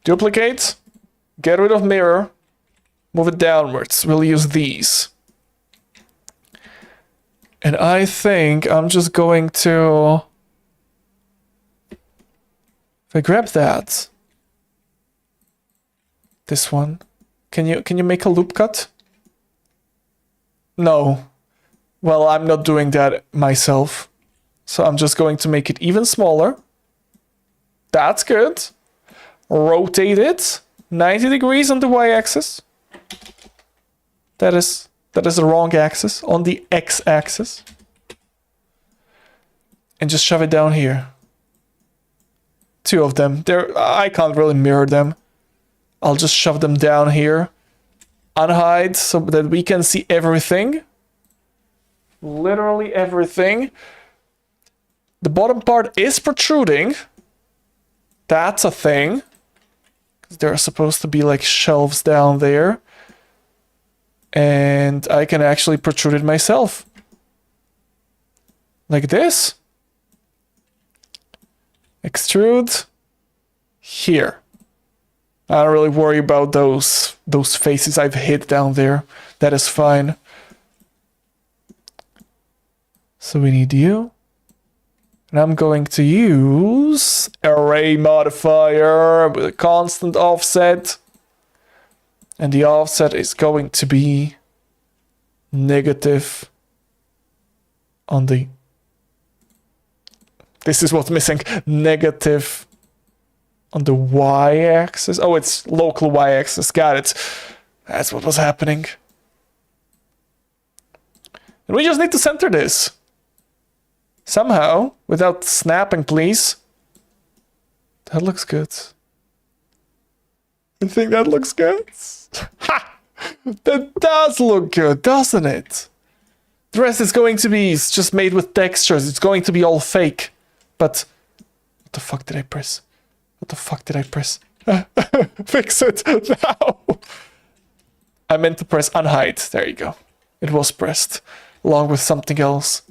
Duplicate. Get rid of mirror. Move it downwards. We'll use these. And I think I'm just going to... If I grab that... This one. Can you make a loop cut? No. Well, I'm not doing that myself. So I'm just going to make it even smaller. That's good. Rotate it 90 degrees on the y-axis. That is the wrong axis, on the x-axis. And just shove it down here. Two of them. I can't really mirror them. I'll just shove them down here. Unhide so that we can see everything. Literally everything. The bottom part is protruding. That's a thing. There are supposed to be like shelves down there. And I can actually protrude it myself. Like this. Extrude. Here. I don't really worry about those faces I've hid down there. That is fine. So we need you. And I'm going to use array modifier with a constant offset. And the offset is going to be negative on the This is what's missing. Negative on the y-axis. Oh, it's local y-axis. Got it. That's what was happening. And we just need to center this. Somehow, without snapping, please. That looks good. I think that looks good. Ha! That does look good, doesn't it? The rest is going to be just made with textures. It's going to be all fake. But what the fuck did I press? What the fuck did I press? Fix it now. I meant to press unhide. There you go. It was pressed along with something else.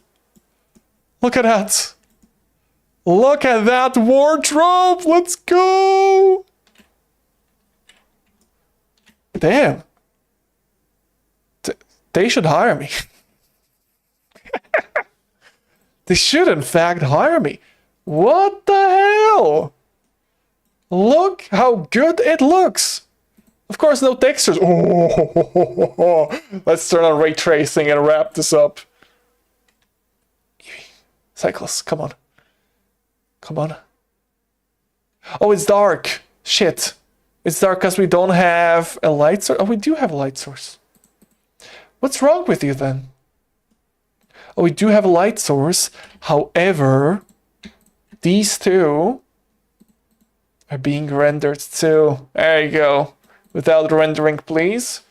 Look at that. Look at that wardrobe. Let's go. Damn. They should hire me. They should, in fact, hire me. What the hell? Look how good it looks. Of course, no textures. Oh, let's turn on ray tracing and wrap this up. Cyclist, come on. Come on. Oh, it's dark. Shit. It's dark because we don't have a light source. Oh, we do have a light source. What's wrong with you then? Oh, we do have a light source. However, these two are being rendered too. There you go. Without rendering, please.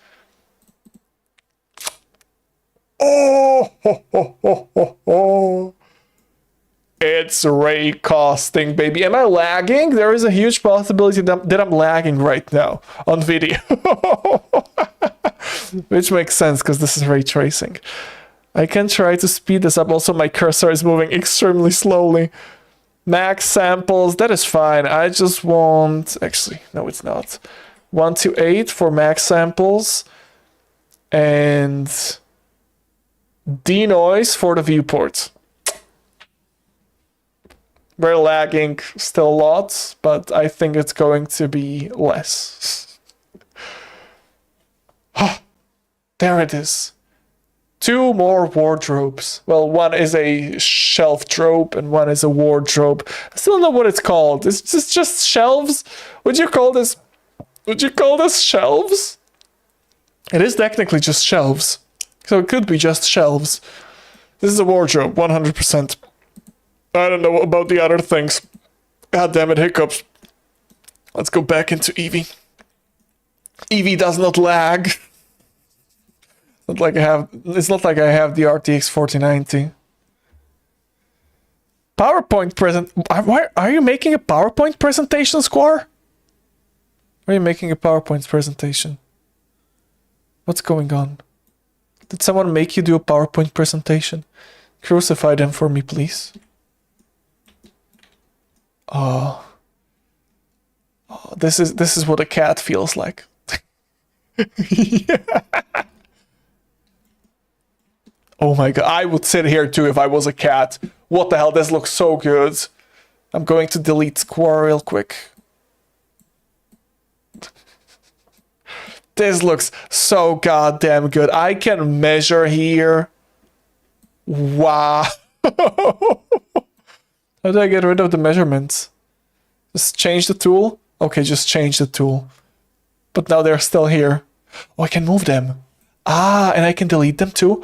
Oh, ho, ho, ho, ho, ho. It's ray casting, baby. Am I lagging? There is a huge possibility that I'm lagging right now on video. Which makes sense because this is ray tracing. I can try to speed this up. Also, my cursor is moving extremely slowly. Max samples, that is fine. I just want... Actually, no, it's not. 1 to 8 for max samples. And denoise for the viewport. We're lagging still lots, but I think it's going to be less. There it is. 2 more wardrobes. Well, one is a shelf drobe and one is a wardrobe. I still don't know what it's called. Is this just shelves? Would you call this shelves? It is technically just shelves. So it could be just shelves. This is a wardrobe, 100%. I don't know about the other things. God damn it, hiccups. Let's go back into Eevee. Eevee does not lag. It's not like I have the RTX 4090. PowerPoint present. Are you making a PowerPoint presentation, Square? Are you making a PowerPoint presentation? What's going on? Did someone make you do a PowerPoint presentation? Crucify them for me, please. Oh, this is what a cat feels like. Yeah. Oh my god, I would sit here too if I was a cat. What the hell, this looks so good. I'm going to delete Square real quick. This looks so goddamn good. I can measure here. Wow. How do I get rid of the measurements? Just change the tool? Okay, just change the tool. But now they're still here. Oh, I can move them. Ah, and I can delete them too?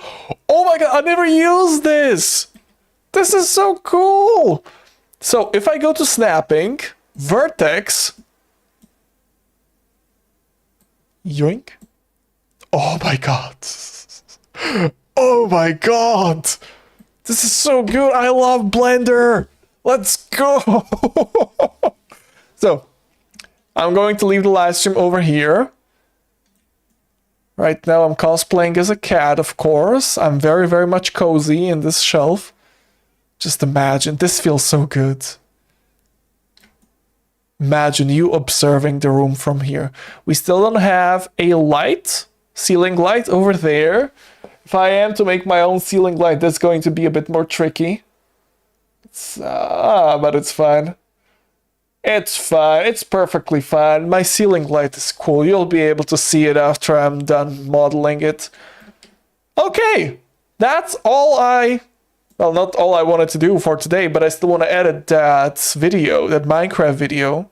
Oh my god, I never used this! This is so cool! So, if I go to snapping, vertex... Yoink. Oh my god. Oh my god! This is so good! I love Blender! Let's go! So, I'm going to leave the live stream over here. Right now I'm cosplaying as a cat, of course. I'm very, very much cozy in this shelf. Just imagine, this feels so good. Imagine you observing the room from here. We still don't have a light, ceiling light over there. If I am to make my own ceiling light, that's going to be a bit more tricky. But it's fine. It's fine. It's perfectly fine. My ceiling light is cool. You'll be able to see it after I'm done modeling it. Okay. That's all I well, not all I wanted to do for today, but I still want to edit that video, that Minecraft video.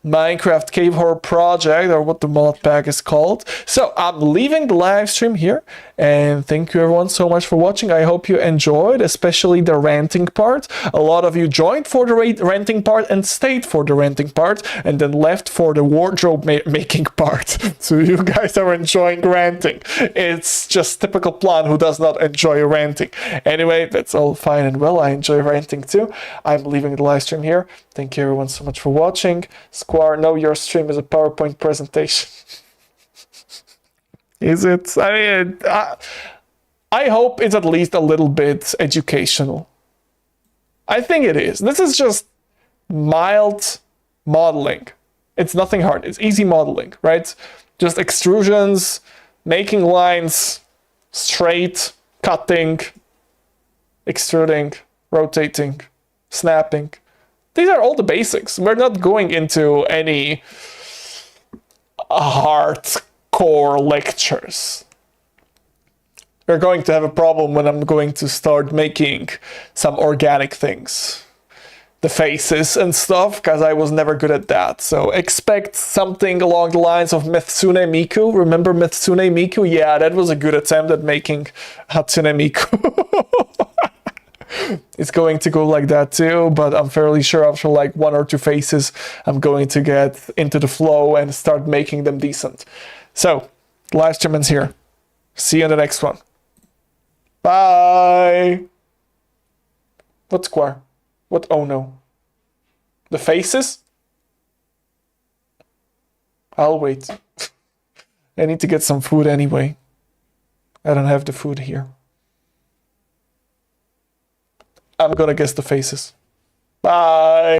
Minecraft Cave Horror Project, or what the mod pack is called. So I'm leaving the live stream here, and thank you everyone so much for watching. I hope you enjoyed, especially the ranting part. A lot of you joined for the ranting part and stayed for the ranting part, and then left for the wardrobe making part. So you guys are enjoying ranting. It's just typical Plan who does not enjoy ranting. Anyway, that's all fine and well. I enjoy ranting too. I'm leaving the live stream here. Thank you everyone so much for watching. Square, no, your stream is a PowerPoint presentation. Is it? I mean, I hope it's at least a little bit educational. I think it is. This is just mild modeling. It's nothing hard. It's easy modeling, right? Just extrusions, making lines, straight, cutting, extruding, rotating, snapping. These are all the basics. We're not going into any hardcore lectures. We're going to have a problem when I'm going to start making some organic things. The faces and stuff, because I was never good at that. So expect something along the lines of Mitsune Miku. Remember Mitsune Miku? Yeah, that was a good attempt at making Hatsune Miku. It's going to go like that too, but I'm fairly sure after like 1 or 2 faces, I'm going to get into the flow and start making them decent. So, live stream ends here. See you in the next one. Bye! What square? What? Oh no. The faces? I'll wait. I need to get some food anyway. I don't have the food here. I'm gonna guess the faces. Bye!